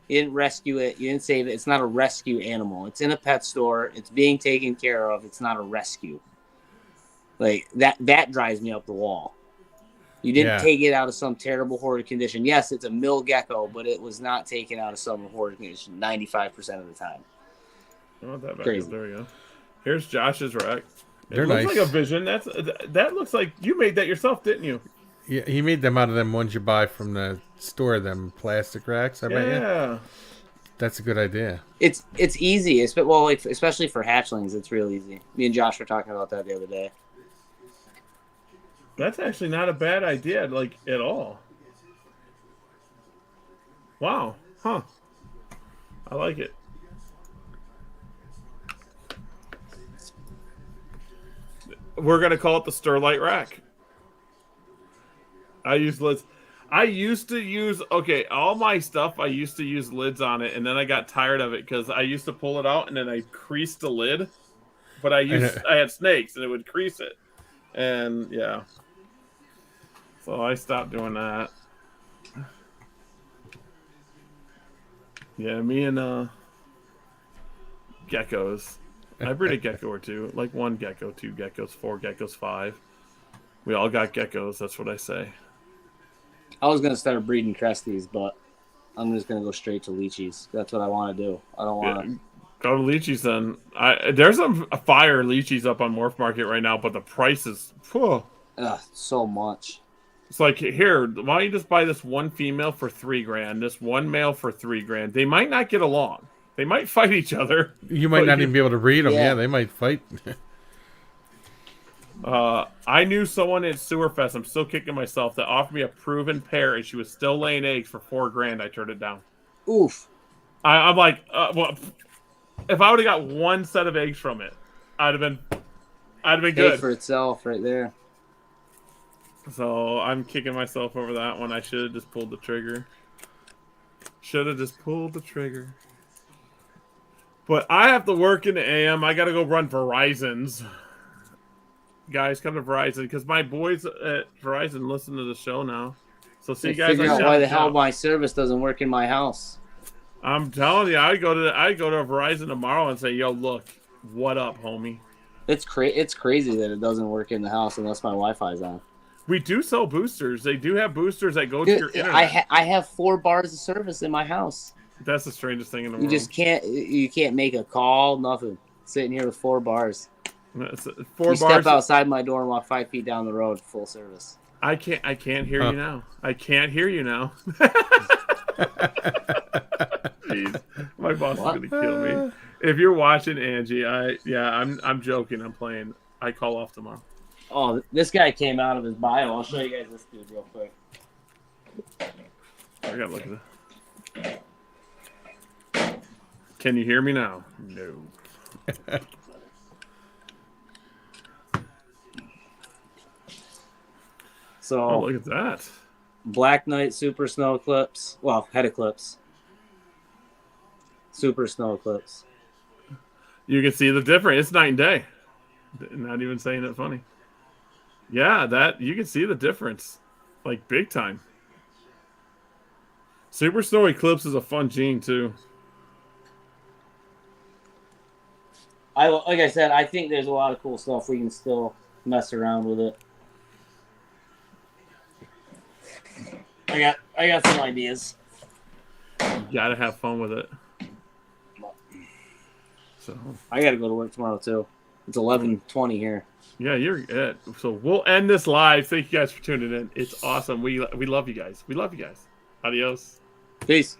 You didn't rescue it. You didn't save it. It's not a rescue animal. It's in a pet store. It's being taken care of. It's not a rescue. Like that drives me up the wall. You didn't take it out of some terrible horrid condition. Yes, it's a mill gecko, but it was not taken out of some horrid condition 95% of the time. I want that back Crazy. up. There we go. Here's Josh's rack. They're it looks nice. like a Vision. That looks like you made that yourself, didn't you? Yeah, he made them out of them ones you buy from the store, them plastic racks. I bet you. Yeah. That's a good idea. It's easy. Especially for hatchlings, it's real easy. Me and Josh were talking about that the other day. That's actually not a bad idea, like, at all. Wow. Huh. I like it. We're going to call it the Sterlite rack. I use lids. I used to use, all my stuff, I used to use lids on it, and then I got tired of it because I used to pull it out and then I creased the lid. But I had snakes and it would crease it. And yeah. So I stopped doing that. Yeah, me and geckos. I breed a gecko or two. Like 1 gecko, 2 geckos, 4 geckos, 5. We all got geckos. That's what I say. I was gonna start breeding cresties, but I'm just gonna go straight to lychees. That's what I want to do. I don't want to. Yeah, go to lychees then. There's a fire lychees up on Morph Market right now, but the price is So much. It's like, here, why don't you just buy this one female for $3,000, this one male for $3,000? They might not get along. They might fight each other. You might not even be able to breed them. Yeah, they might fight. I knew someone at Sewerfest, I'm still kicking myself, that offered me a proven pair, and she was still laying eggs for $4,000. I turned it down. Oof. I'm like, well, if I would have got one set of eggs from it, I'd have been good. Paid for itself right there. So I'm kicking myself over that one. I should have just pulled the trigger. But I have to work in the AM. I got to go run Verizon's. Guys, come to Verizon because my boys at Verizon listen to the show now. So see, guys, figure out why the hell my service doesn't work in my house. I'm telling you, I go to Verizon tomorrow and say, "Yo, look, what up, homie?" It's crazy that it doesn't work in the house unless my Wi-Fi's on. We do sell boosters. They do have boosters that go to your internet. I have 4 bars of service in my house. That's the strangest thing in the world. You can't make a call, nothing. Sitting here with 4 bars. Four you bars. Step outside my door and walk 5 feet down the road, full service. I can't hear you now. I can't hear you now. Jeez, my boss is gonna kill me. If you're watching, Angie, I'm joking. I'm playing. I call off tomorrow. Oh, this guy came out of his bio. I'll show you guys this dude real quick. I gotta look at it. Can you hear me now? No. So look at that. Black Knight Super Snow Eclipse. Well, Head Eclipse. Super Snow Eclipse. You can see the difference. It's night and day. Not even saying it funny. Yeah, that you can see the difference, like big time. Super Snow Eclipse is a fun gene too. Like I said, I think there's a lot of cool stuff. We can still mess around with it. I got some ideas. You gotta have fun with it. So I gotta go to work tomorrow too. It's 11:20 here. Yeah, you're it. So we'll end this live. Thank you guys for tuning in. It's awesome. We love you guys. We love you guys. Adios. Peace.